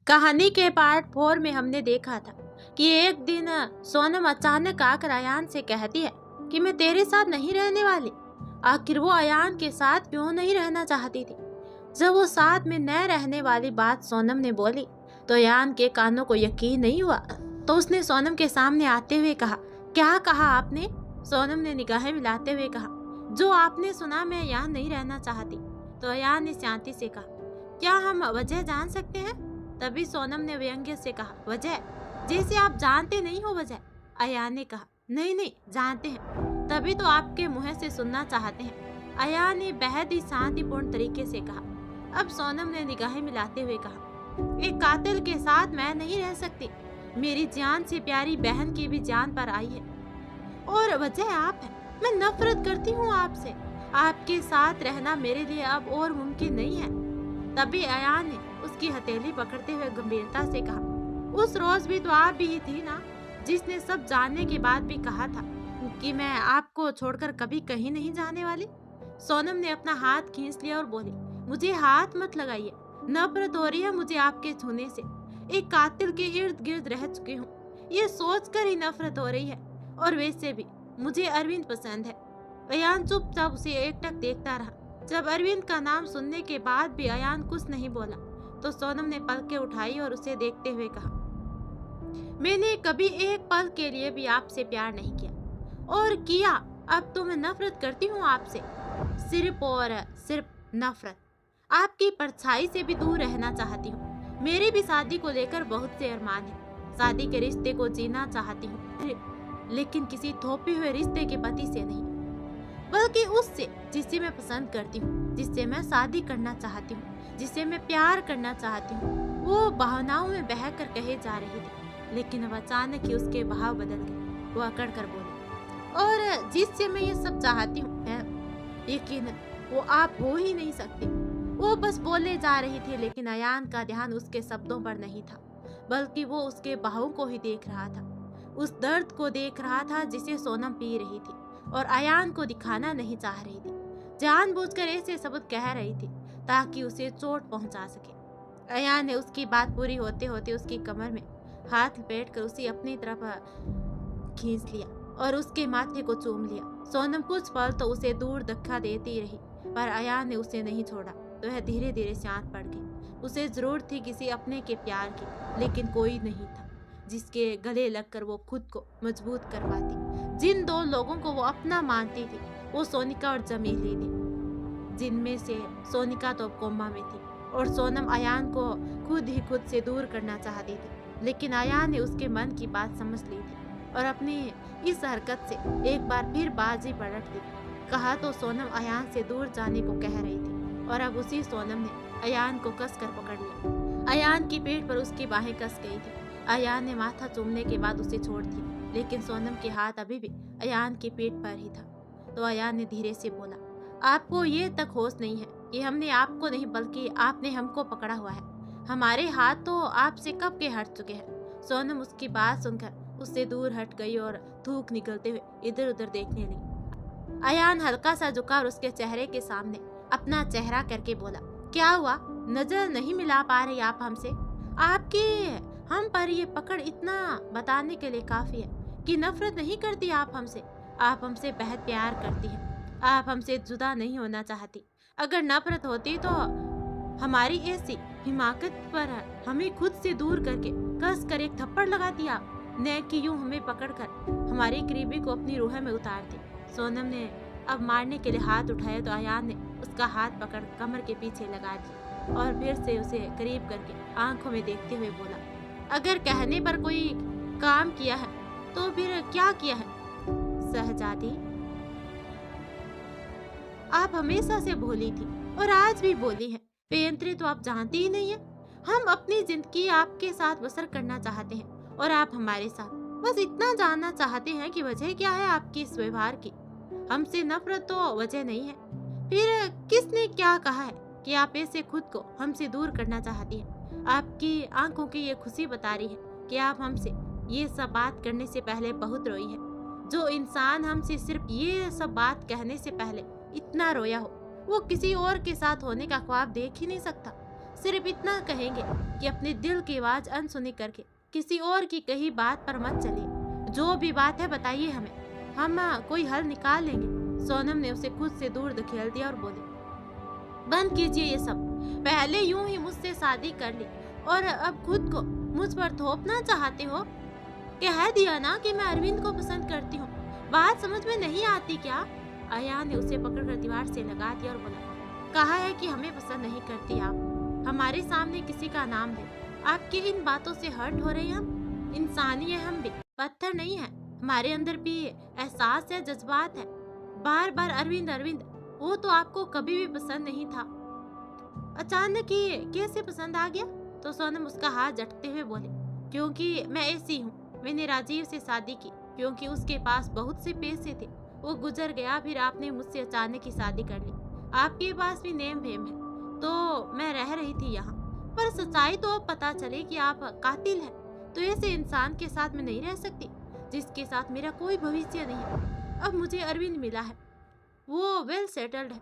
कहानी के पार्ट 4 में हमने देखा था कि एक दिन सोनम अचानक आकर अयान से कहती है कि मैं तेरे साथ नहीं रहने वाली। आखिर वो अयान के साथ क्यों नहीं रहना चाहती थी? जब वो साथ में न रहने वाली बात सोनम ने बोली तो अयान के कानों को यकीन नहीं हुआ। तो उसने सोनम के सामने आते हुए कहा, क्या कहा आपने? सोनम ने निगाहें मिलाते हुए कहा, जो आपने सुना, मैं यहाँ नहीं रहना चाहती। तो अयान ने शांति से कहा, क्या हम वजह जान सकते हैं? तभी सोनम ने व्यंग्य से कहा, वजह? जैसे आप जानते नहीं हो वजह। अयान ने कहा, नहीं जानते हैं, तभी तो आपके मुंह से सुनना चाहते हैं। अयान ने बेहद ही शांतिपूर्ण तरीके से कहा। अब सोनम ने निगाहें मिलाते हुए कहा, एक कातिल के साथ मैं नहीं रह सकती। मेरी जान से प्यारी बहन की भी जान पर आई है और वजह आप है। मैं नफरत करती हूँ आपसे। आपके साथ रहना मेरे लिए अब और मुमकिन नहीं है। तभी अयान ने उसकी हथेली पकड़ते हुए गंभीरता से कहा, उस रोज भी तो आप भी ही थी ना, जिसने सब जानने के बाद भी कहा था कि मैं आपको छोड़कर कभी कहीं नहीं जाने वाली। सोनम ने अपना हाथ खींच लिया और बोली, मुझे हाथ मत लगाइए, नफरत हो रही है मुझे आपके छूने से। एक कातिल के इर्द गिर्द रह चुकी हूँ, ये सोचकर ही नफरत हो रही है। और वैसे भी मुझे अरविंद पसंद है। अयान चुपचाप उसे एकटक देखता रहा। जब अरविंद का नाम सुनने के बाद भी अयान कुछ नहीं बोला तो सोनम ने पलकें उठाई और उसे देखते हुए कहा, मैंने कभी एक पल के लिए भी आपसे प्यार नहीं किया, और किया अब तो मैं नफरत करती हूँ आपसे, सिर्फ और सिर्फ नफरत। आपकी परछाई से भी दूर रहना चाहती हूँ। मेरी भी शादी को लेकर बहुत से अरमान है। शादी के रिश्ते को जीना चाहती हूँ, लेकिन किसी थोपे हुए रिश्ते के पति से नहीं, बल्कि उससे जिसे मैं पसंद करती हूँ, जिससे मैं शादी करना चाहती हूँ, जिसे मैं प्यार करना चाहती हूँ। वो भावनाओं में बहकर कहे जा रही थी, लेकिन अब अचानक ही उसके बहाव बदल गए। वो अकड़ कर बोली, और जिससे मैं ये सब चाहती हूँ, यकीनन वो आप हो ही नहीं सकती। वो बस बोले जा रही थी, लेकिन अयान का ध्यान उसके शब्दों पर नहीं था, बल्कि वो उसके बहाव को ही देख रहा था। उस दर्द को देख रहा था जिसे सोनम पी रही थी और अयान को दिखाना नहीं चाह रही थी। जानबूझकर ऐसे शब्द कह रही थी ताकि उसे चोट पहुंचा सके। अयान ने उसकी बात पूरी होते होते उसकी कमर में हाथ लपेटकर उसे अपनी तरफ खींच लिया और उसके माथे को चूम लिया। सोनम कुछ पल तो उसे दूर धक्का देती रही, पर अयान ने उसे नहीं छोड़ा तो वह धीरे धीरे शांत पड़ गई। उसे जरूरत थी किसी अपने के प्यार की, लेकिन कोई नहीं था जिसके गले लगकर वो खुद को मजबूत कर पाती। जिन दो लोगों को वो अपना मानती थी वो सोनिका और जमीली थी, जिनमें से सोनिका तो कोमा में थी और सोनम अयान को खुद से दूर करना चाहती थी। लेकिन अयान ने उसके मन की बात समझ ली थी और अपनी इस हरकत से एक बार फिर बाजी पलट दी। कहा तो सोनम अयान से दूर जाने को कह रही थी और अब उसी सोनम ने अयान को कसकर पकड़ लिया। अयान की पीठ पर उसकी बाहें कस गई थी। अयान ने माथा चूमने के बाद उसे छोड़ दी, लेकिन सोनम के हाथ अभी भी अयान की पीठ पर ही था। तो अयान ने धीरे से बोला, आपको ये तक होश नहीं है कि हमने आपको नहीं बल्कि आपने हमको पकड़ा हुआ है। हमारे हाथ तो आपसे कब के हट चुके हैं। सोनम उसकी बात सुनकर उससे दूर हट गई और थूक निकलते हुए इधर उधर देखने लगी। अयान हल्का सा झुका और उसके चेहरे के सामने अपना चेहरा करके बोला, क्या हुआ? नजर नहीं मिला पा रही आप हमसे? आपकी हम पर ये पकड़ इतना बताने के लिए काफी है कि नफरत नहीं करती आप हमसे। आप हमसे बेहद प्यार करती हैं। आप हमसे जुदा नहीं होना चाहती। अगर नफरत होती तो हमारी ऐसी हिमाकत पर हमें खुद से दूर करके कस कर एक थप्पड़ लगाती आप, न कि यूं हमें पकड़कर हमारी करीबी को अपनी रूह में उतारती। सोनम ने अब मारने के लिए हाथ उठाया तो अयान ने उसका हाथ पकड़ कमर के पीछे लगा दिया और फिर से उसे करीब करके आंखों में देखते हुए बोला, अगर कहने पर कोई काम किया है तो फिर क्या किया है? शहजादी, आप हमेशा से भोली थी और आज भी भोली है। बेअंतरे तो आप जानती ही नहीं है। हम अपनी जिंदगी आपके साथ बसर करना चाहते हैं और आप हमारे साथ। बस इतना जानना चाहते हैं कि वजह क्या है आपकी इस व्यवहार की। हमसे नफरत तो वजह नहीं है। फिर किसने क्या कहा है कि आप ऐसे खुद को हमसे दूर करना चाहती हैं? आपकी आंखों की ये खुशी बता रही है कि आप हमसे ये सब बात करने से पहले बहुत रोई है। जो इंसान हमसे सिर्फ ये सब बात कहने से पहले इतना रोया हो, वो किसी और के साथ होने का ख्वाब देख ही नहीं सकता। सिर्फ इतना कहेंगे कि अपने दिल की आवाज अनसुनी करके किसी और की कही बात पर मत चलिए। जो भी बात है बताइए हमें, हम कोई हल निकाल लेंगे। सोनम ने उसे खुद से दूर धकेल दिया और बोली, बंद कीजिए ये सब। पहले यूं ही मुझसे शादी कर ली और अब खुद को मुझ पर थोपना चाहते हो। कह दिया ना कि मैं अरविंद को पसंद करती हूँ, बात समझ में नहीं आती क्या? अयान ने उसे पकड़कर दीवार से लगा दिया और बोला, कहा है कि हमें पसंद नहीं करती आप। हमारे सामने किसी का नाम ले। आपकी इन बातों से हर्ट हो रहे हैं हम। इंसान ही है हम भी, पत्थर नहीं है। हमारे अंदर भी एहसास है, जज्बात है। बार बार अरविंद अरविंद, वो तो आपको कभी भी पसंद नहीं था, अचानक ही कैसे पसंद आ गया? तो सोनम उसका हाथ झटकते हुए बोले, क्योंकि मैं ऐसी हूँ। मैंने राजीव से शादी की क्योंकि उसके पास बहुत से पैसे थे। वो गुजर गया, फिर आपने मुझसे अचानक ही शादी कर ली। आपके पास भी नेम फेम है, तो मैं रह रही थी यहाँ। पर सच्चाई तो अब पता चले कि आप कातिल हैं, तो ऐसे इंसान के साथ मैं नहीं रह सकती जिसके साथ मेरा कोई भविष्य नहीं है। अब मुझे अरविंद मिला है, वो वेल सेटल्ड है,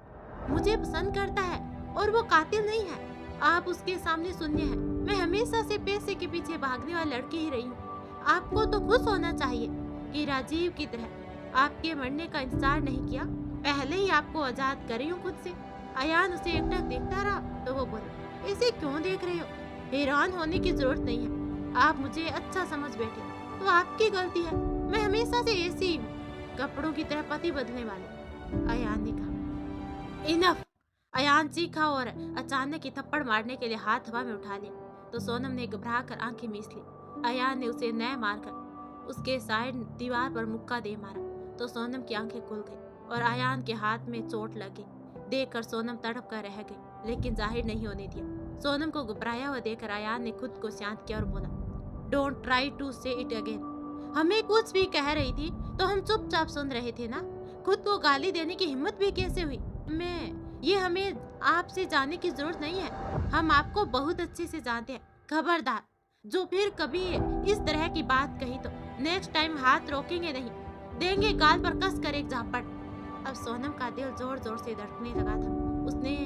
मुझे पसंद करता है और वो कातिल नहीं है। आप उसके सामने शून्य हैं। मैं हमेशा से पैसे के पीछे भागने वाली लड़की ही रही हूँ। आपको तो खुश होना चाहिए कि राजीव की तरह आपके मरने का इंतजार नहीं किया, पहले ही आपको आजाद करी हूँ खुद से। अयान उसे एकटक देखता रहा तो वो बोले, ऐसे क्यों देख रहे हो? हैरान होने की जरूरत नहीं है। आप मुझे अच्छा समझ बैठे तो आपकी गलती है। मैं हमेशा से ऐसी ही हूँ, कपड़ों की तरह पति बदलने वाले। अयान ने कहा, इनफ। अयान चीखा और अचानक ही थप्पड़ मारने के लिए हाथ हवा में उठा लिया। तो सोनम ने घबरा कर आंखें मीच ली। अयान ने उसे नए मारकर उसके साइड दीवार पर मुक्का दे मारा तो सोनम की आंखें खुल गई और अयान के हाथ में चोट लगी। देखकर सोनम तड़प कर रह गई, लेकिन जाहिर नहीं होने दिया। सोनम को घबराया हुआ देखकर अयान ने खुद को शांत किया और बोला, डोंट ट्राई टू से इट अगेन। हमें कुछ भी कह रही थी तो हम चुपचाप सुन रहे थे ना। खुद को गाली देने की हिम्मत भी कैसे हुई? ये हमें आपसे जानने की जरूरत नहीं है। हम आपको बहुत अच्छे से जानते हैं। खबरदार, जो फिर कभी इस तरह की बात कही तो नेक्स्ट टाइम हाथ रोकेंगे नहीं, देंगे गाल पर कस कर एक झापट। अब सोनम का दिल जोर जोर से धड़कने लगा था। उसने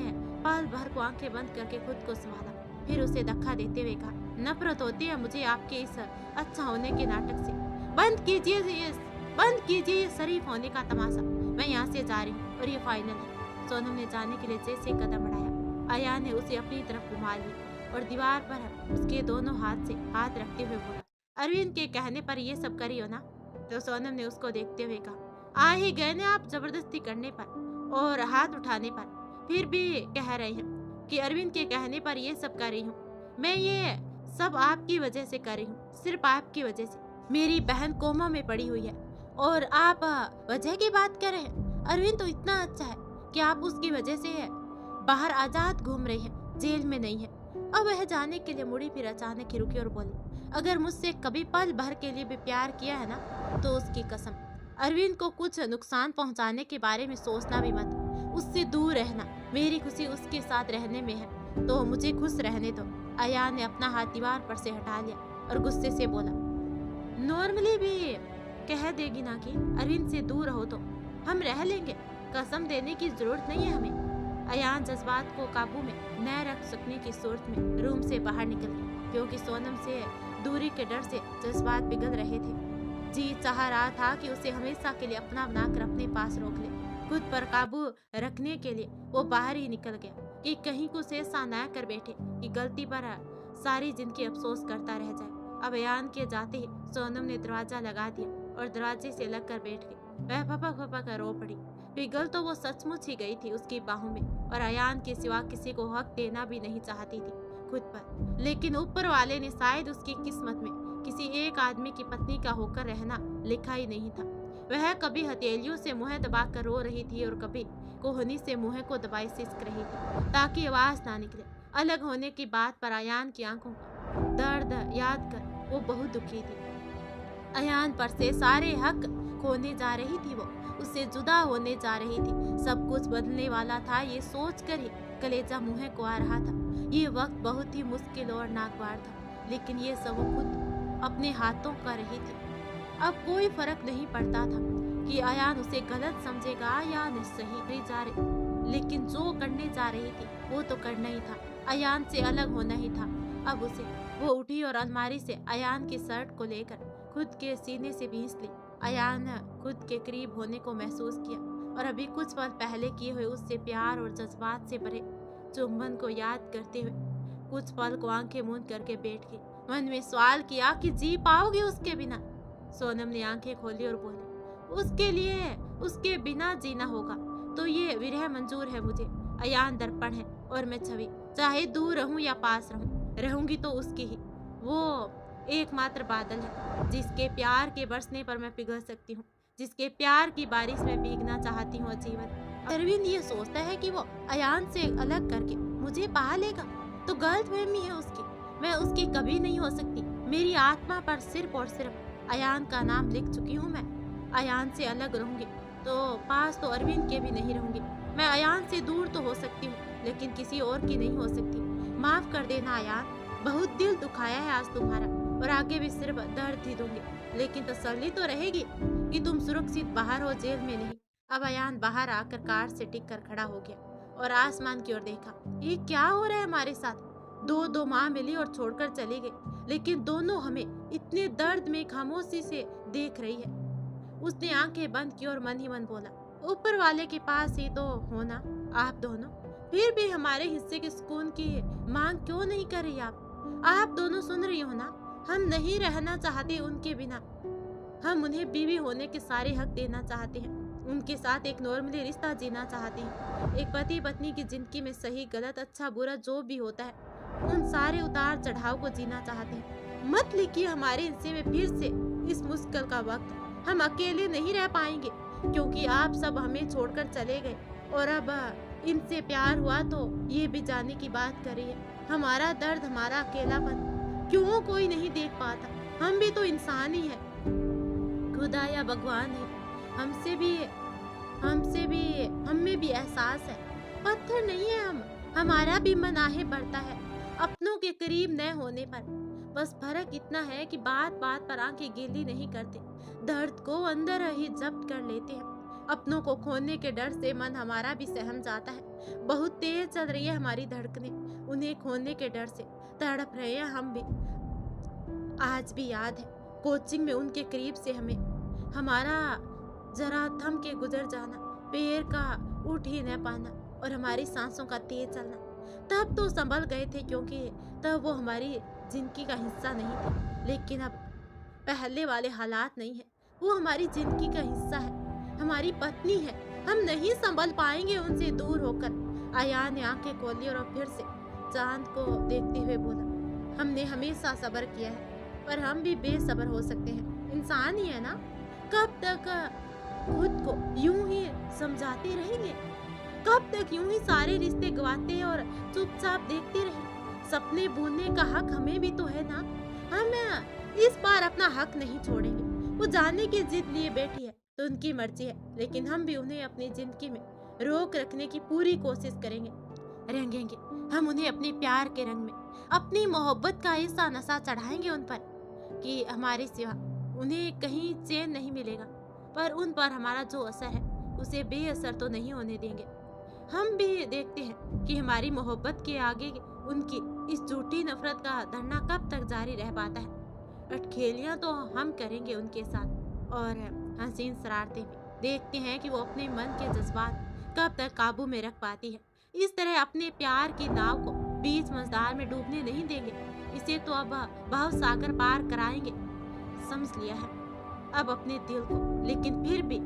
पल भर को आंखें बंद करके खुद को संभाला, फिर उसे धक्का देते हुए कहा, नफरत होती है मुझे आपके इस अच्छा होने के नाटक से। बंद कीजिए ये शरीफ होने का तमाशा। मैं यहाँ से जा रही हूँ और ये फाइनल है। सोनम ने जाने के लिए जैसे कदम बढ़ाया, अयान ने उसे अपनी तरफ घुमा लिया और दीवार पर उसके दोनों हाथ से हाथ रखते हुए बोला, अरविंद के कहने पर ये सब करी हो ना? तो सोनम ने उसको देखते हुए कहा, आ ही गए ना आप जबरदस्ती करने पर और हाथ उठाने पर, फिर भी कह रहे हैं कि अरविंद के कहने पर ये सब कर रही हूँ। मैं ये सब आपकी वजह से कर रही हूँ, सिर्फ आपकी वजह से। मेरी बहन कोमा में पड़ी हुई है और आप वजह की बात कर रहे हैं। अरविंद तो इतना अच्छा है कि आप उसकी वजह से बाहर आजाद घूम रहे हैं, जेल में नहीं है। अब वह जाने के लिए मुड़ी, फिर अचानक ही रुकी और बोली, अगर मुझसे कभी पल भर के लिए भी प्यार किया है ना, तो उसकी कसम, अरविंद को कुछ नुकसान पहुंचाने के बारे में सोचना भी मत। उससे दूर रहना। मेरी खुशी उसके साथ रहने में है, तो मुझे खुश रहने दो। अयान ने अपना हाथ दीवार पर से हटा लिया और गुस्से से बोला, नॉर्मली भी कह देगी ना कि अरविंद से दूर रहो तो हम रह लेंगे। कसम देने की जरूरत नहीं है हमें। अयान जज्बात को काबू में न रख सकने की सूरत में रूम से बाहर निकल गया, क्योंकि सोनम से दूरी के डर से जज्बात पिघल रहे थे। जी चाह रहा था कि उसे हमेशा के लिए अपना बनाकर अपने पास रोक ले। खुद पर काबू रखने के लिए वो बाहर ही निकल गया कि कहीं कुछ ऐसा न कर बैठे कि गलती पर सारी जिंदगी अफसोस करता रह जाए। अब अयान के जाते ही सोनम ने दरवाजा लगा दिया और दरवाजे से लगकर बैठ गई। वह फपक फपक कर रो पड़ी। पिघल तो वो सचमुच ही गई थी उसकी बाहों में, और अयान के सिवा किसी को हक देना भी नहीं चाहती थी खुद पर। लेकिन ऊपर वाले ने शायद उसकी किस्मत में किसी एक आदमी की पत्नी का होकर रहना लिखा ही नहीं था। वह कभी हथेलियों से मुँह दबाकर रो रही थी और कभी कोहनी से मुँह को दबाई सिसक रही थी ताकि आवाज ना निकले। अलग होने की बात पर अयान की आंखों का दर्द याद कर वो बहुत दुखी थी। अयान पर से सारे हक खोने जा रही थी, वो उससे जुदा होने जा रही थी। सब कुछ बदलने वाला था, ये सोच कर ही कलेजा मुँह को आ रहा था। ये वक्त बहुत ही मुश्किल और नागवार था, लेकिन ये सब वो खुद अपने हाथों कर रही थी। अब कोई फर्क नहीं पड़ता था कि अयान उसे गलत समझेगा या सही जा रही, लेकिन जो करने जा रही थी वो तो करना ही था। अयान से अलग होना ही था अब उसे। वो उठी और अलमारी से अयान की शर्ट को लेकर खुद के सीने से भींच ली। अयान खुद के करीब होने को महसूस किया और अभी कुछ पल पहले किए हुए उससे प्यार और जज्बात से भरे चुंबन को याद करते हुए कुछ पल को आंखें मूंद करके बैठ गई। मन में सवाल किया कि जी पाओगे उसके बिना? सोनम ने आंखें खोली और बोली, उसके लिए उसके बिना जीना होगा तो ये विरह मंजूर है मुझे। अयान दर्पण है और मैं छवि, चाहे दूर रहूं या पास रहूंगी तो उसकी ही। वो एकमात्र बादल है जिसके प्यार के बरसने पर मैं पिघल सकती हूँ, जिसके प्यार की बारिश में भीगना चाहती हूँ जीवन। अरविंद ये सोचता है कि वो अयान से अलग करके मुझे पा लेगा तो गलतफहमी है उसकी। मैं उसकी कभी नहीं हो सकती। मेरी आत्मा पर सिर्फ और सिर्फ अयान का नाम लिख चुकी हूँ। मैं अयान से अलग रहूंगी तो पास तो अरविंद के भी नहीं रहूंगी। मैं अयान से दूर तो हो सकती हूँ लेकिन किसी और की नहीं हो सकती। माफ कर देना अयान, बहुत दिल दुखाया है आज तुम्हारा और आगे भी सिर्फ दर्द ही दूंगी, लेकिन तसल्ली तो रहेगी कि तुम सुरक्षित बाहर हो, जेल में नहीं। अब अयान बाहर आकर कार से टिक कर खड़ा हो गया और आसमान की ओर देखा। ये क्या हो रहा है हमारे साथ? दो माँ मिली और छोड़कर चली गई, लेकिन दोनों हमें इतने दर्द में खामोशी से देख रही है। उसने आंखें बंद की और मन ही मन बोला, ऊपर वाले के पास ही तो हो ना आप दोनों, फिर भी हमारे हिस्से के सुकून की मांग क्यों नहीं कर रही आप दोनों सुन रही हो ना? हम नहीं रहना चाहते उनके बिना। हम उन्हें बीवी होने के सारे हक देना चाहते हैं, उनके साथ एक नॉर्मली रिश्ता जीना चाहते हैं। एक पति पत्नी की जिंदगी में सही गलत अच्छा बुरा जो भी होता है उन सारे उतार चढ़ाव को जीना चाहते हैं। मत लिखिए हमारे हिस्से में फिर से इस मुश्किल का वक्त। हम अकेले नहीं रह पाएंगे क्योंकि आप सब हमें छोड़कर चले गए और अब इनसे प्यार हुआ तो ये भी जाने की बात कर रही है। हमारा दर्द, हमारा अकेलापन क्यों कोई नहीं देख पाता? हम भी तो इंसान ही है, खुदा या भगवान है। हम में भी एहसास है, पत्थर नहीं है हम। हमारा भी मन आहे बढ़ता है अपनों के करीब न होने पर। बस फर्क इतना है कि बात बात पर आंखें गीली नहीं करते, दर्द को अंदर ही जब्त कर लेते हैं। अपनों को खोने के डर से मन हमारा भी सहम जाता है। बहुत तेज चल रही है हमारी धड़कनें, उन्हें खोने के डर से तड़प रहे हैं हम भी। आज भी याद है कोचिंग में उनके करीब से हमें हमारा जरा थम के गुजर जाना, पैर का उठ ही न पाना और हमारी सांसों का तेज चलना। तब तो संभल गए थे क्योंकि तब वो हमारी जिंदगी का हिस्सा नहीं थे, लेकिन अब पहले वाले हालात नहीं है। वो हमारी जिंदगी का हिस्सा है, हमारी पत्नी है। हम नहीं संभल पाएंगे उनसे दूर होकर। अयान ने आंखें खोली और फिर से चांद को देखते हुए बोला, हमने हमेशा सब्र किया है पर हम भी बेसब्र हो सकते हैं, इंसान ही है ना। कब तक खुद को यूं ही समझाते रहेंगे? कब तक यूं ही सारे रिश्ते गवाते और चुपचाप देखते रहें? सपने भूलने का हक हमें भी तो है ना। हम इस बार अपना हक नहीं छोड़ेंगे। वो जाने की जिद लिए बैठी है तो उनकी मर्जी है, लेकिन हम भी उन्हें अपनी जिंदगी में रोक रखने की पूरी कोशिश करेंगे, रंगेंगे। हम उन्हें अपने प्यार के रंग में, अपनी मोहब्बत का ऐसा नशा चढ़ाएंगे उन पर कि हमारे सिवा उन्हें कहीं चैन नहीं मिलेगा। पर उन पर हमारा जो असर है उसे बेअसर तो नहीं होने देंगे। हम भी देखते हैं कि हमारी मोहब्बत के आगे उनकी इस झूठी नफरत का धरना कब तक जारी रह पाता है। अटखेलियां तो हम करेंगे उनके साथ और हसीन शरारतें भी। देखते हैं कि वो अपने मन के जज्बात कब तक काबू में रख पाती है। इस तरह अपने प्यार की नाव को बीच मझधार में डूबने नहीं देंगे। इसे तो अब भाव सागर पार कराएंगे, समझ लिया है अब अपने दिल को। लेकिन फिर भी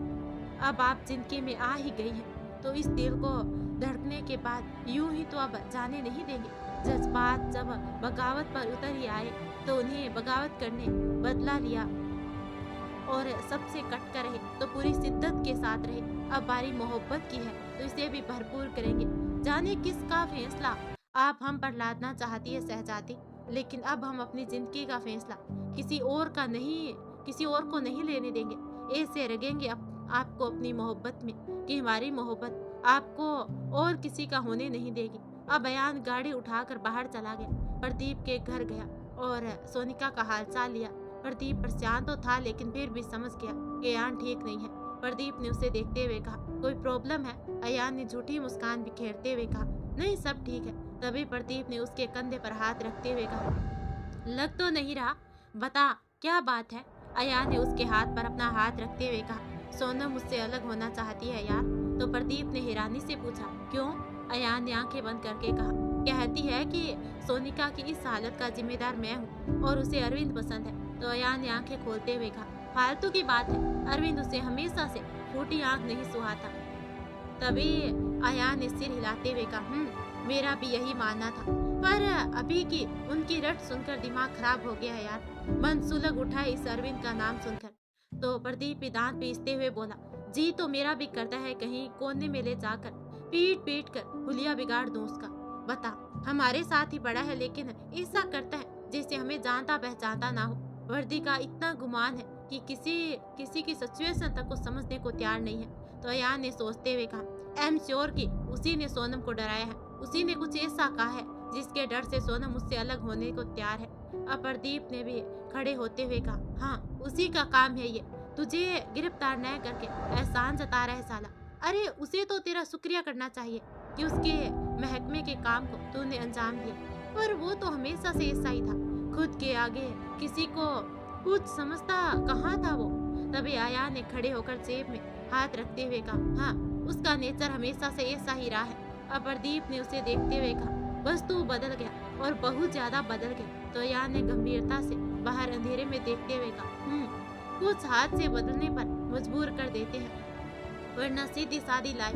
अब आप जिंदगी में आ ही गई हैं तो इस दिल को धड़कने के बाद यूं ही तो अब जाने नहीं देंगे। जज्बात जब बगावत पर उतर ही आए तो उन्हें बगावत करने बदला लिया और सबसे कट कर रहे तो पूरी शिद्दत के साथ रहे। अब बारी मोहब्बत की है तो इसे भी भरपूर करेंगे। जाने किसका फैसला आप हम पर लादना चाहती है शहजादी, लेकिन अब हम अपनी जिंदगी का फैसला किसी और को नहीं लेने देंगे। ऐसे रगेंगे आपको अपनी मोहब्बत में कि हमारी मोहब्बत आपको और किसी का होने नहीं देगी। अब अयान गाड़ी उठाकर बाहर चला गया, प्रदीप के घर गया और सोनिका का हालचाल लिया। प्रदीप परेशान तो था लेकिन फिर भी समझ गया कि अयान ठीक नहीं है। प्रदीप ने उसे देखते हुए कहा, कोई प्रॉब्लम है? अयान ने झूठी मुस्कान बिखेरते हुए कहा, नहीं, सब ठीक है। तभी प्रदीप ने उसके कंधे पर हाथ रखते हुए कहा, लग तो नहीं रहा, बता क्या बात है। अयान ने उसके हाथ पर अपना हाथ रखते हुए कहा, सोनम मुझसे अलग होना चाहती है यार। तो प्रदीप ने हैरानी से पूछा, क्यों? अयान ने आंखें बंद करके कहा, कहती है कि सोनिका की इस हालत का जिम्मेदार मैं हूँ और उसे अरविंद पसंद है। तो अयान ने आंखें खोलते हुए कहा, फालतू की बात है, अरविंद उसे हमेशा से फूटी आंख नहीं सुहाता। तभी अयान ने सिर हिलाते हुए कहा, मेरा भी यही मानना था, पर अभी की उनकी रट सुनकर दिमाग खराब हो गया है यार। मन सुलग उठा है इस अरविंद का नाम सुनकर। तो प्रदीप भी दांत पीसते हुए बोला, जी तो मेरा भी करता है कहीं कोने में ले जाकर पीट पीट कर हुलिया बिगाड़ दूं उसका। बता, हमारे साथ ही बड़ा है लेकिन ऐसा करता है जैसे हमें जानता पहचानता ना हो। वर्दी का इतना गुमान है कि किसी की सिचुएशन तक को समझने को तैयार नहीं है। तो अयान ने सोचते हुए कहा, आई एम श्योर कि उसी ने सोनम को डराया है, उसी ने कुछ ऐसा कहा है जिसके डर से सोनम मुझसे अलग होने को तैयार है। अब प्रदीप ने भी खड़े होते हुए कहा, हाँ उसी का काम है ये, तुझे गिरफ्तार न करके एहसान जता रहा है साला। अरे उसे तो तेरा शुक्रिया करना चाहिए कि उसके महकमे के काम को तूने अंजाम दिया, पर वो तो हमेशा से ऐसा ही था, खुद के आगे किसी को कुछ समझता कहाँ था वो। तभी आया ने खड़े होकर जेब में हाथ रखते हुए कहा, हाँ उसका नेचर हमेशा से ऐसा ही रहा है। अब प्रदीप ने उसे देखते हुए कहा, बस तू बदल गया और बहुत ज्यादा बदल गया। तो यार ने गंभीरता से बाहर अंधेरे में देखते हुए कहा, कुछ हाथ से बदलने पर मजबूर कर देते हैं, वरना सीधी सादी लाइफ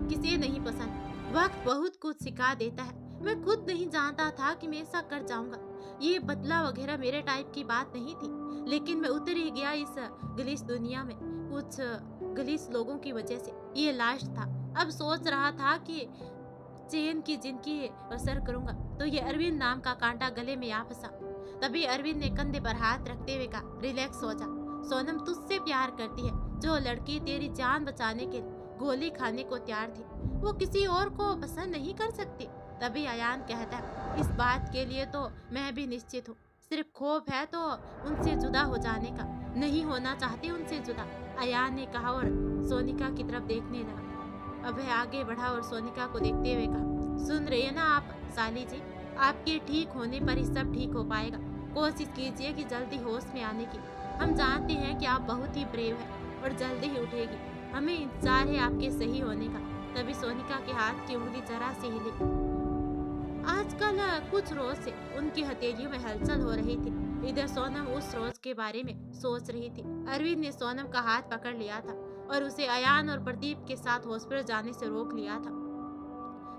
किसे नहीं पसंद। वक्त बहुत कुछ सिखा देता है। मैं खुद नहीं जानता था कि मैं ऐसा कर जाऊंगा। ये बदला वगैरह मेरे टाइप की बात नहीं थी, लेकिन मैं उतर ही गया इस गलीस दुनिया में कुछ गलीस लोगों की वजह से। ये लास्ट था। अब सोच रहा था कि चैन की जिंदगी बसर करूंगा तो ये अरविंद नाम का कांटा गले में आ फंसा। तभी अरविंद ने कंधे पर हाथ रखते हुए कहा, रिलैक्स हो जा, सोनम तुझसे प्यार करती है। जो लड़की तेरी जान बचाने के लिए गोली खाने को तैयार थी, वो किसी और को पसंद नहीं कर सकती। तभी अयान कहता है, इस बात के लिए तो मैं भी निश्चित हूँ, सिर्फ खौफ है तो उनसे जुदा हो जाने का, नहीं होना चाहते उनसे जुदा, अयान ने कहा और सोनिका की तरफ देखने लगा। अभय आगे बढ़ा और सोनिका को देखते हुए कहा, सुन रहे हैं ना आप साली जी, आपके ठीक होने पर ही सब ठीक हो पाएगा। कोशिश कीजिए कि जल्दी होश में आने की। हम जानते हैं कि आप बहुत ही ब्रेव है और जल्दी ही उठेगी। हमें इंतजार है आपके सही होने का। तभी सोनिका के हाथ की उंगली जरा से हिली। आजकल कुछ रोज से उनकी हथेलियों में हलचल हो रही थी। इधर सोनम उस रोज के बारे में सोच रही थी। अरविंद ने सोनम का हाथ पकड़ लिया था और उसे अयान और प्रदीप के साथ हॉस्पिटल जाने से रोक लिया था।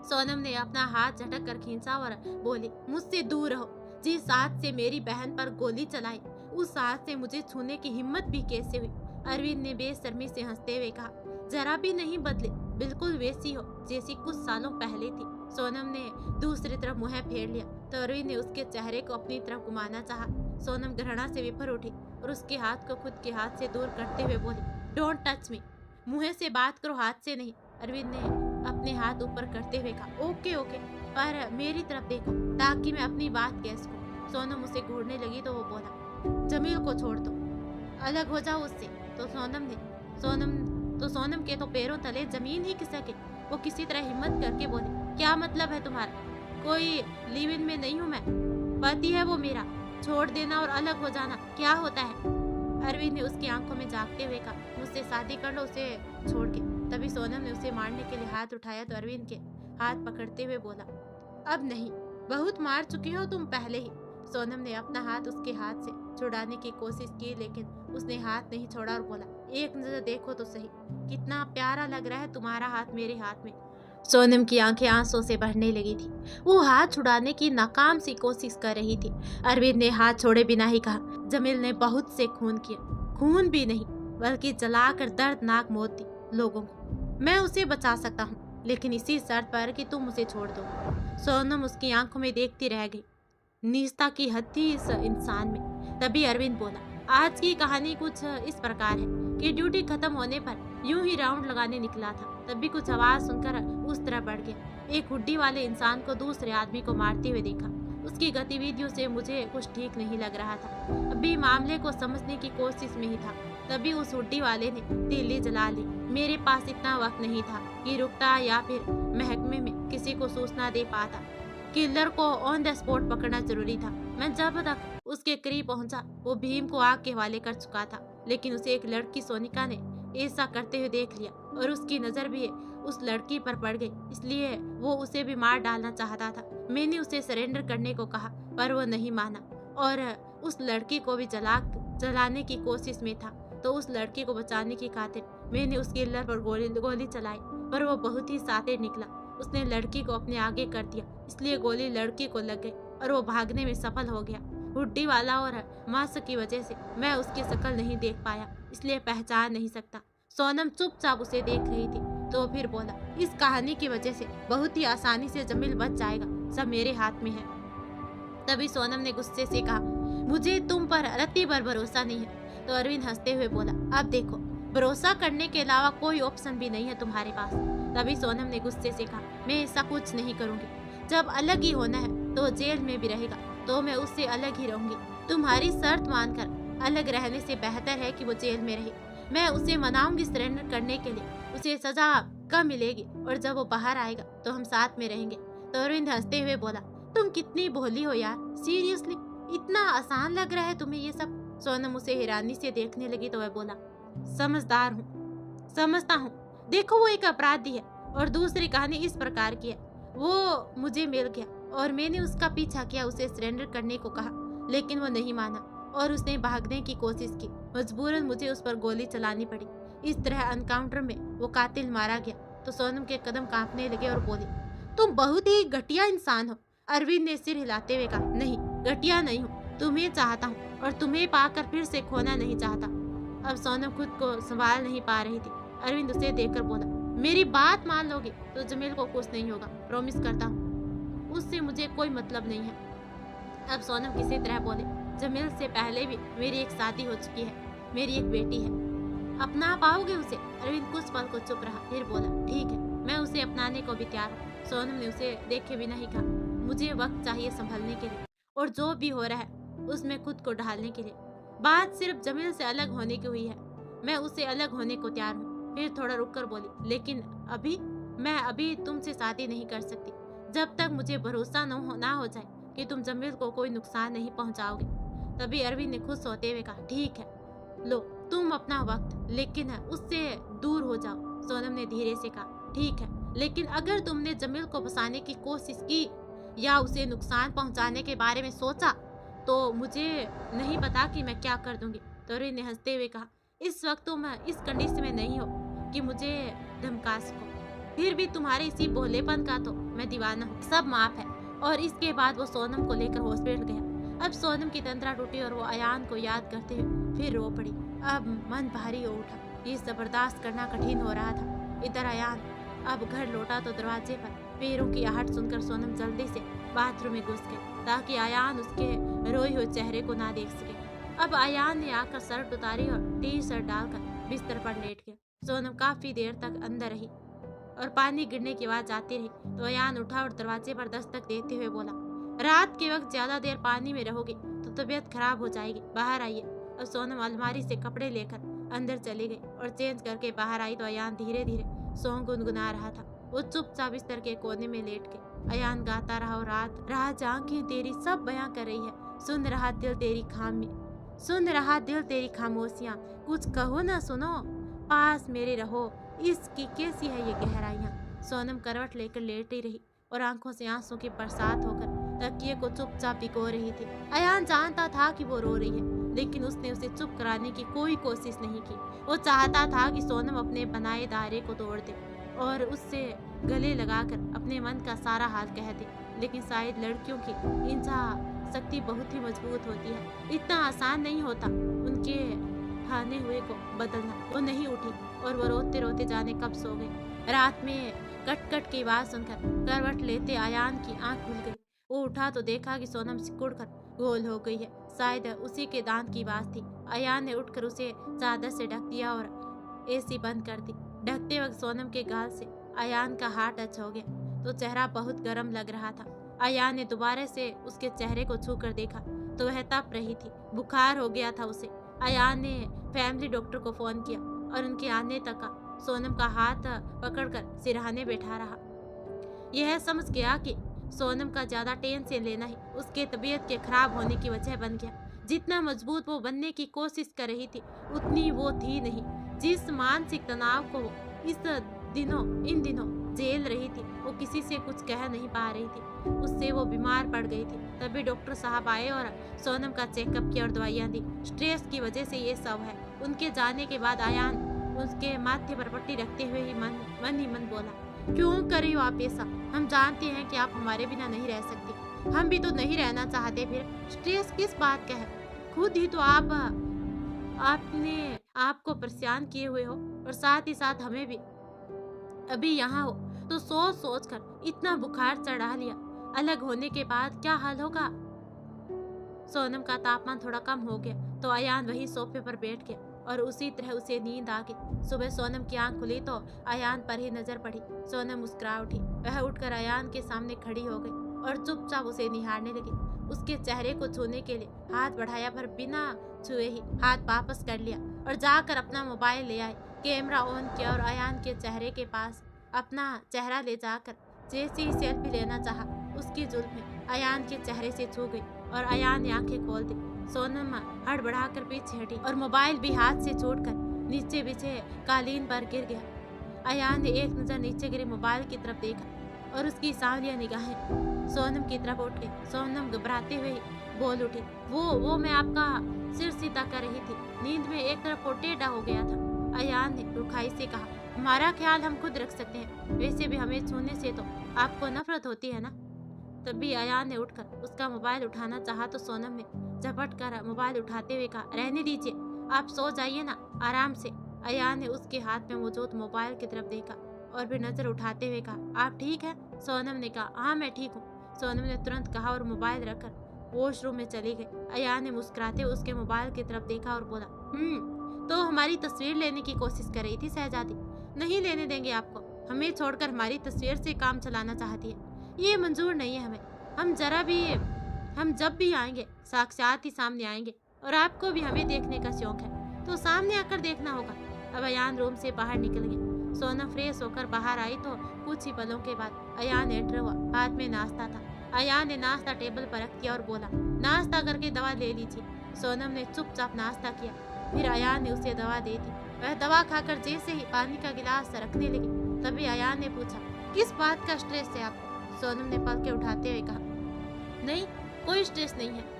सोनम ने अपना हाथ झटक कर खींचा और बोली, मुझसे दूर रहो। जिस हाथ से मेरी बहन पर गोली चलाई, उस हाथ से मुझे छूने की हिम्मत भी कैसे हुई? अरविंद ने बेशर्मी से हंसते हुए कहा, जरा भी नहीं बदले, बिल्कुल वैसी हो जैसी कुछ सालों पहले थी। सोनम ने दूसरी तरफ मुंह फेर लिया तो अरविंद ने उसके चेहरे को अपनी तरफ घुमाना चाहा। सोनम घृणा से विफर उठी और उसके हाथ को खुद के हाथ से दूर करते हुए बोली, डोंट टच मी, मुंह से बात करो, हाथ से नहीं। अरविंद ने अपने हाथ ऊपर करते हुए कहा, ओके ओके, पर मेरी तरफ देखो ताकि मैं अपनी बात कह सकूं। सोनम उसे घूरने लगी तो वो बोला, जमील को छोड़ दो, अलग हो जाओ उससे। तो सोनम के तो पैरों तले जमीन ही खिसके। वो किसी तरह हिम्मत करके बोली, क्या मतलब है तुम्हारा? कोई लिव इन में नहीं हूँ मैं, पति है वो मेरा, छोड़ देना और अलग हो जाना क्या होता है? अरविंद ने उसकी आंखों में झांकते हुए कहा, मुझसे शादी कर लो उसे छोड़ के। तभी सोनम ने उसे मारने के लिए हाथ उठाया तो अरविंद के हाथ पकड़ते हुए बोला, अब नहीं, बहुत मार चुकी हो तुम पहले ही। सोनम ने अपना हाथ उसके हाथ से छुड़ाने की कोशिश की लेकिन उसने हाथ नहीं छोड़ा और बोला, एक नजर देखो तो सही, कितना प्यारा लग रहा है तुम्हारा हाथ मेरे हाथ में। सोनम की आंखें आंसू से भरने लगी थी। वो हाथ छुड़ाने की नाकाम सी कोशिश कर रही थी। अरविंद ने हाथ छोड़े बिना ही कहा, जमील ने बहुत से खून किया, खून भी नहीं बल्कि जलाकर दर्दनाक मौत दी लोगों को। मैं उसे बचा सकता हूँ लेकिन इसी शर्त पर कि तुम उसे छोड़ दो। सोनम उसकी आंखों में देखती रह गई। नीचता की हद थी इस इंसान में। तभी अरविंद बोला, आज की कहानी कुछ इस प्रकार है कि ड्यूटी खत्म होने पर यूं ही राउंड लगाने निकला था, तभी कुछ आवाज सुनकर उस तरह बढ़ गया। एक हुड्डी वाले इंसान को दूसरे आदमी को मारते हुए देखा। उसकी गतिविधियों से मुझे कुछ ठीक नहीं लग रहा था। अभी मामले को समझने की कोशिश में ही था, तभी उस हुड्डी वाले ने तीली जला ली। मेरे पास इतना वक्त नहीं था कि रुकता या फिर महकमे में किसी को सूचना दे पाता। किलर को ऑन द स्पॉट पकड़ना जरूरी था। मैं जब तक उसके करीब पहुंचा, वो भीम को आग के हवाले कर चुका था, लेकिन उसे एक लड़की सोनिका ने ऐसा करते हुए देख लिया और उसकी नजर भी उस लड़की पर पड़ गई, इसलिए वो उसे भी मार डालना चाहता था। मैंने उसे सरेंडर करने को कहा पर वो नहीं माना और उस लड़की को भी जलाने की कोशिश में था। तो उस लड़की को बचाने की खातिर मैंने उस किलर पर गोली चलाई, पर वो बहुत ही शातिर निकला। उसने लड़की को अपने आगे कर दिया, इसलिए गोली लड़की को लग गई और वो भागने में सफल हो गया। हुड्डी वाला और मास्क की वजह से मैं उसकी शक्ल नहीं देख पाया, इसलिए पहचान नहीं सकता। सोनम चुपचाप उसे देख रही थी, तो फिर बोला, इस कहानी की वजह से बहुत ही आसानी से जमील बच जाएगा, सब मेरे हाथ में है। तभी सोनम ने गुस्से से कहा, मुझे तुम पर रत्ती भर भरोसा नहीं है। तो अरविंद हंसते हुए बोला, अब देखो, भरोसा करने के अलावा कोई ऑप्शन भी नहीं है तुम्हारे पास। तभी सोनम ने गुस्से से कहा, मैं ऐसा कुछ नहीं करूंगी। जब अलग ही होना है तो जेल में भी रहेगा, तो मैं उससे अलग ही रहूंगी। तुम्हारी शर्त मानकर अलग रहने से बेहतर है कि वो जेल में रहे। मैं उसे मनाऊंगी सरेंडर करने के लिए, उसे सजा कम मिलेगी और जब वो बाहर आएगा तो हम साथ में रहेंगे। तो अरविंद हंसते हुए बोला, तुम कितनी भोली हो यार, सीरियसली इतना आसान लग रहा है तुम्हें ये सब। सोनम उसे हैरानी से देखने लगी तो वह बोला, समझदार हूँ, समझता हूँ। देखो, वो एक अपराधी है और दूसरी कहानी इस प्रकार की है। वो मुझे मिल गया और मैंने उसका पीछा किया, उसे सरेंडर करने को कहा, लेकिन वो नहीं माना और उसने भागने की कोशिश की। मजबूरन मुझे उस पर गोली चलानी पड़ी। इस तरह एनकाउंटर में वो कातिल मारा गया। तो सोनम के कदम कांपने लगे और बोली, तुम बहुत ही घटिया इंसान हो। अरविंद ने सिर हिलाते हुए कहा, नहीं, घटिया नहीं हूँ, तुम्हें चाहता हूँ और तुम्हें पाकर फिर से खोना नहीं चाहता। अब सोनम खुद को संभाल नहीं पा रही थी। अरविंद उसे देखकर बोला, मेरी बात मान लोगे तो जमील को कुछ नहीं होगा, प्रॉमिस करता हूँ। उससे मुझे कोई मतलब नहीं है। अब सोनम किसी तरह बोले, जमील से पहले भी मेरी एक शादी हो चुकी है, मेरी एक बेटी है, अपना पाओगे उसे? अरविंद कुछ पल को चुप रहा, फिर बोला, ठीक है, मैं उसे अपनाने को भी तैयार हूँ। सोनम ने उसे देखे बिना ही कहा, मुझे वक्त चाहिए संभलने के लिए और जो भी हो रहा है उसमें खुद को ढालने के लिए। बात सिर्फ जमील से अलग होने की हुई है, मैं उससे अलग होने को तैयार हूँ। फिर थोड़ा रुककर बोली, लेकिन मैं अभी तुमसे शादी नहीं कर सकती जब तक मुझे भरोसा ना हो जाए कि तुम जमील को कोई नुकसान नहीं पहुंचाओगे। तभी अरविंद ने खुश होते हुए कहा, ठीक है, लो तुम अपना वक्त, लेकिन उससे दूर हो जाओ। सोनम ने धीरे से कहा, ठीक है, लेकिन अगर तुमने जमील को फंसाने की कोशिश की या उसे नुकसान पहुंचाने के बारे में सोचा तो मुझे नहीं पता कि मैं क्या कर दूंगी। तो अरविंद ने हंसते हुए कहा, इस वक्त तुम इस कंडीशन में नहीं हो कि मुझे धमका सको, फिर भी तुम्हारे इसी भोलेपन का तो मैं दीवाना हूँ, सब माफ है। और इसके बाद वो सोनम को लेकर हॉस्पिटल गया। अब सोनम की तंत्रा टूटी और वो अयान को याद करते हुए फिर रो पड़ी। अब मन भारी हो उठा, ये बर्दाश्त करना कठिन हो रहा था। इधर अयान अब घर लौटा तो दरवाजे पर पैरों की आहट सुनकर सोनम जल्दी से बाथरूम में घुस गई ताकि अयान उसके रोए हुए चेहरे को ना देख सके। अब अयान ने आकर शर्ट उतारी और टी शर्ट डालकर बिस्तर पर लेट गया। सोनम काफी देर तक अंदर रही और पानी गिरने की आवाज आती रही तो अयान उठा और दरवाजे पर दस्तक देते हुए बोला, रात के वक्त ज्यादा देर पानी में रहोगे तो तबीयत खराब हो जाएगी, बाहर आइए। और सोनम अलमारी से कपड़े लेकर अंदर चली गई और चेंज करके बाहर आई तो अयान धीरे धीरे सॉन्ग गुनगुना रहा था। वो चुपचाप बिस्तर के कोने में लेट के अयान गाता रहा और रात आंखें तेरी सब बयां कर रही है, सुन रहा दिल तेरी खामोशियां, कुछ कहो ना सुनो, पास मेरे रहो, इसकी कैसी है ये गहराइयां। सोनम करवट लेकर लेटी रही और आंखों से आंसू की बरसात होकर तकिए को चुपचाप भिगो रही थी। अयान जानता था कि वो रो रही है, लेकिन उसने उसे चुप कराने की कोई कोशिश नहीं की। वो चाहता था कि सोनम अपने बनाए दायरे को तोड़ दे और उससे गले लगाकर अपने मन का सारा हाल कह दे, लेकिन शायद लड़कियों की इंसा शक्ति बहुत ही मजबूत होती है, इतना आसान नहीं होता उनके ठाने हुए को बदलना। वो नहीं उठी और वो रोते रोते जाने कब सो गई। रात में कट कट की आवाज सुनकर करवट लेते अयान की आंख खुल गई। वो उठा तो देखा कि सोनम सिकुड़ कर गोल हो गई है, शायद उसी के दांत की आवाज थी। अयान ने उठकर उसे चादर से ढक दिया और एसी बंद कर दी। ढकते वक्त सोनम के गाल से अयान का हाथ टच हो गया तो चेहरा बहुत गर्म लग रहा था। अयान ने दोबारा से उसके चेहरे को छू कर देखा तो वह तप रही थी, बुखार हो गया था उसे। अयान ने फैमिली डॉक्टर को फोन किया और उनके आने तक का सोनम का हाथ पकड़कर सिरहाने बैठा रहा। यह समझ गया कि सोनम का ज्यादा टेंशन लेना ही उसके तबीयत के खराब होने की वजह बन गया। जितना मजबूत वो बनने की कोशिश कर रही थी उतनी वो थी नहीं। जिस मानसिक तनाव को वो इन दिनों झेल रही थी वो किसी से कुछ कह नहीं पा रही थी। उससे वो बीमार पड़ गई थी। तभी डॉक्टर साहब आए और सोनम का चेकअप किया और दवाइयाँ दी। स्ट्रेस की वजह से ये सब है। उनके जाने के बाद अयान उसके माथे पर पट्टी रखते हुए ही मन बोला, क्यों कर रही हो आप ऐसा? हम जानते हैं कि आप हमारे बिना नहीं रह सकती। हम भी तो नहीं रहना चाहते, फिर स्ट्रेस किस बात का है? खुद ही तो आपने आपको परेशान किए हुए हो और साथ ही साथ हमें भी। अभी यहाँ हो तो सोच सोच कर इतना बुखार चढ़ा लिया। अलग होने के बाद क्या हाल होगा? सोनम का तापमान थोड़ा कम हो गया तो अयान वही सोफे पर बैठ गया और उसी तरह उसे नींद आ गई। सुबह सोनम की आंख खुली तो अयान पर ही नजर पड़ी। सोनम मुस्कुरा उठी। वह उठकर अयान के सामने खड़ी हो गई और चुपचाप उसे निहारने लगी। उसके चेहरे को छूने के लिए हाथ बढ़ाया पर बिना छुए ही हाथ वापस कर लिया और जाकर अपना मोबाइल ले आए। कैमरा ऑन किया और अयान के चेहरे के पास अपना चेहरा ले जाकर जैसे ही सेल्फी लेना चाहा, उसकी जुल्फें अयान के चेहरे से छू गई और अयान ने आंखें खोल दी। सोनम हड़बड़ाकर पीछे हटी और मोबाइल भी हाथ से छूटकर नीचे बिछे कालीन पर गिर गया। अयान ने एक नजर नीचे गिरे मोबाइल की तरफ देखा और उसकी सांवलिया निगाहें सोनम की तरफ उठ गई। सोनम घबराते हुए बोल उठी, वो मैं आपका सिर सीधा कर रही थी। नींद में एक तरफ को टेढ़ा हो गया था। अयान ने रुखाई से कहा, हमारा ख्याल हम खुद रख सकते हैं। वैसे भी हमें छूने से तो आपको नफरत होती है ना? तभी अयान ने उठकर उसका मोबाइल उठाना चाहा तो सोनम ने झपट कर मोबाइल उठाते हुए कहा, रहने दीजिए, आप सो जाइए ना आराम से। अयान ने उसके हाथ में मौजूद मोबाइल की तरफ देखा और फिर नजर उठाते हुए कहा, आप ठीक है? सोनम ने कहा, हाँ मैं ठीक हूँ। सोनम ने तुरंत कहा और मोबाइल रखकर वॉशरूम में चली गई। अयान ने मुस्कुराते हुए उसके मोबाइल की तरफ देखा और बोला, तो हमारी तस्वीर लेने की कोशिश कर रही थी शहजादी। नहीं लेने देंगे आपको। हमें छोड़कर हमारी तस्वीर से काम चलाना चाहती है, ये मंजूर नहीं है हमें। हम जब भी आएंगे साक्षात ही सामने आएंगे और आपको भी हमें देखने का शौक है तो सामने आकर देखना होगा। अब अयान रूम से बाहर निकल गया। सोनम फ्रेश होकर बाहर आई तो कुछ ही पलों के बाद अयान एंटर हुआ। हाथ में नाश्ता था। अयान ने नाश्ता टेबल पर रख दिया और बोला, नाश्ता करके दवा ले लीजिए। सोनम ने चुपचाप नाश्ता किया। फिर अयान ने उसे दवा दे दी। वह दवा खाकर जैसे ही पानी का गिलास रखने लगी तभी अयान ने पूछा, किस बात का स्ट्रेस है आपको? सोनम ने पलकें उठाते हुए कहा, नहीं कोई स्ट्रेस नहीं है।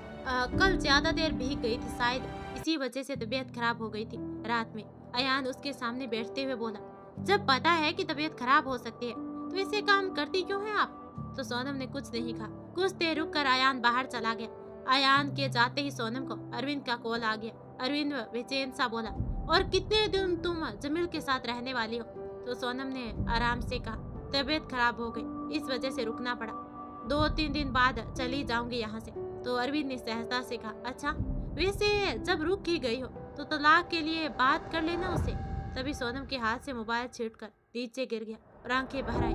कल ज्यादा देर भीग गई थी, शायद इसी वजह से तबीयत खराब हो गई थी रात में। अयान उसके सामने बैठते हुए बोला, जब पता है कि तबीयत खराब हो सकती है तो ऐसे काम करती क्यों है आप? तो सोनम ने कुछ नहीं कहा। कुछ देर रुक कर अयान बाहर चला गया। अयान के जाते ही सोनम को अरविंद का कॉल आ गया। अरविंद बेचैन सा बोला, और कितने दिन तुम जमील के साथ रहने वाली हो? तो सोनम ने आराम से कहा, तबीयत खराब हो गई, इस वजह से रुकना पड़ा। 2-3 दिन बाद चली जाऊंगी यहाँ से। तो अरविंद ने सहजता से कहा, अच्छा वैसे जब रुक ही गई हो तो तलाक के लिए बात कर लेना उसे। तभी सोनम के हाथ से मोबाइल छींटकर नीचे गिर गया और आंखें भर आई।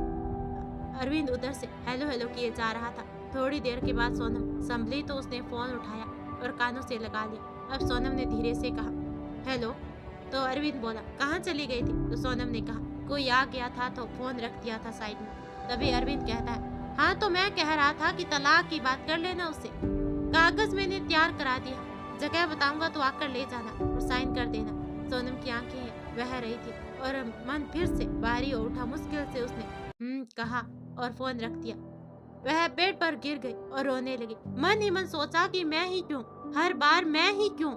अरविंद उधर से हेलो हेलो किए जा रहा था। थोड़ी देर के बाद सोनम संभली तो उसने फोन उठाया और कानों से लगा लिया। अब सोनम ने धीरे से कहा, हेलो। तो अरविंद बोला, कहाँ चली गई थी? तो सोनम ने कहा, कोई आ गया था तो फोन रख दिया था साइड में। तभी अरविंद कहता है, हाँ तो मैं कह रहा था कि तलाक की बात कर लेना उससे। कागज मैंने तैयार करा दिया, जगह बताऊंगा तो आकर ले जाना और साइन कर देना। सोनम की आंखें बह रही थी और मन फिर से भारी हो उठा। मुश्किल से उसने कहा और फोन रख दिया। वह बेड पर गिर गई और रोने लगी। मन ही मन सोचा कि मैं ही क्यों, हर बार मैं ही क्यों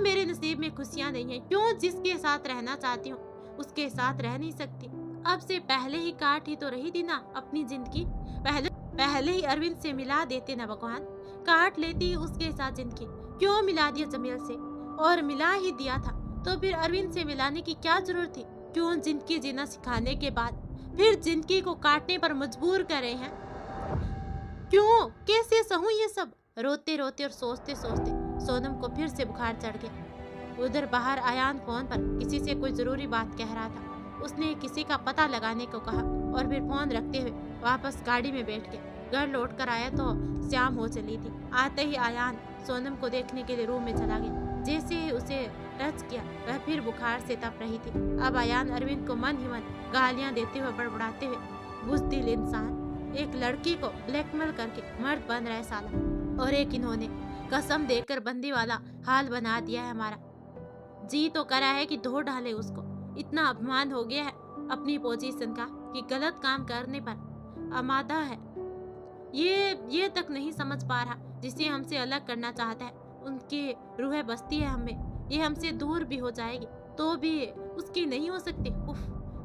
मेरे नसीब में खुशियां नहीं है? क्यों जिसके साथ रहना चाहती हूँ उसके साथ रह नहीं सकती? अब से पहले ही काट ही तो रही थी ना अपनी जिंदगी। पहले ही अरविंद से मिला देते ना भगवान, काट लेती उसके साथ जिंदगी। क्यों मिला दिया जमील से? और मिला ही दिया था तो फिर अरविंद से मिलाने की क्या जरूरत थी? क्यों जिंदगी जीना सिखाने के बाद फिर जिंदगी को काटने पर मजबूर करे हैं? क्यों? कैसे सहूं ये सब? रोते रोते और सोचते सोचते सोनम को फिर से बुखार चढ़ गया। उधर बाहर अयान फोन पर किसी से कोई जरूरी बात कह रहा था। उसने किसी का पता लगाने को कहा और फिर फोन रखते हुए वापस गाड़ी में बैठ गया। घर लौट कर आया तो शाम हो चली थी। आते ही अयान सोनम को देखने के लिए रूम में चला गया। जैसे ही उसे टच किया वह फिर बुखार से तप रही थी। अब अयान अरविंद को मन ही मन गालियां देते हुए बड़बड़ाते हुए बुज़दिल इंसान एक लड़की को ब्लैकमेल करके मर्द बन रहा है साला। और एक इन्होंने कसम देकर बंदी वाला हाल बना दिया है हमारा। जी तो करा है कि धो डाले उसको। इतना अपमान हो गया है अपनी पोजीशन का कि गलत काम करने पर आमादा है। ये तक नहीं समझ पा रहा जिसे हमसे अलग करना चाहता है उनकी रूह बसती है हमें। ये हमसे दूर भी हो जाएगी तो भी उसकी नहीं हो सकती। उफ,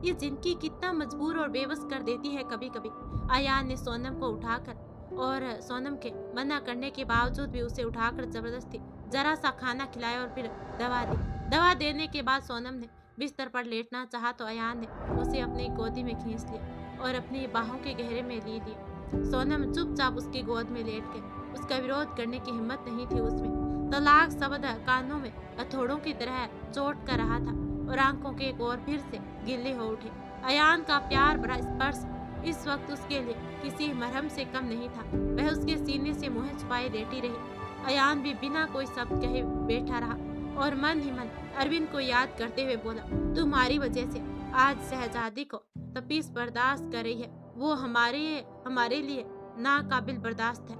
ये जिंदगी कितना मजबूर और बेबस कर देती है कभी कभी। अयान ने सोनम को उठाकर और सोनम के मना करने के बावजूद भी उसे उठाकर जबरदस्ती जरा सा खाना खिलाया और फिर दवा दी। दवा देने के बाद सोनम ने बिस्तर पर लेटना चाहा तो अयान ने उसे अपनी गोदी में खींच लिया और अपनी बाहों के गहरे में ली दिया। सोनम चुपचाप उसकी गोद में लेट गई। उसका विरोध करने की हिम्मत नहीं थी उसमें। तलाक शब्द कानों में हथौड़ों की तरह चोट कर रहा था और आंखों के एक और फिर से गिले हो उठे। अयान का प्यार भरा स्पर्श इस वक्त उसके लिए किसी मरहम से कम नहीं था। वह उसके सीने से मुँह छुपाए लेटी रही। अयान भी बिना कोई शब्द कहे बैठा रहा और मन ही मन अरविंद को याद करते हुए बोला, तुम्हारी वजह से आज शहजादी को तपीस बर्दाश्त कर रही है। वो हमारे लिए नाकाबिल बर्दाश्त है।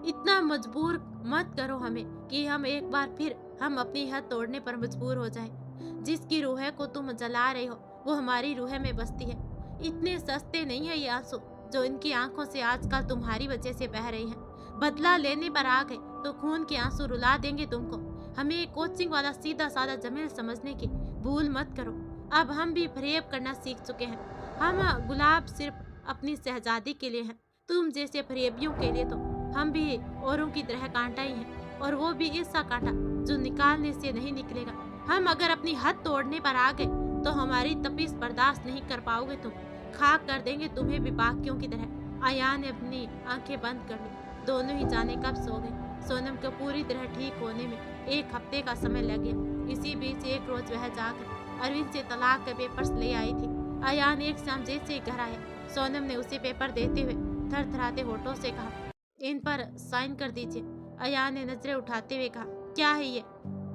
इतना मजबूर मत करो हमें कि हम एक बार फिर हम अपनी हद तोड़ने पर मजबूर हो जाएं। जिसकी रूह को तुम जला रहे हो वो हमारी रूह में बसती है। इतने सस्ते नहीं है ये आंसू जो इनकी आंखों से आजकल तुम्हारी वजह से बह रहे हैं। बदला लेने पर आ गए तो खून के आंसू रुला देंगे तुमको। हमें कोचिंग वाला सीधा साधा जमील समझने की भूल मत करो। अब हम भी फरेब करना सीख चुके हैं। हम गुलाब सिर्फ अपनी शहजादी के लिए हैं। तुम जैसे फरेबियों के लिए तो हम भी औरों की तरह कांटा ही हैं, और वो भी ऐसा कांटा जो निकालने से नहीं निकलेगा। हम अगर अपनी हद तोड़ने पर आ गए तो हमारी तपीस बर्दाश्त नहीं कर पाओगे तुम। खाक कर देंगे तुम्हें भी बाकियों की तरह। अयान ने अपनी आंखें बंद कर ली। दोनों ही जाने कब सो गए। सोनम को पूरी तरह ठीक होने में 1 हफ्ते का समय लग गया। इसी बीच एक रोज वह जाकर अरविंद से तलाक के पेपर्स ले आई थी। अयान एक शाम जैसे ही घर आया, सोनम ने उसे पेपर देते हुए थरथराते होठों से कहा, इन पर साइन कर दीजिए। अयान ने नजरें उठाते हुए कहा, क्या है ये?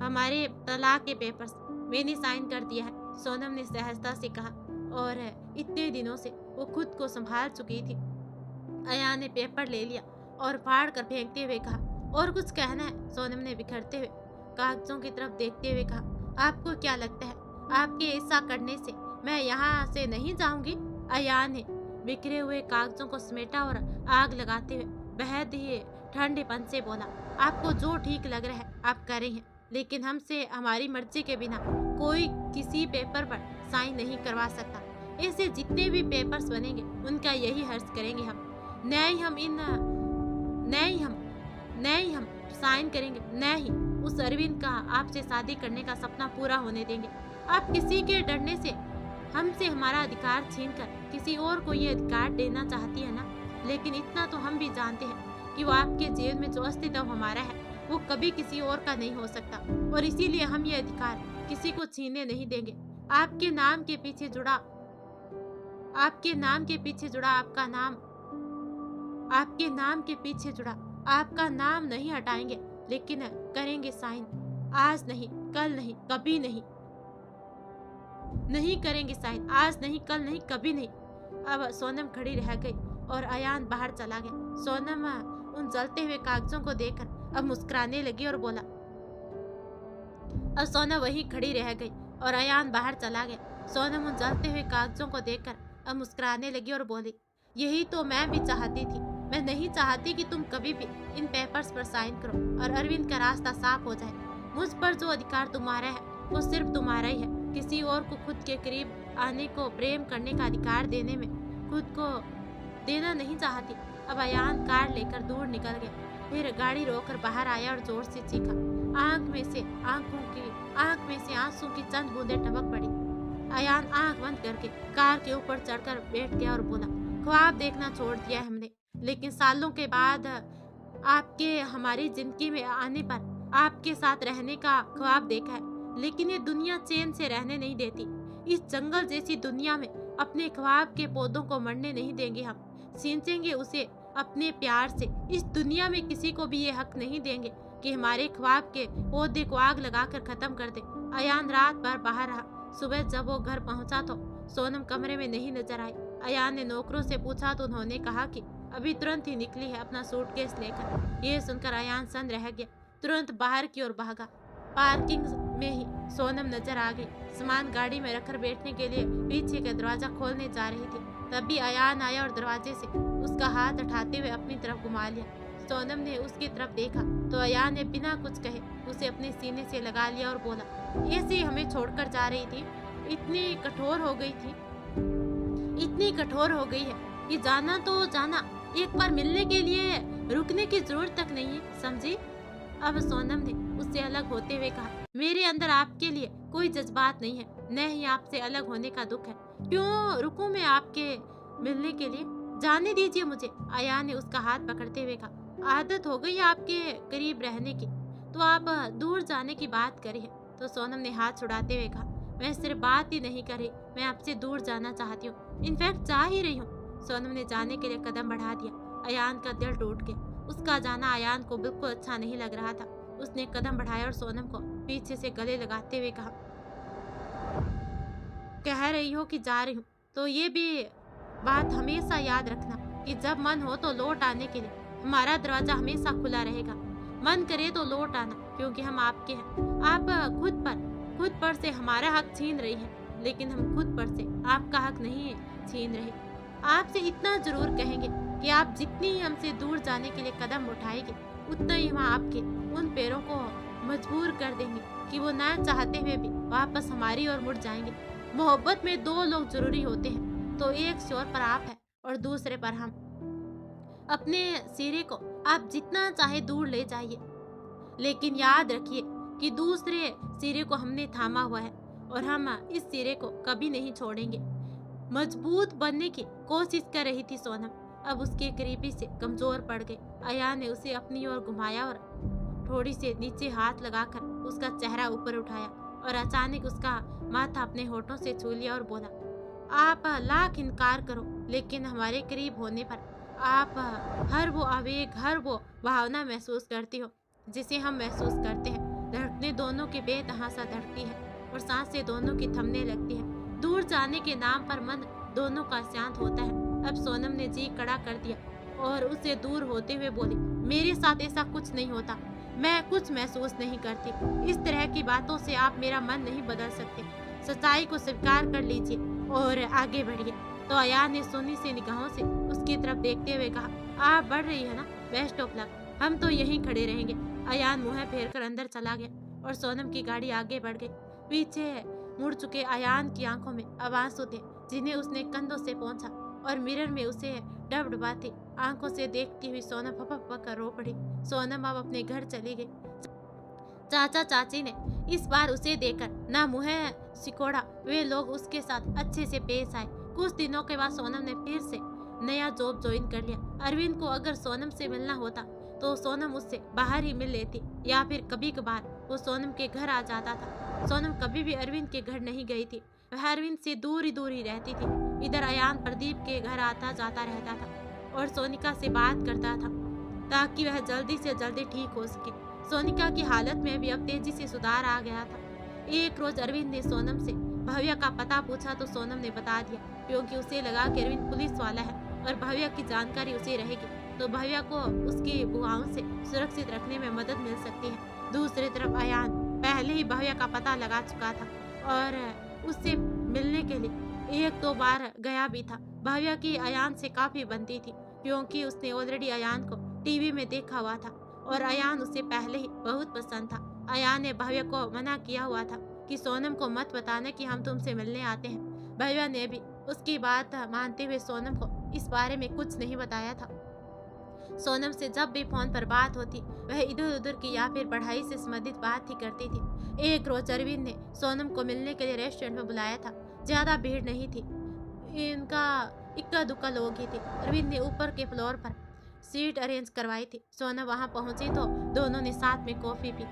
हमारे तलाक के पेपर्स। मैंने साइन कर दिया है, सोनम ने सहजता से कहा, और इतने दिनों से वो खुद को संभाल चुकी थी। अयान ने पेपर ले लिया और फाड़ कर फेंकते हुए कहा, और कुछ कहना है? सोनम ने बिखरते हुए कागजों की तरफ देखते हुए कहा, आपको क्या लगता है आपके ऐसा करने से मैं यहाँ से नहीं जाऊंगी? अयान ने बिखरे हुए कागजों को समेटा और आग लगाते हुए बेहद ही ठंडेपन से बोला, आपको जो ठीक लग रहा है आप करें हैं, लेकिन हमसे हमारी मर्जी के बिना कोई किसी पेपर पर साइन नहीं करवा सकता। ऐसे जितने भी पेपर्स बनेंगे उनका यही हर्ज करेंगे हम। नहीं हम साइन करेंगे, न ही उस अरविंद का आपसे शादी करने का सपना पूरा होने देंगे। आप किसी के डरने से हमसे हमारा अधिकार छीनकर किसी और को ये अधिकार देना चाहती है ना, लेकिन इतना तो हम भी जानते हैं कि वो आपके जेल में जो अस्तित्व हमारा है वो कभी किसी और का नहीं हो सकता, और इसीलिए हम ये अधिकार किसी को छीनने नहीं देंगे। आपके नाम के पीछे जुड़ा आपका नाम नहीं हटाएंगे, लेकिन करेंगे साइन। आज नहीं, कल नहीं, कभी नहीं करेंगे साइन। आज नहीं, कल नहीं, कभी नहीं। अब सोनम खड़ी रह गई और अयान बाहर चला गया। सोनम उन जलते हुए कागजों को देखकर अब मुस्कुराने लगी और बोला। अब सोनम वहीं खड़ी रह गई और अयान बाहर चला गया। सोनम उन जलते हुए कागजों को देखकर अब मुस्कुराने लगी और बोली, यही तो मैं भी चाहती थी। मैं नहीं चाहती कि तुम कभी भी इन पेपर्स पर साइन करो और अरविंद का रास्ता साफ हो जाए। मुझ पर जो अधिकार तुम्हारा है वो सिर्फ तुम्हारा ही है। किसी और को खुद के करीब आने को, प्रेम करने का अधिकार देने में खुद को देना नहीं चाहती। अब अयान कार लेकर दूर निकल गया। फिर गाड़ी रोककर बाहर आया और जोर से चीखा। आंख में से आंसू की चंद बूंदें टपक पड़ी। अयान आंख बंद करके कार के ऊपर चढ़कर बैठ गया और बोला, ख्वाब देखना छोड़ दिया है हमने, लेकिन सालों के बाद आपके हमारी जिंदगी में आने पर आपके साथ रहने का ख्वाब देखा है, लेकिन ये दुनिया चैन से रहने नहीं देती। इस जंगल जैसी दुनिया में अपने ख्वाब के पौधों को मरने नहीं देंगे हम। सींचेंगे उसे अपने प्यार से। इस दुनिया में किसी को भी ये हक नहीं देंगे कि हमारे ख्वाब के पौधे को आग लगाकर खत्म कर दे। अयान रात भर बाहर रहा। सुबह जब वो घर पहुंचा तो सोनम कमरे में नहीं नजर आई। अयान ने नौकरों से पूछा तो उन्होंने कहा कि अभी तुरंत ही निकली है अपना सूटकेस लेकर। ये सुनकर अयान सन्न रह गया, तुरंत बाहर की ओर भागा। पार्किंग में ही सोनम नजर आ गई। सामान गाड़ी में रखकर बैठने के लिए पीछे का दरवाजा खोलने जा रही थी, तभी अयान आया और दरवाजे से उसका हाथ उठाते हुए अपनी तरफ घुमा लिया। सोनम ने उसकी तरफ देखा तो अयान ने बिना कुछ कहे उसे अपने सीने से लगा लिया और बोला, ऐसे ही हमें छोड़कर जा रही थी? इतनी कठोर हो गई थी, इतनी कठोर हो गई है कि जाना तो जाना, एक बार मिलने के लिए रुकने की जरूरत तक नहीं है, समझी? अब सोनम ने उससे अलग होते हुए कहा, मेरे अंदर आपके लिए कोई जज्बात नहीं है, न ही आपसे अलग होने का दुख है। क्यों रुकूं मैं आपके मिलने के लिए? जाने दीजिए मुझे। अयान ने उसका हाथ पकड़ते हुए कहा, आदत हो गई है आपके करीब रहने की, तो आप दूर जाने की बात करी है। तो सोनम ने हाथ छुड़ाते हुए कहा, मैं सिर्फ बात ही नहीं करी, मैं आपसे दूर जाना चाहती हूँ, इनफैक्ट चाह ही रही हूँ। सोनम ने जाने के लिए कदम बढ़ा दिया। अयान का दिल टूट गया। उसका जाना अयान को बिल्कुल अच्छा नहीं लग रहा था। उसने कदम बढ़ाया और सोनम को पीछे से गले लगाते हुए कहा, कह रही हो कि जा रही हूँ, तो ये भी बात हमेशा याद रखना कि जब मन हो तो लौट आने के लिए हमारा दरवाजा हमेशा खुला रहेगा। मन करे तो लौट आना, क्योंकि हम आपके हैं। आप खुद पर से हमारा हक छीन रही है, लेकिन हम खुद पर से आपका हक नहीं छीन रहे। आपसे इतना जरूर कहेंगे कि आप जितनी ही हमसे दूर जाने के लिए कदम उठाएंगे, उतना ही हम आपके उन पैरों को मजबूर कर देंगे कि वो ना चाहते हुए भी वापस हमारी ओर मुड़ जाएंगे। मोहब्बत में दो लोग जरूरी होते हैं, तो एक शोर पर आप है और दूसरे पर हम। अपने सिरे को आप जितना चाहे दूर ले जाइए, लेकिन याद रखिए कि दूसरे सिरे को हमने थामा हुआ है और हम इस सिरे को कभी नहीं छोड़ेंगे। मजबूत बनने की कोशिश कर रही थी सोनम, अब उसके करीबी से कमजोर पड़ गई। अयान ने उसे अपनी ओर घुमाया और थोड़ी से नीचे हाथ लगाकर उसका चेहरा ऊपर उठाया और अचानक उसका माथा अपने होठों से छू लिया और बोला, आप लाख इनकार करो, लेकिन हमारे करीब होने पर आप हर वो आवेग, हर वो भावना महसूस करती हो जिसे हम महसूस करते हैं। धड़कने दोनों की बेतहासा धड़कती है और सांसें दोनों की थमने लगती है। दूर जाने के नाम पर मन दोनों का शांत होता है। अब सोनम ने जी कड़ा कर दिया और उससे दूर होते हुए बोली, मेरे साथ ऐसा कुछ नहीं होता, मैं कुछ महसूस नहीं करती। इस तरह की बातों से आप मेरा मन नहीं बदल सकते। सच्चाई को स्वीकार कर लीजिए और आगे बढ़िए। तो अयान ने सोनी से निगाहों से उसकी तरफ देखते हुए कहा, आप बढ़ रही है ना, बेस्ट ऑफ लक, हम तो यहीं खड़े रहेंगे। अयान मुंह फेर कर अंदर चला गया और सोनम की गाड़ी आगे बढ़ गई। पीछे मुड़ चुके अयान की आंखों में अब आंसू थे, जिन्हें उसने कंधों से पोंछा और मिरर में उसे डबडबाती आंखों से देखती हुई सोनम फपक कर रो पड़ी। सोनम अब अपने घर चली गई। चाचा चाची ने इस बार उसे देखकर ना मुँह सिकोड़ा, वे लोग उसके साथ अच्छे से पेश आए। कुछ दिनों के बाद सोनम ने फिर से नया जॉब ज्वाइन कर लिया। अरविंद को अगर सोनम से मिलना होता तो सोनम उससे बाहर ही मिल लेती, या फिर कभी कभार वो सोनम के घर आ जाता था। सोनम कभी भी अरविंद के घर नहीं गई थी, वह अरविंद से दूर ही रहती थी। इधर अयान प्रदीप के घर आता जाता रहता था और सोनिका से बात करता था ताकि वह जल्दी से जल्दी ठीक हो सके। सोनिका की हालत में भी अब तेजी से सुधार आ गया था। एक रोज अरविंद ने सोनम से भव्या का पता पूछा तो सोनम ने बता दिया, क्योंकि उसे लगा कि अरविंद पुलिस वाला है और भव्या की जानकारी उसे रहेगी तो भव्या को उसकी बुआओं से सुरक्षित रखने में मदद मिल सकती है। दूसरी तरफ अयान पहले ही भव्या का पता लगा चुका था और उससे मिलने के लिए एक दो बार गया भी था। भव्या की अयान से काफी बनती थी, क्योंकि उसने ऑलरेडी अयान को टीवी में देखा हुआ था और अयान उसे पहले ही बहुत पसंद था। अयान ने भव्या को मना किया हुआ था कि सोनम को मत बताना कि हम तुमसे मिलने आते हैं। भव्या ने भी उसकी बात मानते हुए सोनम को इस बारे में कुछ नहीं बताया था। सोनम से जब भी फोन पर बात होती वह इधर उधर की या फिर पढ़ाई से संबंधित बात ही करती थी। एक रोज अरविंद ने सोनम को मिलने के लिए रेस्टोरेंट में बुलाया था। ज्यादा भीड़ नहीं थी, इनका इक्का दुक्का लोग ही थे। अरविंद ने ऊपर के फ्लोर पर सीट अरेंज करवाई थी। सोनम वहां पहुंची तो दोनों ने साथ में कॉफी पी।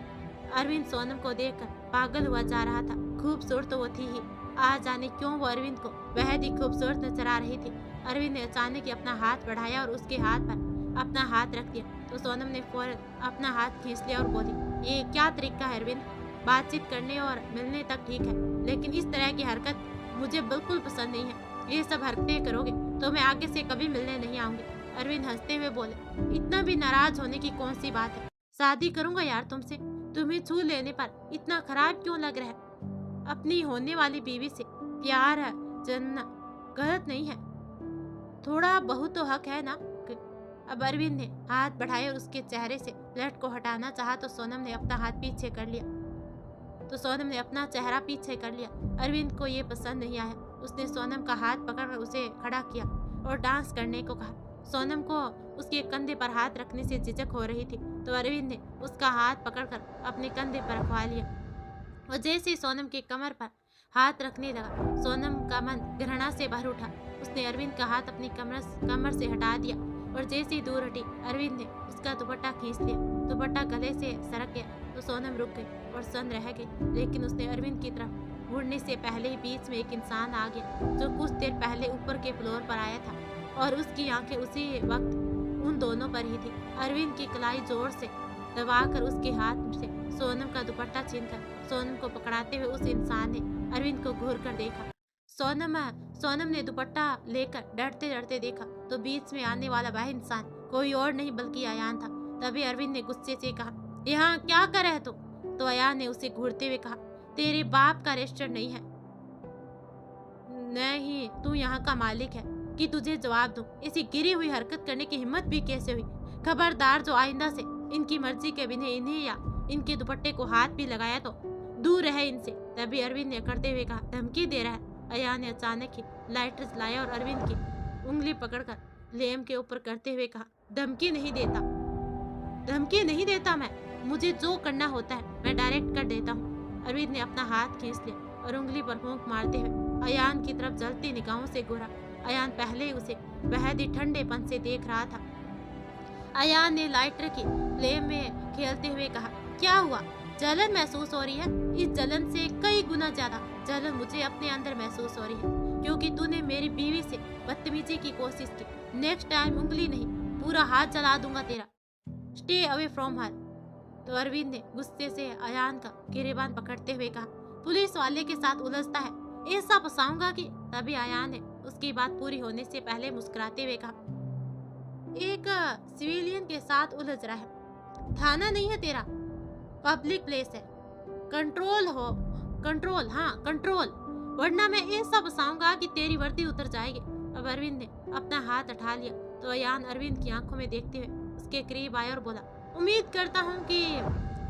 अरविंद सोनम को देखकर पागल हुआ जा रहा था। खूबसूरत तो वो थी ही, आ जाने क्यों वो अरविंद को बेहद ही खूबसूरत नजर आ रही थी। अरविंद ने अचानक अपना हाथ बढ़ाया और उसके हाथ पर अपना हाथ रख दिया तो सोनम ने फौरन अपना हाथ खींच लिया और बोली, ये क्या तरीका है अरविंद? बातचीत करने और मिलने तक ठीक है, लेकिन इस तरह की हरकत मुझे बिल्कुल पसंद नहीं है। ये सब हरकतें करोगे तो मैं आगे से कभी मिलने नहीं आऊंगी। अरविंद हंसते हुए बोले, इतना भी नाराज होने की कौन सी बात है? शादी करूंगा यार तुमसे। तुम्हें छू लेने पर इतना खराब क्यों लग रहा है? अपनी होने वाली बीवी से प्यार जन्मना गलत नहीं है, थोड़ा बहुत तो हक है ना। अब अरविंद ने हाथ बढ़ाए और उसके चेहरे से ब्लड को हटाना चाहा तो सोनम ने अपना हाथ पीछे कर लिया। सोनम ने अपना चेहरा पीछे कर लिया। अरविंद को ये पसंद नहीं आया। उसने सोनम का हाथ पकड़कर उसे खड़ा किया और डांस करने को कहा। सोनम को उसके कंधे पर हाथ रखने से झिझक हो रही थी तो अरविंद ने उसका हाथ पकड़कर अपने कंधे पर रखवा लिया और जैसे ही सोनम के कमर पर हाथ रखने लगा, सोनम का मन घृणा से भर उठा। उसने अरविंद का हाथ अपनी कमर से हटा दिया और जैसे ही दूर हटी, अरविंद ने उसका दुपट्टा खींच लिया। दुपट्टा गले से सरक गया तो सोनम रुक गई और सन रह गई, लेकिन उसने अरविंद की तरफ मुड़ने से पहले ही बीच में एक इंसान आ गया जो कुछ देर पहले ऊपर के फ्लोर पर आया था और उसकी आंखें उसी वक्त उन दोनों पर ही थी। अरविंद की कलाई जोर से दबाकर उसके हाथ से सोनम का दुपट्टा छीनकर सोनम को पकड़ाते हुए उस इंसान ने अरविंद को घूर कर देखा। सोनम ने दुपट्टा लेकर डरते डरते देखा तो बीच में आने वाला वह इंसान कोई और नहीं बल्कि अयान था। तभी अरविंद ने गुस्से से कहा, यहाँ क्या कर रहे हो? तो अयान ने उसे घूरते हुए कहा, तेरे बाप का रजिस्टर नहीं है, नहीं तू यहाँ का मालिक है कि तुझे जवाब दूं। ऐसी गिरी हुई हरकत करने की हिम्मत भी कैसे हुई? खबरदार, जो आइंदा से इनकी मर्जी के बिना इन्हें या इनके दुपट्टे को हाथ भी लगाया तो दूर रहे इनसे। तभी अरविंद ने करते हुए कहा, धमकी दे रहा है? अयान ने अचानक ही लाइटर जलाया और अरविंद की उंगली पकड़कर लैंप के ऊपर करते हुए कहा, धमकी नहीं देता मैं। मुझे जो करना होता है मैं डायरेक्ट कर देता हूँ। अरविंद ने अपना हाथ खींच लिया और उंगली पर फूंक मारते हुए अयान की तरफ जलती निगाहों से घूरा। अयान पहले ही उसे बेहद ही ठंडेपन से देख रहा था। अयान ने लाइटर की फ्लेम में खेलते हुए कहा, क्या हुआ? जलन महसूस हो रही है? इस जलन से कई गुना ज्यादा जलन मुझे अपने अंदर महसूस हो रही है, क्योंकि तूने मेरी बीवी से बदतमीजी की कोशिश की। नेक्स्ट टाइम उंगली नहीं, पूरा हाथ जला दूंगा तेरा। Stay away from her. तो अरविंद ने गुस्से से अयान का गिरेबान पकड़ते हुए कहा, पुलिस वाले के साथ उलझता है, ऐसा फंसाऊंगा कि। तभी अयान ने उसकी बात पूरी होने से पहले मुस्कुराते हुए कहा, एक सिविलियन के साथ उलझ रहा है, थाना नहीं है तेरा, पब्लिक प्लेस है। कंट्रोल, वरना मैं ऐसा फंसाऊंगा कि तेरी वर्दी उतर जाएगी। अब अरविंद ने अपना हाथ उठा लिया तो अयान अरविंद की आंखों में देखते हुए उसके करीब आया और बोला, उम्मीद करता हूँ कि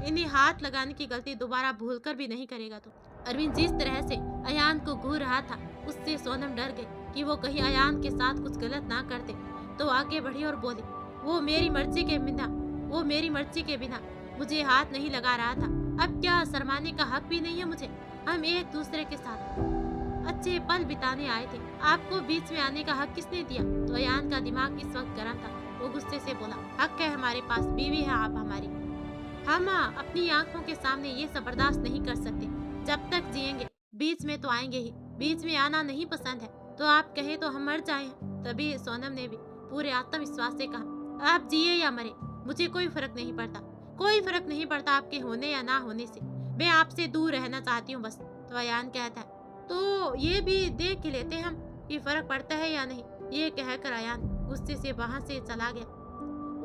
इन्हें हाथ लगाने की गलती दोबारा भूलकर भी नहीं करेगा। तो अरविंद जिस तरह से अयान को घूर रहा था उससे सोनम डर गई कि वो कहीं अयान के साथ कुछ गलत ना करते, तो आगे बढ़ी और बोली, वो मेरी मर्जी के बिना मुझे हाथ नहीं लगा रहा था। अब क्या शर्माने का हक भी नहीं है मुझे? हम एक दूसरे के साथ अच्छे पल बिताने आए थे, आपको बीच में आने का हक किसने दिया? तो अयान का दिमाग इस वक्त गर्म था। वो गुस्से से बोला, हक है हमारे पास, बीवी है आप हमारी, हम अपनी आंखों के सामने ये सब बर्दाश्त नहीं कर सकते। जब तक जिएंगे बीच में तो आएंगे ही, बीच में आना नहीं पसंद है तो आप कहे तो हम मर जाएं। तभी सोनम ने भी पूरे आत्मविश्वास से कहा, आप जिए या मरे मुझे कोई फर्क नहीं पड़ता आपके होने या ना होने से, मैं आपसे दूर रहना चाहती हूँ बस। तो अयान कहता है, तो ये भी देख के लेते हम कि फर्क पड़ता है या नहीं। ये कहकर अयान गुस्से से वहां से चला गया।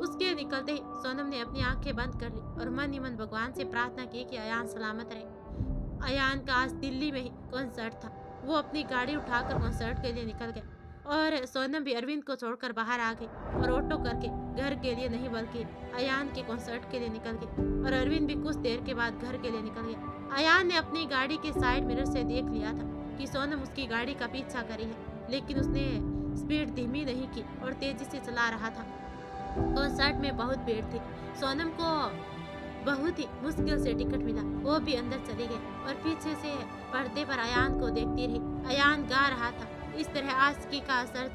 उसके निकलते ही सोनम ने अपनी आंखें बंद कर ली और मन ही मन भगवान से प्रार्थना की कि अयान सलामत रहे। अयान का आज दिल्ली में ही कॉन्सर्ट था। वो अपनी गाड़ी उठाकर कॉन्सर्ट के लिए निकल गया और सोनम भी अरविंद को छोड़कर बाहर आ गई और ऑटो करके घर के लिए नहीं बल्कि अयान के कॉन्सर्ट के लिए निकल गई और अरविंद भी कुछ देर के बाद घर के लिए निकल गया। अयान ने अपनी गाड़ी के साइड मिरर से देख लिया था कि सोनम उसकी गाड़ी का पीछा करी है, लेकिन उसने स्पीड धीमी नहीं की और तेजी से चला रहा था। कॉन्सर्ट में बहुत भीड़ थी। सोनम को बहुत ही मुश्किल से टिकट मिला। वो भी अंदर चली गई और पीछे से पर्दे पर अयान को देखती रही। अयान गा रहा था, इस तरह आशिकी का असर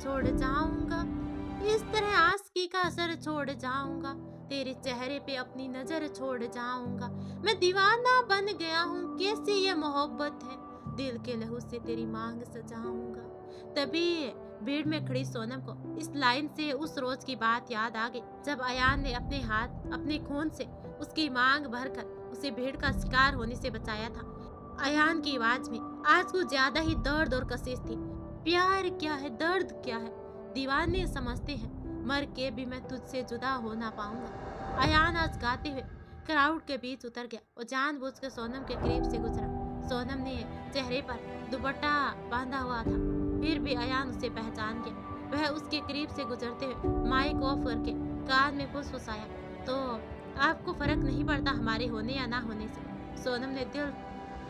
छोड़ जाऊंगा, तेरे चेहरे पे अपनी नजर छोड़ जाऊंगा, मैं दीवाना बन गया हूँ, कैसी ये मोहब्बत है, दिल के लहू से तेरी मांग सजाऊंगा। तभी भीड़ में खड़ी सोनम को इस लाइन से उस रोज की बात याद आ गई जब अयान ने अपने हाथ अपने खून से उसकी मांग भरकर उसे भीड़ का शिकार होने से बचाया था। अयान की आवाज में आज कुछ ज्यादा ही दर्द और कशिश थी। प्यार क्या है, दर्द क्या है, दीवाने समझते हैं, मर के भी मैं तुझसे जुदा हो ना पाऊंगा। अयान आज गाते हुए क्राउड के बीच उतर गया और जानबूझकर सोनम के करीब से गुजरा। सोनम ने चेहरे पर दुपट्टा बांधा हुआ था, फिर भी अयान उसे पहचान गया। वह उसके करीब से गुजरते हुए माइक ऑफ करके कान में फुसफुसाया, तो आपको फर्क नहीं पड़ता हमारे होने या ना होने से। सोनम ने दिल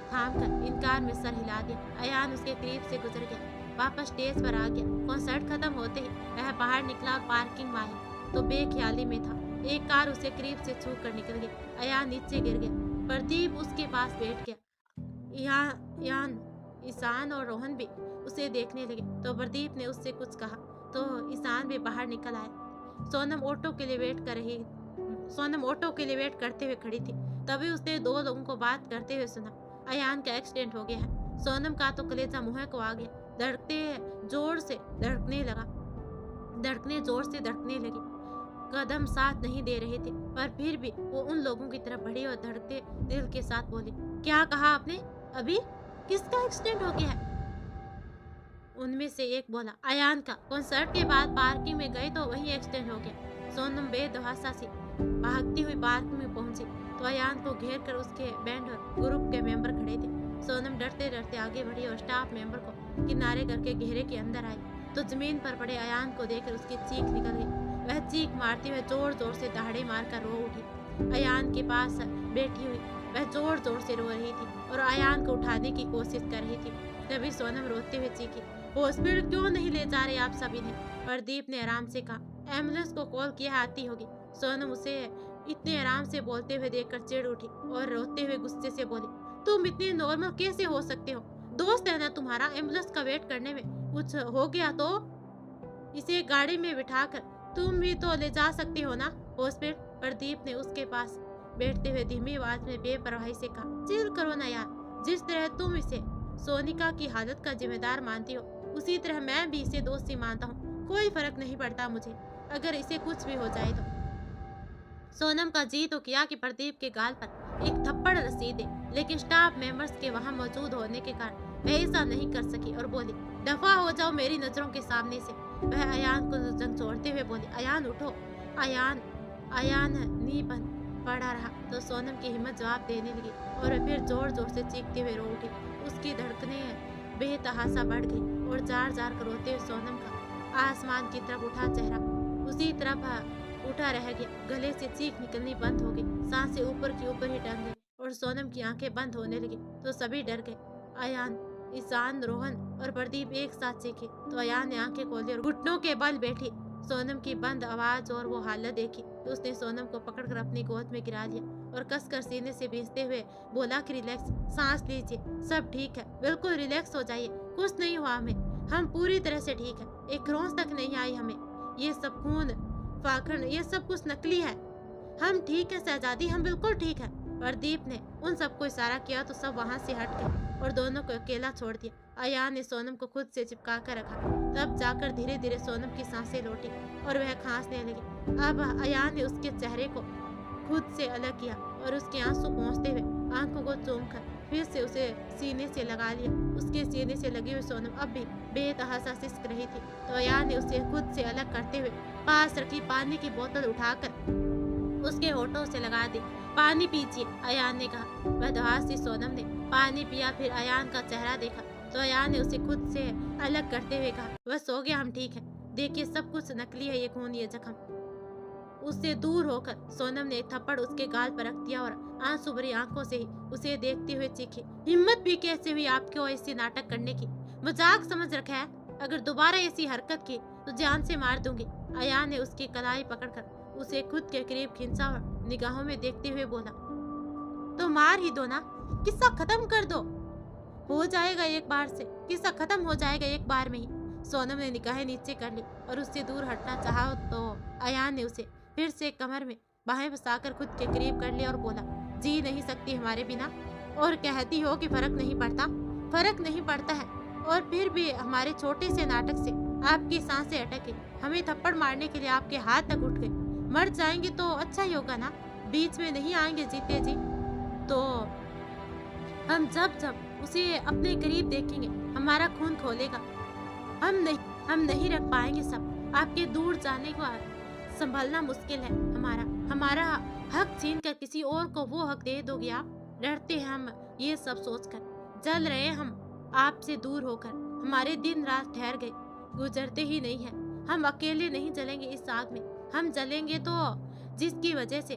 थाम कर इनकार में सर हिला दिया। अयान उसके करीब से गुजर गया, वापस स्टेज पर आ गया। कॉन्सर्ट खत्म होते ही वह बाहर निकला और पार्किंग में आया तो बेख्याली में था। एक कार उसे करीब से छू कर निकल गई। अयान नीचे गिर गया। प्रदीप उसके पास बैठ गया। यान, ईशान और रोहन भी उसे देखने लगे तो प्रदीप ने उससे कुछ कहा तो ईशान भी बाहर निकल आया। सोनम ऑटो के लिए वेट करते हुए खड़ी थी। तभी उसने दो लोगों को बात करते हुए सुना, अयान का एक्सीडेंट हो गया है। सोनम का तो कलेजा मुंह को आ गया। धड़कने जोर से धड़कने लगी। कदम साथ नहीं दे रहे थे, पर फिर भी वो उन लोगों की तरफ बढ़ी और धड़कते दिल के साथ बोली, क्या कहा आपने? अभी किसका एक्सीडेंट हो गया है? उनमें से एक बोला, अयान का। कॉन्सर्ट के बाद पार्किंग में गए तो वहीं एक्सीडेंट हो गया। सोनम बेतहाशा सी भागती हुई पार्किंग में पहुंची तो अयान को घेर कर उसके बैंड और ग्रुप के मेंबर खड़े थे। सोनम डरते डरते आगे बढ़ी और स्टाफ मेंबर को किनारे करके घेरे के अंदर आई तो जमीन पर पड़े अयान को देखकर उसकी चीख निकल गई। वह चीख मारते हुए जोर जोर से दहाड़े मारकर रो उठी। अयान के पास बैठी हुई वह जोर जोर से रो रही थी और अयान को उठाने की कोशिश कर रही थी। तभी सोनम रोते हुए चीखी, हॉस्पिटल क्यों नहीं ले जा रहे आप सभी ने? प्रदीप ने आराम से कहा, एम्बुलेंस को कॉल किया आती होगी। सोनम उसे इतने आराम से बोलते हुए देखकर चिढ़ उठी और रोते हुए गुस्से से बोली, तुम इतने नॉर्मल कैसे हो सकते हो? दोस्त है ना तुम्हारा, एम्बुलेंस का वेट करने में कुछ हो गया तो इसे गाड़ी में बिठाकर तुम भी तो ले जा सकती हो ना हॉस्पिटल। प्रदीप ने उसके पास बैठते हुए धीमी आवाज में बेपरवाही से कहा, चिल करो ना यार, जिस तरह तुम इसे सोनिका की हालत का जिम्मेदार मानती हो उसी तरह मैं भी इसे दोस्ती मानता हूँ। कोई फर्क नहीं पड़ता मुझे अगर इसे कुछ भी हो जाए तो। सोनम का जी तो किया कि प्रदीप के गाल पर एक थप्पड़ रसीद दे, लेकिन स्टाफ मेंबर्स के वहां मौजूद होने के कारण वह ऐसा नहीं कर सकी और बोली, दफा हो जाओ मेरी नजरों के सामने से। वह अयान को जंग छोड़ते हुए बोली, अयान उठो। अयान नी बन पड़ा रहा तो सोनम की हिम्मत जवाब देने लगी और फिर जोर जोर से चीखते हुए रो उठी। उसकी धड़कनें बेतहाशा बढ़ गई और जार जार कर रोते हुए सोनम का आसमान की तरफ उठा चेहरा उसी तरफ उठा रह गया। गले से चीख निकलनी बंद हो गई, सांसें ऊपर की ऊपर ही टंग गई और सोनम की आंखें बंद होने लगी तो सभी डर गए। अयान, ईशान, रोहन और प्रदीप एक साथ चीखे तो अयान ने आंखें खोली और घुटनों के बल बैठी। सोनम की बंद आवाज और वो हालत देखी तो उसने सोनम को पकड़कर अपनी गोद में गिरा लिया और कसकर सीने से भींचते हुए बोला कि रिलैक्स, सांस लीजिए, सब ठीक है, बिल्कुल रिलैक्स हो जाइए, कुछ नहीं हुआ हमें, हम पूरी तरह से ठीक है, एक क्रोंच तक नहीं आई हमें, ये सब खून फाखड़ ये सब कुछ नकली है, हम ठीक है शहजादी, हम बिल्कुल ठीक है। प्रदीप ने उन सबको इशारा किया तो सब वहां से हट गए और दोनों को अकेला छोड़ दिया। अयान ने सोनम को खुद से चिपका कर रखा, तब जाकर धीरे धीरे सोनम की सांसें लौटी और वह खांसने लगी। अब अयान ने उसके चेहरे को खुद से अलग किया और उसके आंसू पहुंचते हुए आंखों को चूमकर फिर से उसे सीने से लगा लिया। उसके सीने से लगी हुई सोनम अब भी बेतहाशा सिसक रही थी तो अयान ने उसे खुद से अलग करते हुए पास रखी पानी की बोतल उठाकर उसके होठों से लगा दी। पानी पीजिए, अयान ने कहा। बदहवास सी सोनम ने पानी पिया, फिर अयान का चेहरा देखा तो अयान ने उसे खुद से अलग करते हुए कहा, बस हो गया, हम ठीक है, देखिए सब कुछ नकली है, ये खून ये जख्म। उससे दूर होकर सोनम ने एक थप्पड़ उसके गाल पर रख दिया और आंसू भरी आंखों से ही उसे देखते हुए चीखी, हिम्मत भी कैसे हुई आपको ऐसी नाटक करने की? मजाक समझ रखा है? अगर दोबारा ऐसी हरकत की तो जान से मार दूंगी। अयान ने उसकी कलाई पकड़कर उसे खुद के करीब खींचा और निगाहों में देखते हुए बोला, तो मार ही दो ना, किस्सा खत्म कर दो, हो जाएगा एक बार से, किस्सा खत्म हो जाएगा एक बार में ही। सोनम ने निगाहें नीचे कर ली और उससे दूर हटना चाहा तो अयान ने उसे फिर से कमर में बाहें फंसाकर खुद के करीब कर लिया और बोला, जी नहीं सकती हमारे बिना और कहती हो कि फर्क नहीं पड़ता। फर्क नहीं पड़ता है और फिर भी हमारे छोटे से नाटक से आपकी सांसें अटक गई, हमें थप्पड़ मारने के लिए आपके हाथ तक उठ गए। मर जाएंगे तो अच्छा ही होगा ना, बीच में नहीं आएंगे जीते जी। तो हम जब जब उसे अपने करीब देखेंगे हमारा खून खोलेगा। हम नहीं रख पाएंगे सब। आपके दूर जाने को संभलना मुश्किल है। हमारा हक छीन कर किसी और को वो हक दे दोगे आप। डरते हैं हम ये सब सोचकर। जल रहे हम आपसे दूर होकर। हमारे दिन रात ठहर गए, गुजरते ही नहीं है। हम अकेले नहीं जलेंगे इस आग में। हम जलेंगे तो जिसकी वजह से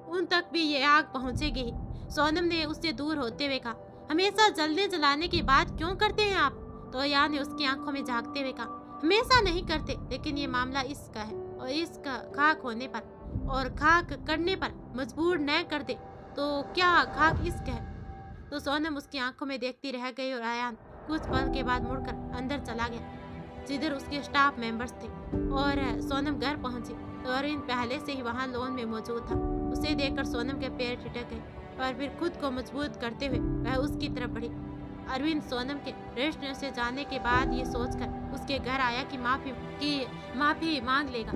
उन तक भी ये आग पहुंचेगी ही। सोनम ने उससे दूर होते हुए कहा, हमेशा जलने जलाने की बात क्यों करते हैं आप? तो अयान ने उसकी आंखों में झांकते हुए कहा, हमेशा नहीं करते, लेकिन ये मामला इसका है और इसका खाक होने पर और खाक करने पर मजबूर न कर दे तो क्या खाक इसका है? तो सोनम उसकी आंखों में देखती रह गई और अयान कुछ पल के बाद मुड़कर अंदर चला गया जिधर उसके स्टाफ मेंबर्स थे। और सोनम घर पहुंची तो अरविंद पहले से ही वहां लॉन में मौजूद था। उसे देखकर सोनम के पैर ठिठक गए और फिर खुद को मजबूत करते हुए वह उसकी तरफ बढ़ी। अरविंद सोनम के रेस्टोरेंट से जाने के बाद ये सोचकर उसके घर आया कि माफी मांग लेगा,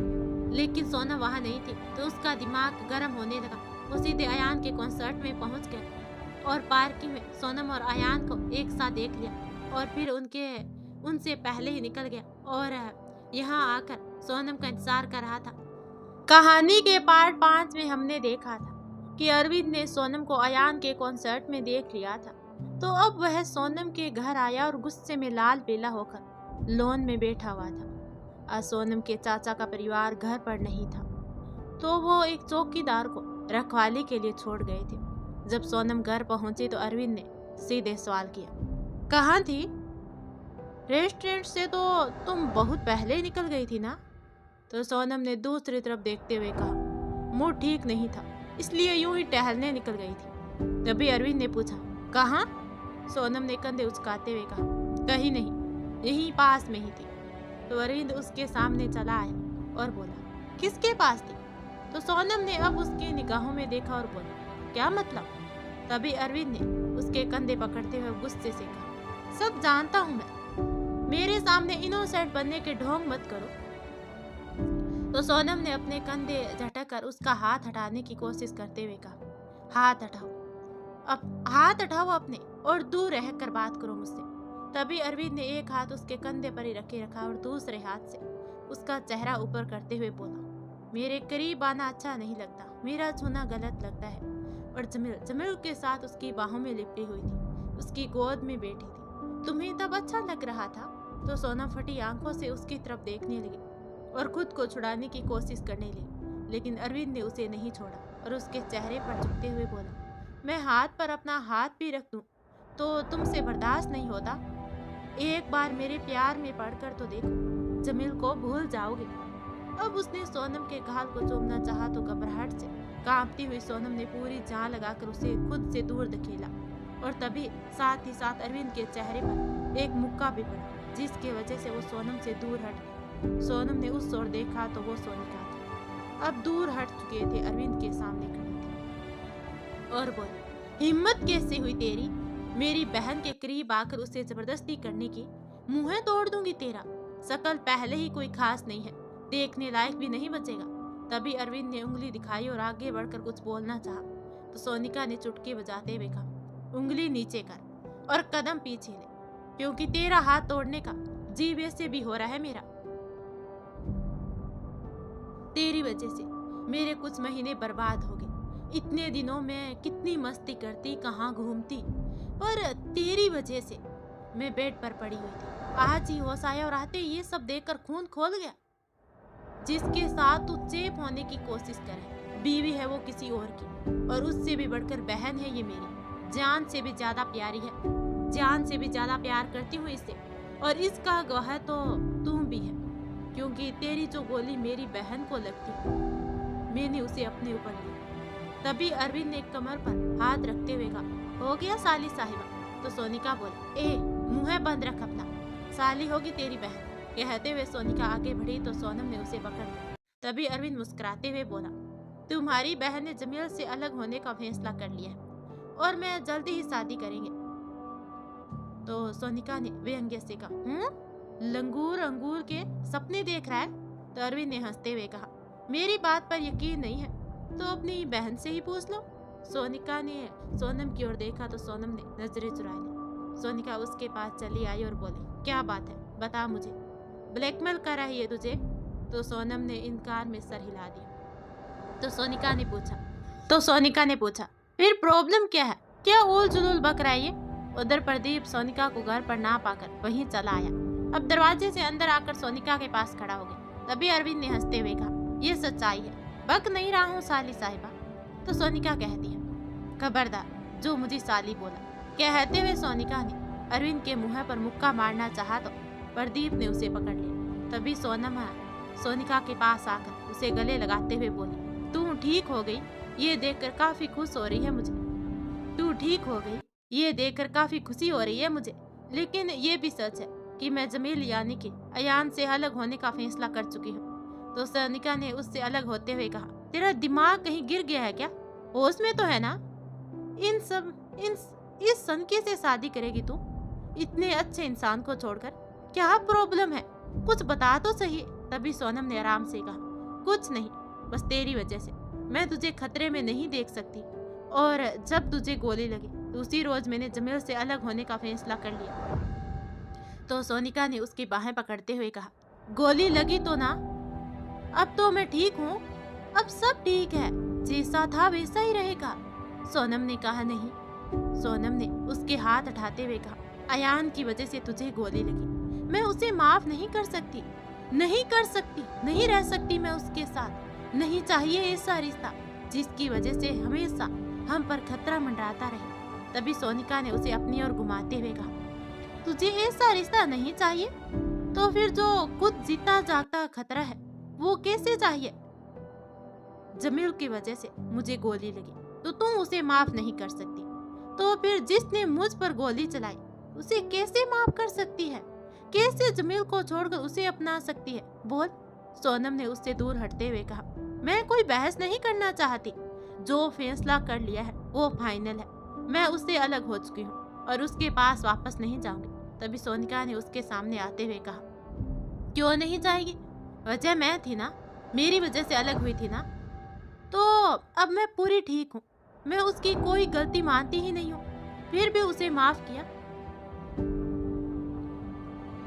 लेकिन सोनम वहाँ नहीं थी तो उसका दिमाग गर्म होने लगा। वो सीधे अयान के कॉन्सर्ट में पहुंच गया और पार्किंग में सोनम और अयान को एक साथ देख लिया और फिर उनसे पहले ही निकल गया और यहाँ आकर सोनम का इंतजार कर रहा था। कहानी के पार्ट 5 में हमने देखा था कि अरविंद ने सोनम को अयान के कॉन्सर्ट में देख लिया था, तो अब वह सोनम के घर आया और गुस्से में लाल पीला होकर लॉन में बैठा हुआ था। आज सोनम के चाचा का परिवार घर पर नहीं था, तो वो एक चौकीदार को रखवाली के लिए छोड़ गए थे। जब सोनम घर पहुंची तो अरविंद ने सीधे सवाल किया, कहाँ थी? रेस्टोरेंट से तो तुम बहुत पहले निकल गई थी ना? तो सोनम ने दूसरी तरफ देखते हुए कहा, मूड ठीक नहीं था इसलिए यूं ही टहलने निकल गई थी। तभी अरविंद ने पूछा, कहाँ? सोनम ने कंधे उचकाते हुए कहा, कहीं नहीं, यहीं पास में ही थी। तो अरविंद उसके सामने चला आया और बोला, किसके पास थी? तो सोनम ने अब उसकी निगाहों में देखा और बोला, क्या मतलब? तभी अरविंद ने उसके कंधे पकड़ते हुए गुस्से से कहा, सब जानता हूं मैं, मेरे सामने इनोसेंट बनने के ढोंग मत करो। तो सोनम ने अपने कंधे झटककर उसका हाथ हटाने की कोशिश करते हुए कहा, हाथ हटाओ, अब हाथ हटाओ अपने और दूर रहकर बात करो मुझसे। तभी अरविंद ने एक हाथ उसके कंधे पर ही रखा और दूसरे हाथ से उसका चेहरा ऊपर करते हुए बोला, मेरे करीब आना अच्छा नहीं लगता, मेरा छूना गलत लगता है। और जमील के साथ उसकी बाहों में लिपटी हुई थी, उसकी गोद में बैठी थी। तुम्हें तब अच्छा लग रहा था? तो सोनम फटी आंखों से उसकी तरफ देखने लगी और खुद को छुड़ाने की कोशिश करने लगी, लेकिन अरविंद ने उसे नहीं छोड़ा और उसके चेहरे पर झुकते हुए बोला, मैं हाथ पर अपना हाथ भी रख दूं तो तुमसे बर्दाश्त नहीं होता? एक बार मेरे प्यार में पड़कर तो देखो, जमील को भूल जाओगे। अब उसने सोनम के गाल को चूमना चाहा तो घबराहट से कांपती हुई सोनम ने पूरी जान लगाकर उसे खुद से दूर धकेला और तभी साथ ही साथ अरविंद के चेहरे पर एक मुक्का भी पड़ा जिसकी वजह से वो सोनम से दूर हट गई। सोनम ने उस ओर देखा तो वो सोनिका थी। अब दूर हट चुके थे, अरविंद के सामने खड़ी थी और बोली, हिम्मत कैसे हुई तेरी मेरी बहन के करीब आकर उसे जबरदस्ती करने की? मुंह तोड़ दूंगी तेरा। शकल पहले ही कोई खास नहीं है, देखने लायक भी नहीं बचेगा। तभी अरविंद ने उंगली दिखाई और आगे बढ़कर कुछ बोलना चाहा तो सोनिका ने चुटकी बजाते हुए कहा, उंगली नीचे कर और कदम पीछे ले, क्योंकि तेरा हाथ तोड़ने का जी वैसे भी हो रहा है मेरा। तेरी वजह से मेरे कुछ महीने बर्बाद हो गए। इतने दिनों में कितनी मस्ती करती, कहाँ घूमती, पर तेरी वजह से मैं बेड पर पड़ी हुई थी। आज ही होश आया और आते ये सब देखकर खून खोल गया। जिसके साथ तू चेप होने की कोशिश करे, बीवी है वो किसी और की, और उससे भी बढ़कर बहन है ये मेरी, जान से भी ज्यादा प्यारी है, जान से भी ज्यादा प्यार करती हूँ इससे, और इसका गवाह तो तुम भी है, क्योंकि तेरी जो गोली मेरी बहन को लगती मैंने उसे अपने ऊपर लिया। तभी अरविंद ने कमर पर हाथ रखते हुए कहा, हो गया साली साहिबा? तो सोनिका बोली, ए मुंह बंद रख अपना, साली होगी तेरी बहन। कहते हुए सोनिका आगे बढ़ी तो सोनम ने उसे पकड़ लिया। तभी अरविंद मुस्कुराते हुए बोला, तुम्हारी बहन ने जमील से अलग होने का फैसला कर लिया है और मैं जल्दी ही शादी करेंगे। तो सोनिका ने व्यंग्य से कहा, लंगूर अंगूर के सपने देख रहा है? तो अरविंद ने हंसते हुए कहा, मेरी बात पर यकीन नहीं है तो अपनी बहन से ही पूछ लो। सोनिका ने सोनम की ओर देखा तो सोनम ने नजरें चुरा ली। सोनिका उसके पास चली आई और बोली, क्या बात है, बता मुझे, ब्लैकमेल कर रही है तुझे? तो सोनम ने इनकार में सर हिला दिया। तो सोनिका ने पूछा, फिर प्रॉब्लम क्या है? क्या उल जुलूल बक रहा है ये? उधर प्रदीप सोनिका को घर पर ना पाकर वहीं चला आया। अब दरवाजे से अंदर आकर सोनिका के पास खड़ा हो गया। तभी अरविंद ने हंसते हुए कहा, ये सच्चाई है, बक नहीं रहा हूँ साली साहिबा। तो सोनिका कहती है, खबरदार जो मुझे साली बोला। कहते हुए सोनिका ने अरविंद के मुंह पर मुक्का मारना चाहा तो प्रदीप ने उसे पकड़ लिया। तभी सोनम सोनिका के पास आकर उसे गले लगाते हुए बोली, तू ठीक हो गई, ये देखकर काफी खुश हो रही है मुझे। तू ठीक हो गई, ये देखकर काफी खुशी हो रही है मुझे। लेकिन ये भी सच है कि मैं जमील यानी कि अयान से अलग होने का फैसला कर चुकी हूँ। तो सोनिका ने उससे अलग होते हुए कहा, तेरा दिमाग कहीं गिर गया है क्या? होश में तो है ना? इस सनकी से शादी करेगी तू, इतने अच्छे इंसान को छोड़कर? क्या प्रॉब्लम है, कुछ बता तो सही। तभी सोनम ने आराम से कहा, कुछ नहीं, बस तेरी वजह से मैं तुझे खतरे में नहीं देख सकती। और जब तुझे गोली लगी तो उसी रोज मैंने जमील से अलग होने का फैसला कर लिया। तो सोनिका ने उसकी बाहें पकड़ते हुए कहा, गोली लगी तो ना? अब तो मैं ठीक हूँ, अब सब ठीक है, जैसा था वैसा ही रहेगा। सोनम ने कहा, नहीं। सोनम ने उसके हाथ उठाते हुए कहा, अयान की वजह से तुझे गोली लगी, मैं उसे माफ नहीं कर सकती, नहीं रह सकती मैं उसके साथ। नहीं चाहिए ऐसा रिश्ता जिसकी वजह से हमेशा हम पर खतरा मंडराता रहे। तभी सोनिका ने उसे अपनी ओर घुमाते हुए कहा, तुझे ऐसा रिश्ता नहीं चाहिए तो फिर जो खुद जीता जागता खतरा है वो कैसे चाहिए? जमील की वजह से मुझे गोली लगी तो तुम उसे माफ नहीं कर सकती, तो फिर जिसने मुझ पर गोली चलाई उसे कैसे माफ कर सकती है? कैसे जमील को छोड़कर उसे अपना सकती है? बोल। सोनम ने उससे दूर हटते हुए कहा, मैं कोई बहस नहीं करना चाहती, जो फैसला कर लिया है वो फाइनल है। मैं उससे अलग हो चुकी हूँ और उसके पास वापस नहीं जाऊंगी। तभी सोनिका ने उसके सामने आते हुए कहा, क्यों नहीं जाएगी? वजह मैं थी ना, मेरी वजह से अलग हुई थी ना। तो अब मैं पूरी ठीक हूँ, मैं उसकी कोई गलती मानती ही नहीं हूँ, फिर भी उसे माफ किया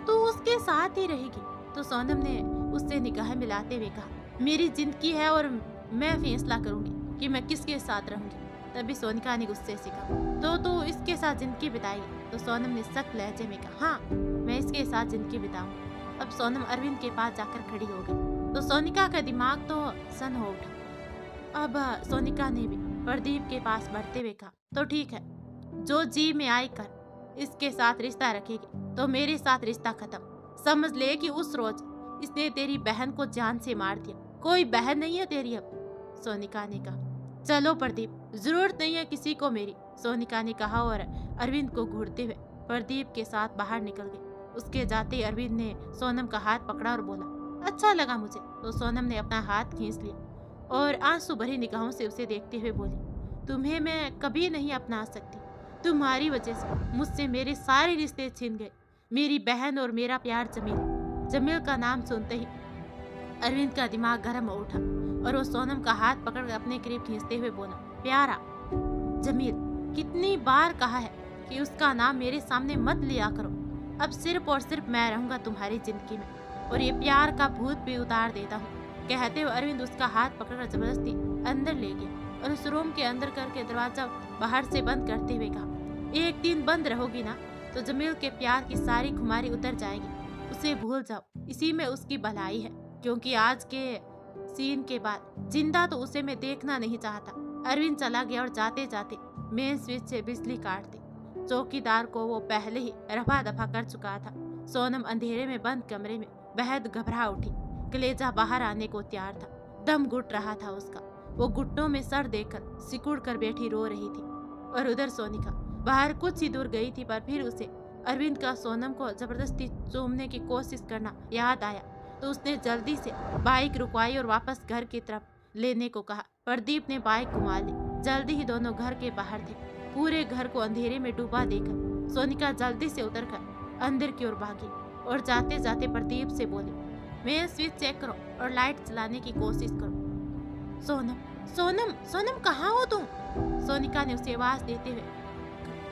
तो उसके साथ ही रहेगी। तो सोनम ने उससे निगाह मिलाते हुए कहा, मेरी जिंदगी है और मैं फैसला करूंगी कि मैं किसके साथ रहूंगी। तभी सोनिका ने गुस्से से कहा, तो तू इसके साथ जिंदगी बिताएगी? तो सोनम ने सख्त लहजे में कहा, हाँ, मैं इसके साथ जिंदगी बिताऊंगी। अब सोनम अरविंद के पास जाकर खड़ी हो गई तो सोनिका का दिमाग तो सन हो उठा। अब सोनिका ने भी प्रदीप के पास बढ़ते हुए कहा, तो ठीक है, जो जी में आई कर, इसके साथ रिश्ता रखेगी तो मेरे साथ रिश्ता खत्म। समझ ले कि उस रोज इसने तेरी बहन को जान से मार दिया, कोई बहन नहीं है तेरी अब। सोनिका ने कहा, चलो प्रदीप, जरूरत नहीं है किसी को मेरी। सोनिका ने कहा और अरविंद को घूरते हुए प्रदीप के साथ बाहर निकल गई। उसके जाते ही अरविंद ने सोनम का हाथ पकड़ा और बोला, अच्छा लगा मुझे। तो सोनम ने अपना हाथ खींच लिया और आंसू भरी निगाहों से उसे देखते हुए बोली, तुम्हें मैं कभी नहीं अपना सकती, तुम्हारी वजह से मुझसे मेरे सारे रिश्ते छिन गए, मेरी बहन और मेरा प्यार जमील का नाम सुनते ही अरविंद का दिमाग गर्म हो उठा और वो सोनम का हाथ पकड़ अपने करीब खींचते हुए बोला, प्यारा जमील, कितनी बार कहा है कि उसका नाम मेरे सामने मत लिया करो। अब सिर्फ और सिर्फ मैं रहूंगा तुम्हारी जिंदगी में और ये प्यार का भूत भी उतार देता हूँ। कहते हुए अरविंद उसका हाथ पकड़कर जबरदस्ती अंदर ले गया और उस रूम के अंदर करके दरवाजा बाहर से बंद करते हुए कहा, एक दिन बंद रहोगी ना तो जमील के प्यार की सारी खुमारी उतर जाएगी, उसे भूल जाओ, इसी में उसकी भलाई है। क्योंकि आज के सीन के बाद जिंदा तो उसे मैं देखना नहीं चाहता। अरविंद चला गया और जाते जाते मेन स्विच से बिजली काट दी। चौकीदार को वो पहले ही रफा दफा कर चुका था। सोनम अंधेरे में बंद कमरे में बेहद घबरा उठी, कलेजा बाहर आने को तैयार था, दम घुट रहा था उसका। वो घुटनों में सर देकर सिकुड़ कर बैठी रो रही थी और उधर सोनिका बाहर कुछ ही दूर गई थी, पर फिर उसे अरविंद का सोनम को जबरदस्ती चूमने की कोशिश करना याद आया तो उसने जल्दी से बाइक रुकवाई और वापस घर की तरफ लेने को कहा। प्रदीप ने बाइक घुमा ली। जल्दी ही दोनों घर के बाहर थे। पूरे घर को अंधेरे में डूबा देखकर सोनिका जल्दी से उतरकर अंदर की ओर भागी और जाते जाते प्रदीप से बोली, मेन स्विच चेक करो और लाइट चलाने की कोशिश करो। सोनम सोनम, सोनम कहाँ हो तुम? सोनिका ने उसे आवाज देते हुए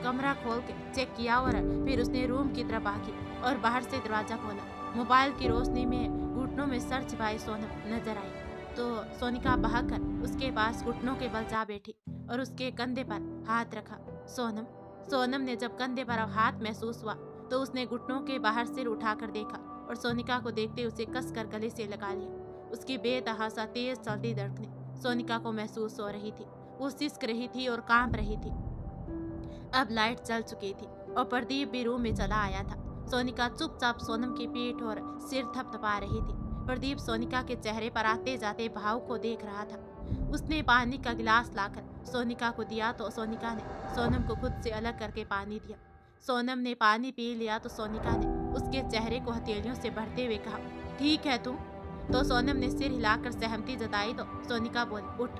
कमरा खोल के चेक किया और फिर उसने रूम की तरफ आकी और बाहर से दरवाजा खोला। मोबाइल की रोशनी में घुटनों में सर छिपाई सोनम नजर आई तो सोनिका भागकर उसके पास घुटनों के बल जा बैठी और उसके कंधे पर हाथ रखा। सोनम, सोनम ने जब कंधे पर हाथ महसूस हुआ तो उसने घुटनों के बाहर सिर उठाकर देखा और सोनिका को देखते उसे कसकर गले से लगा लिया। उसकी बेतहासा तेज चलती धड़कनें सोनिका को महसूस हो रही थी। वो सिसक रही थी और कांप रही थी। अब लाइट चल चुकी थी और प्रदीप भी रूम में चला आया था। सोनिका चुपचाप सोनम की पीठ और सिर थपथपा रही थी। प्रदीप सोनिका के चेहरे पर आते जाते भाव को देख रहा था। उसने पानी का गिलास लाकर सोनिका को दिया तो सोनिका ने सोनम को खुद से अलग करके पानी दिया। सोनम ने पानी पी लिया तो सोनिका ने उसके चेहरे को हथेलियों से भरते हुए कहा, ठीक है तुम? तो सोनम ने सिर हिलाकर सहमति जताई तो सोनिका बोली, उठ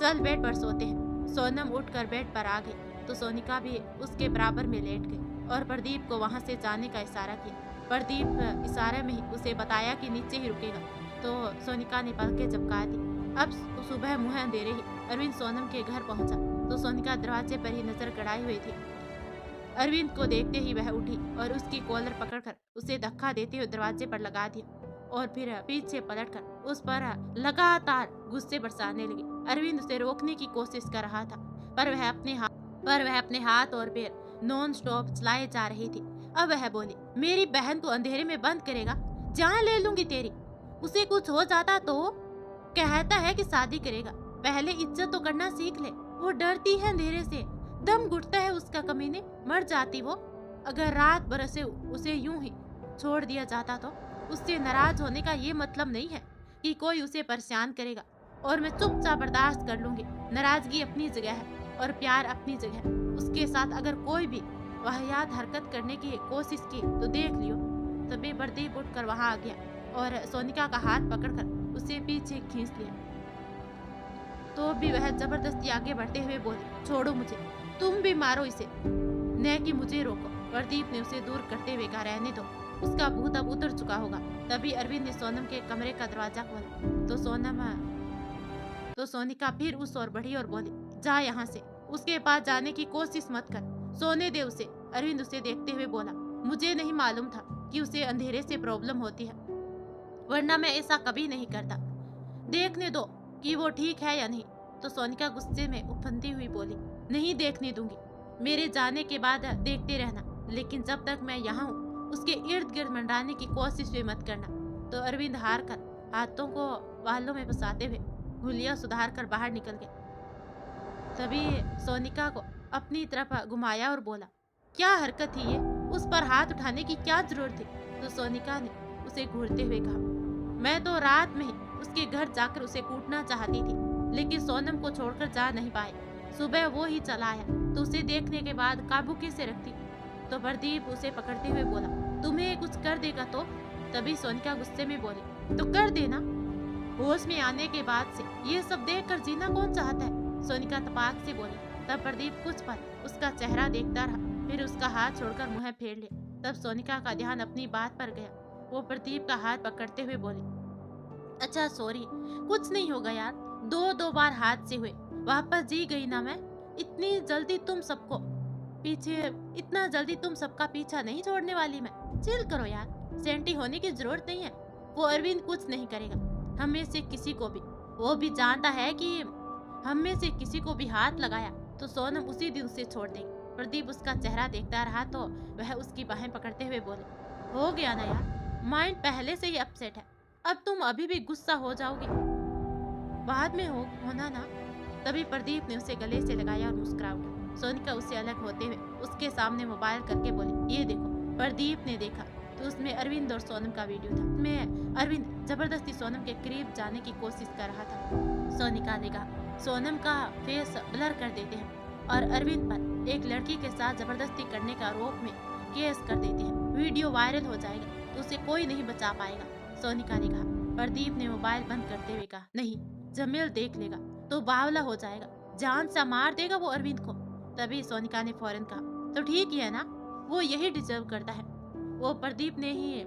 चल बेड पर सोते हैं। सोनम उठकर बेड पर आ गई तो सोनिका भी उसके बराबर में लेट गई और प्रदीप को वहां से जाने का इशारा किया। प्रदीप इशारे में ही उसे बताया कि नीचे ही रुकेगा तो सोनिका ने पलकें झपका दी। अब सुबह मुँह अंधेरे ही अरविंद सोनम के घर पहुंचा तो सोनिका दरवाजे पर ही नजर गड़ाई हुई थी। अरविंद को देखते ही वह उठी और उसकी कॉलर पकड़कर उसे धक्का देते हुए दरवाजे पर लगा दिया और फिर पीछे पलटकर उस पर लगातार गुस्से बरसाने लगी। अरविंद उसे रोकने की कोशिश कर रहा था पर वह अपने हाथ और पैर नॉन स्टॉप चलाए जा रही थी। अब वह बोली, मेरी बहन को अंधेरे में बंद करेगा? जान ले लूंगी तेरी। उसे कुछ हो जाता तो कहता है कि शादी करेगा। पहले इज्जत तो करना सीख ले। वो डरती है अंधेरे से, दम घुटता है उसका कमीने। मर जाती वो अगर रात बरसे उसे यूं ही छोड़ दिया जाता तो। उससे नाराज होने का ये मतलब नहीं है कि कोई उसे परेशान करेगा और मैं चुपचाप बर्दाश्त कर लूंगी। नाराजगी अपनी जगह है और प्यार अपनी जगह। उसके साथ अगर कोई भी वाहियात हरकत करने की कोशिश की तो देख लियो। तभी प्रदीप उठकर वहां आ गया और सोनिका का हाथ पकड़कर उसे पीछे खींच लिया तो भी वह जबरदस्ती आगे बढ़ते हुए बोली, छोड़ो मुझे, तुम भी मारो इसे, न कि मुझे रोको। प्रदीप ने उसे दूर करते हुए कहा, रहने दो, उसका भूत अब उतर चुका होगा। तभी अरविंद ने सोनम के कमरे का दरवाजा खोला तो सोनिका फिर उस ओर बढ़ी और बोली, जा यहाँ से, उसके पास जाने की कोशिश मत कर, सोने दे उसे। अरविंद उसे देखते हुए बोला, मुझे नहीं मालूम था कि उसे अंधेरे से प्रॉब्लम होती है, वरना मैं ऐसा कभी नहीं करता। देखने दो कि वो ठीक है या नहीं। तो सोनिका गुस्से में उफनती हुई बोली, नहीं देखने दूंगी। मेरे जाने के बाद देखते रहना, लेकिन जब तक मैं यहाँ हूँ उसके इर्द गिर्द मंडराने की कोशिश भी मत करना। तो अरविंद हार कर हाथों को बालों में फंसाते हुए हुलिया सुधार कर बाहर निकल गया। तभी सोनिका को अपनी तरफ घुमाया और बोला, क्या हरकत थी ये? उस पर हाथ उठाने की क्या जरूरत थी? तो सोनिका ने उसे घूरते हुए कहा, मैं तो रात में ही उसके घर जाकर उसे कूटना चाहती थी, लेकिन सोनम को छोड़कर जा नहीं पाए। सुबह वो ही चला आया तो उसे देखने के बाद काबू कैसे रखती? तो प्रदीप उसे पकड़ते हुए बोला, तुम्हें कुछ कर देगा तो? तभी सोनिका गुस्से में बोली, तो कर देना। होश में आने के बाद से ये सब देखकर जीना कौन चाहता है? सोनिका तपाक से बोली। तब प्रदीप कुछ पल उसका चेहरा देखता रहा, फिर उसका हाथ छोड़कर मुंह फेर लिया। तब सोनिका का ध्यान अपनी बात पर गया। वो प्रदीप का हाथ पकड़ते हुए बोली, अच्छा सॉरी, कुछ नहीं होगा यार, दो बार हाथ से हुए, वापस जी गई ना मैं। इतनी जल्दी तुम सबका पीछा नहीं छोड़ने वाली मैं। चिल करो यार, सेंटी होने की जरूरत नहीं है। वो अरविंद कुछ नहीं करेगा हम में से किसी को भी। वो भी जानता है कि हम में से किसी को भी हाथ लगाया तो सोनम उसी दिन उसे छोड़ देगी। प्रदीप उसका चेहरा देखता रहा तो वह उसकी बाहें पकड़ते हुए बोले, हो गया ना यार, माइंड पहले से ही अपसेट है, अब तुम अभी भी गुस्सा हो जाओगी, बाद में होना ना। तभी प्रदीप ने उसे गले से लगाया और मुस्कुरा उठा। सोनिका उससे अलग होते हुए उसके सामने मोबाइल करके बोली, ये देखो। प्रदीप ने देखा तो उसमें अरविंद और सोनम का वीडियो था। मैं अरविंद जबरदस्ती सोनम के करीब जाने की कोशिश कर रहा था। सोनिका ने कहा, सोनम का फेस ब्लर कर देते हैं और अरविंद पर एक लड़की के साथ जबरदस्ती करने का आरोप में केस कर देते हैं। वीडियो वायरल हो जाएगा तो उसे कोई नहीं बचा पाएगा, सोनिका ने कहा। प्रदीप ने मोबाइल बंद करते हुए कहा, नहीं, जमील देख लेगा तो बावला हो जाएगा, जान से मार देगा वो अरविंद को। तभी सोनिका ने फौरन कहा, तो ठीक ही है ना, वो यही डिजर्व करता है। वो प्रदीप ने ही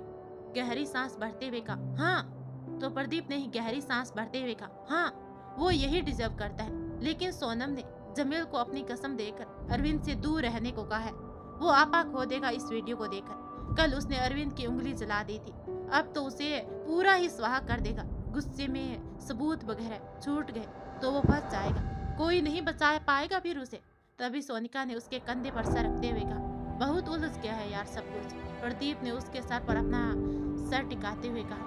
गहरी सांस भरते हुए कहा, हाँ। तो प्रदीप ने ही गहरी सांस भरते हुए कहा, हाँ, वो यही डिजर्व करता है। लेकिन सोनम ने जमील को अपनी कसम देकर अरविंद से दूर रहने को कहा है। वो आपा खो देगा इस वीडियो को देखकर। कल उसने अरविंद की उंगली जला दी थी, अब तो उसे पूरा ही स्वाहा कर देगा। गुस्से में सबूत वगैरह छूट गए तो वो फंस जाएगा, कोई नहीं बचा पाएगा फिर उसे। तभी सोनिका ने उसके कंधे पर सर रखते हुए कहा, बहुत उलझ गया है यार सब कुछ। प्रदीप ने उसके सर पर अपना सर टिकाते हुए कहा,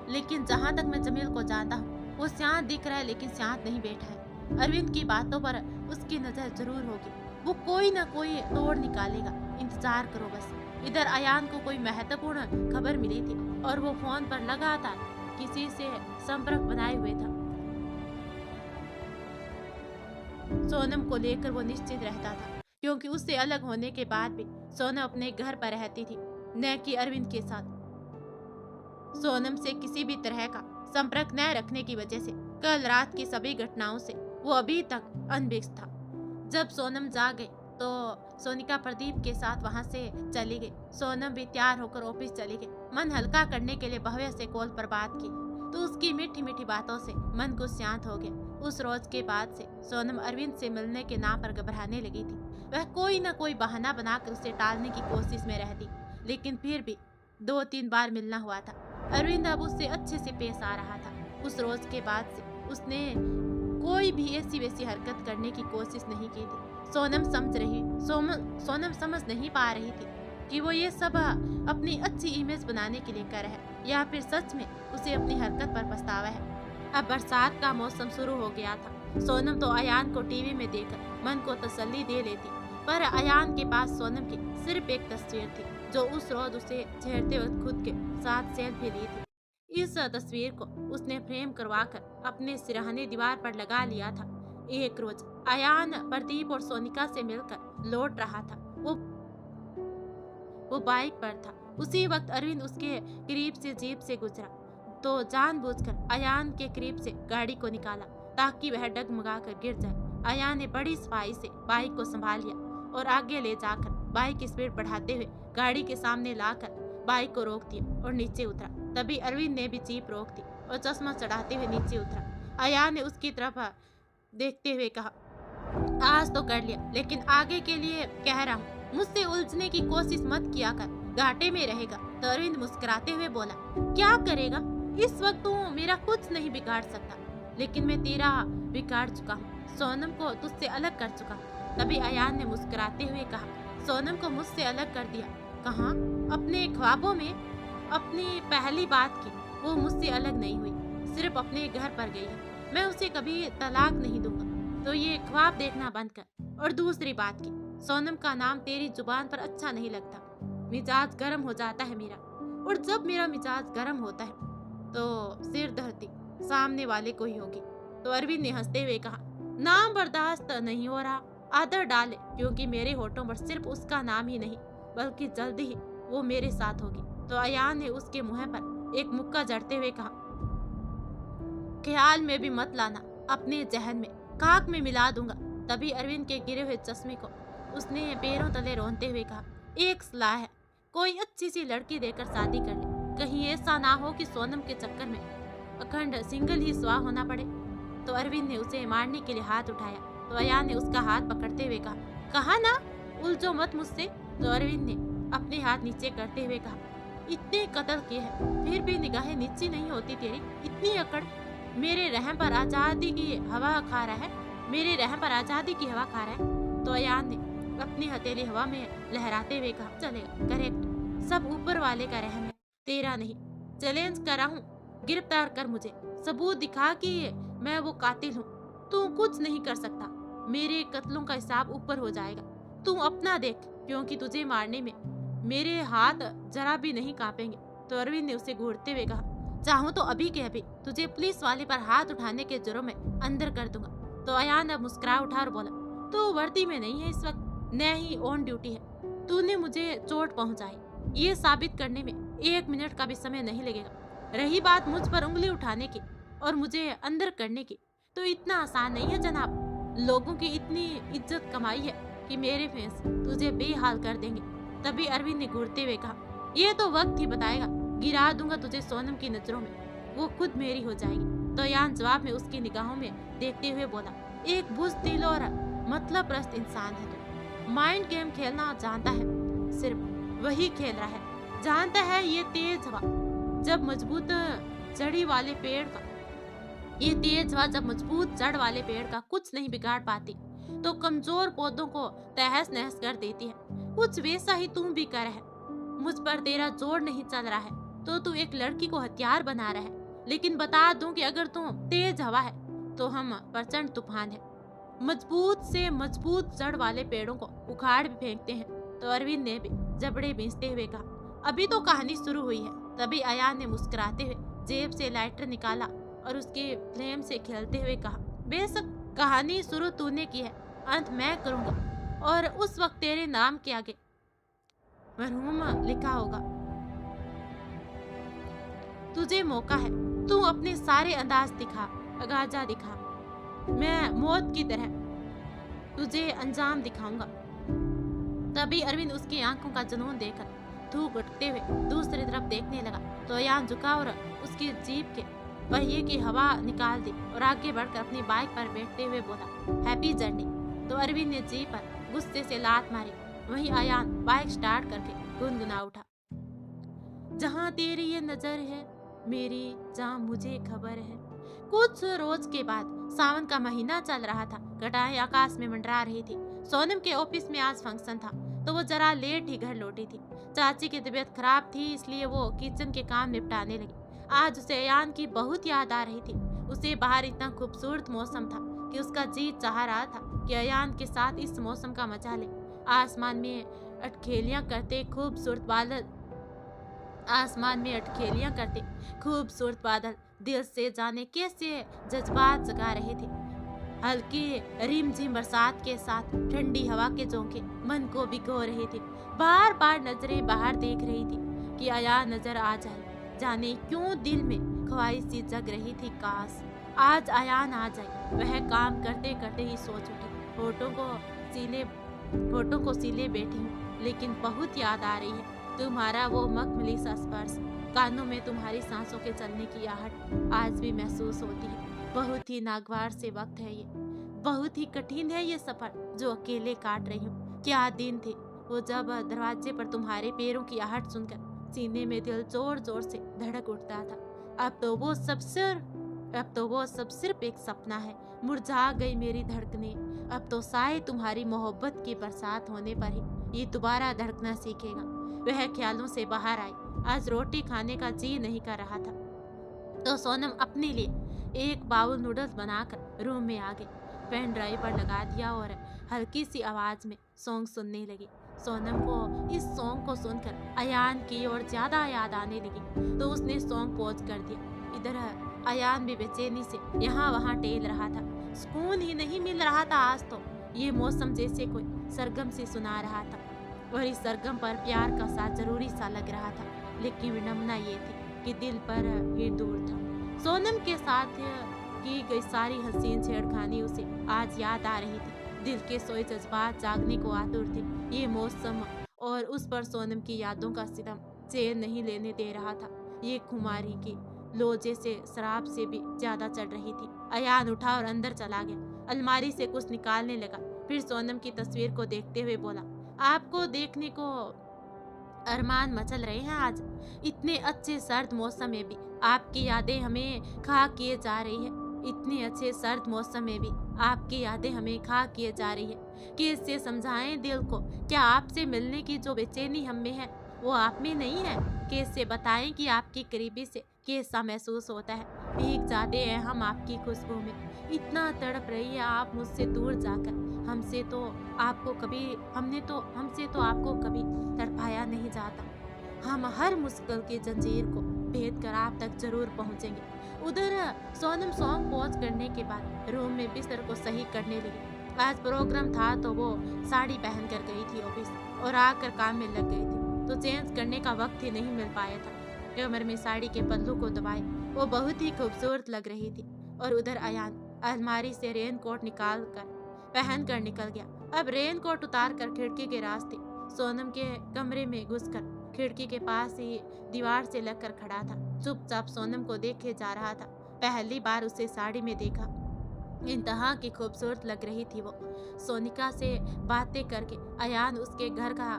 लेकिन जहाँ तक मैं जमील को जानता हूँ वो शांत दिख रहा है लेकिन शांत नहीं बैठा है। अरविंद की बातों पर उसकी नजर जरूर होगी, वो कोई ना कोई तोड़ निकालेगा, इंतजार करो बस। इधर अयान को कोई महत्वपूर्ण खबर मिली थी और वो फोन पर लगातार किसी से संपर्क बनाए हुए था। सोनम को लेकर वो निश्चित रहता था, क्योंकि उससे अलग होने के बाद भी सोनम अपने घर पर रहती थी, न कि अरविंद के साथ। सोनम से किसी भी तरह का संपर्क न रखने की वजह से कल रात की सभी घटनाओं से वो अभी तक अनभिज्ञ था। जब सोनम जा गई तो सोनिका प्रदीप के साथ वहां से चली गई। सोनम भी तैयार होकर ऑफिस चली गई। मन हल्का करने के लिए भव्य से कॉल पर बात की तो उसकी मीठी मीठी बातों से मन कुछ शांत हो गया। उस रोज के बाद से सोनम अरविंद से मिलने के नाम पर घबराने लगी थी। वह कोई न कोई बहाना बनाकर उसे टालने की कोशिश में रहती, लेकिन फिर भी 2-3 बार मिलना हुआ था। अरविंद अब उससे अच्छे से पेश आ रहा था। उस रोज के बाद से उसने कोई भी ऐसी वैसी हरकत करने की कोशिश नहीं की थी। सोनम समझ नहीं पा रही थी कि वो ये सब अपनी अच्छी इमेज बनाने के लिए कर है या फिर सच में उसे अपनी हरकत पर पछतावा है। अब बरसात का मौसम शुरू हो गया था। सोनम तो अयान को टीवी में देखकर मन को तसल्ली दे लेती, पर अयान के पास सोनम की सिर्फ एक तस्वीर थी जो उस रोज उसे छेड़ते वक्त खुद के साथ सेल्फी ली थी। इस तस्वीर को उसने फ्रेम करवाकर अपने सिरहाने दीवार पर लगा लिया था। एक रोज अयान प्रदीप और सोनिका से मिलकर लौट रहा था। वो बाइक पर था। उसी वक्त अरविंद उसके करीब से जीप से गुजरा तो जानबूझकर अयान के करीब से गाड़ी को निकाला ताकि वह डगमगाकर गिर जाए। अयान ने बड़ी सफाई से बाइक को संभाल लिया और आगे ले जाकर बाइक की स्पीड बढ़ाते हुए गाड़ी के सामने लाकर बाइक को रोक दिया और नीचे उतरा। तभी अरविंद ने भी जीप रोक दी और चश्मा चढ़ाते हुए नीचे उतरा। अयान ने उसकी तरफ देखते हुए कहा, आज तो कर लिया, लेकिन आगे के लिए कह रहा हूँ मुझसे उलझने की कोशिश मत किया कर, घाटे में रहेगा। तो अरविंद मुस्कुराते हुए बोला, क्या करेगा, इस वक्त तू मेरा कुछ नहीं बिगाड़ सकता, लेकिन मैं तेरा बिगाड़ चुका हूँ, सोनम को तुझसे अलग कर चुका। तभी अयान ने मुस्कुराते हुए कहा, सोनम को मुझसे अलग कर दिया? कहाँ? अपने ख्वाबों में अपनी पहली बात की वो मुझसे अलग नहीं हुई, सिर्फ अपने घर पर गई है। मैं उसे कभी तलाक नहीं दूंगा, तो ये ख्वाब देखना बंद कर। और दूसरी बात की, सोनम का नाम तेरी जुबान पर अच्छा नहीं लगता, मिजाज गर्म हो जाता है मेरा, और जब मेरा मिजाज गर्म होता है तो सिर धरती सामने वाले को ही होगी। तो अरविंद ने हंसते हुए कहा, नाम बर्दाश्त नहीं हो रहा, आदर डाले, क्योंकि मेरे होठों पर सिर्फ उसका नाम ही नहीं बल्कि जल्दी ही वो मेरे साथ होगी। तो अयान ने उसके मुंह पर एक मुक्का जड़ते हुए कहा, ख्याल में भी मत लाना, अपने जहन में खाक में मिला दूंगा। तभी अरविंद के गिरे हुए चश्मे को उसने पैरों तले रोनते हुए कहा, एक सलाह है, कोई अच्छी सी लड़की देकर शादी कर ले, कहीं ऐसा ना हो कि सोनम के चक्कर में अखंड सिंगल ही स्वाह होना पड़े। तो अरविंद ने उसे मारने के लिए हाथ उठाया तो अयान ने उसका हाथ पकड़ते हुए कहा ना उलझो मत मुझसे। तो अरविंद ने अपने हाथ नीचे करते हुए कहा, इतने कत्ल किए हैं फिर भी निगाहें नीची नहीं होती तेरी, इतनी अकड़, मेरे रहम पर आजादी की हवा खा रहा है, मेरे रहम पर आजादी की हवा खा रहा है। तो अयान ने अपनी हथेली हवा में लहराते हुए कहा, चलेगा, करेक्ट, सब ऊपर वाले का रहम है, तेरा नहीं। चैलेंज कर रहा हूँ, गिरफ्तार कर मुझे, सबूत दिखा कि मैं वो कातिल हूँ। तू कुछ नहीं कर सकता, मेरे कत्लों का हिसाब ऊपर हो जाएगा, तू अपना देख, क्योंकि तुझे मारने में मेरे हाथ जरा भी नहीं कांपेंगे। तो अरविंद ने उसे घूरते हुए कहा, चाहूँ तो अभी के अभी तुझे पुलिस वाले पर हाथ उठाने के जुर्म में अंदर कर दूंगा। तो अयान अब मुस्कुरा उठा और बोला, तू वर्दी में नहीं है इस वक्त, न ही ऑन ड्यूटी है, तूने मुझे चोट पहुंचाई, ये साबित करने में 1 मिनट का भी समय नहीं लगेगा। रही बात मुझ पर उंगली उठाने की और मुझे अंदर करने की, तो इतना आसान नहीं है जनाब, लोगों की इतनी इज्जत कमाई है कि मेरे फैंस तुझे बेहाल कर देंगे। तभी अरविंद ने घूरते हुए कहा, ये तो वक्त ही बताएगा, गिरा दूंगा तुझे सोनम की नजरों में, वो खुद मेरी हो जाएगी। तो अयान जवाब में उसकी निगाहों में देखते हुए बोला, एक बुज़दिल और मतलब प्रस्त इंसान है तो माइंड गेम खेलना जानता है, सिर्फ वही खेल रहा है। जानता है ये तेज हवा जब मजबूत जड़ी वाले पेड़ का ये तेज हवा जब मजबूत जड़ वाले पेड़ का कुछ नहीं बिगाड़ पाती तो कमजोर पौधों को तहस नहस कर देती है। कुछ वैसा ही तुम भी कर है। मुझ पर तेरा जोर नहीं चल रहा है तो तू एक लड़की को हथियार बना रहा है। लेकिन बता दूं कि अगर तू तेज हवा है तो हम प्रचंड तूफान है। मजबूत से मजबूत जड़ वाले पेड़ों को उखाड़ भी फेंकते हैं। तो अरविंद ने भी जबड़े बींचते हुए कहा, अभी तो कहानी शुरू हुई है। तभी अयान ने मुस्कुराते हुए जेब से लाइटर निकाला और उसके फ्लेम से खेलते हुए कहा, बेशक कहानी शुरू तूने की है, अंत मैं करूंगा और उस वक्त तेरे नाम के आगे मरहूम लिखा होगा। तुझे मौका है, तू अपने सारे अंदाज दिखा, अगाजा दिखा। मैं मौत की तरह तुझे अंजाम दिखाऊंगा। तभी अरविंद उसकी आंखों का जुनून देखकर थूक उठते हुए दूसरी तरफ देखने लगा तो अयान झुका और उसकी जीप के पहिए की हवा निकाल दी और आगे बढ़कर अपनी बाइक पर बैठते हुए बोला, हैप्पी जर्नी। तो अरविंद ने जीप पर गुस्से से लात मारी। वहीं अयान बाइक स्टार्ट करके गुनगुना उठा, जहां तेरी ये नजर है मेरी जहां मुझे खबर है। कुछ रोज के बाद सावन का महीना चल रहा था। घटाएं आकाश में मंडरा रही थी। सोनम के ऑफिस में आज फंक्शन था तो वो जरा लेट ही घर लौटी थी। चाची की तबीयत खराब थी इसलिए वो किचन के काम निपटाने लगी। आज उसे अयान की बहुत याद आ रही थी। उसे बाहर इतना खूबसूरत मौसम था कि उसका जी चाह रहा था कि अयान के साथ इस मौसम का मजा ले। आसमान में अटखेलियां करते खूबसूरत बादल दिल से जाने कैसे जज्बात जगा रहे थे। हल्की रिमझिम बरसात के साथ ठंडी हवा के झोंके मन को भिगो रहे थे। बार बार नजरें बाहर देख रही थी कि अयान नजर आ जाए। जाने क्यों दिल में ख्वाहिश सी जग रही थी, काश आज अयान आ जाए। वह काम करते करते ही सोच उठी, फोटो को सिले बैठी हूँ लेकिन बहुत याद आ रही है तुम्हारा वो मखमली सा स्पर्श। कानों में तुम्हारी सांसों के चलने की आहट आज भी महसूस होती है। बहुत ही नागवार से वक्त है ये, बहुत ही कठिन है ये सफर जो अकेले काट रही हूँ। क्या दिन थे वो जब दरवाजे पर तुम्हारे पैरों की आहट सुनकर सीने में दिल जोर जोर से धड़क उठता था। अब तो वो सब सिर्फ एक सपना है। मुरझा गई मेरी धड़कनें। अब तो शायद तुम्हारी मोहब्बत की बरसात होने पर ही ये दोबारा धड़कना सीखेगा। वह ख्यालों से बाहर आई। आज रोटी खाने का जी नहीं कर रहा था तो सोनम अपने लिए एक बाउल नूडल्स बनाकर रूम में आ गई। पेन ड्राइव पर लगा दिया और हल्की सी आवाज में सॉन्ग सुनने लगी। सोनम को इस सॉन्ग को सुनकर अयान की और ज्यादा याद आने लगी तो उसने सॉन्ग पॉज कर दिया। इधर अयान भी बेचैनी से यहाँ वहाँ टेल रहा था। सुकून ही नहीं मिल रहा था। आज तो ये मौसम जैसे कोई सरगम से सुना रहा था और इस सरगम पर प्यार का साथ जरूरी सा लग रहा था। लेकिन विडम्बना ये थी कि दिल पर ही दूर था। सोनम के साथ की गई सारी हसीन छेड़खानी उसे आज याद आ रही थी। दिल के सोए जज्बात जागने को आतुर थे। ये मौसम और उस पर सोनम की यादों का सितम चैन नहीं लेने दे रहा था। ये खुमारी की लो जैसे शराब से भी ज्यादा चढ़ रही थी। अयान उठा और अंदर चला गया। अलमारी से कुछ निकालने लगा। फिर सोनम की तस्वीर को देखते हुए बोला, आपको देखने को अरमान मचल रहे हैं। आज इतने अच्छे सर्द मौसम में भी आपकी यादें हमें खा किए जा रही है। इतने अच्छे सर्द मौसम में भी आपकी यादें हमें खा किए जा रही है। कैसे समझाएं दिल को, क्या आपसे मिलने की जो बेचैनी हम में है वो आप में नहीं है? कैसे बताएं कि आपकी करीबी से कैसा महसूस होता है? भीग जाते हैं हम आपकी खुशबू में। इतना तड़प रही है आप मुझसे दूर जाकर। हमसे तो आपको कभी तड़पाया नहीं जाता। हम हर मुश्किल की जंजीर को भेद कर आप तक जरूर पहुंचेंगे। उधर सोनम सॉन्ग पॉज करने के बाद रूम में बिस्तर को सही करने लगी। आज प्रोग्राम था तो वो साड़ी पहन कर गई थी ऑफिस और आकर काम में लग गई थी तो चेंज करने का वक्त ही नहीं मिल पाया था। कमर में साड़ी के पल्लू को दबाए वो बहुत ही खूबसूरत लग रही थी। और उधर अयान अलमारी से रेन कोट निकाल कर पहन कर निकल गया। अब रेन कोट उतार कर खिड़की के रास्ते सोनम के कमरे में घुसकर खिड़की के पास ही दीवार से लगकर खड़ा था। चुपचाप सोनम को देखे जा रहा था। पहली बार उसे साड़ी में देखा। इंतहा की खूबसूरत लग रही थी वो। सोनिका से बातें करके अयान उसके घर का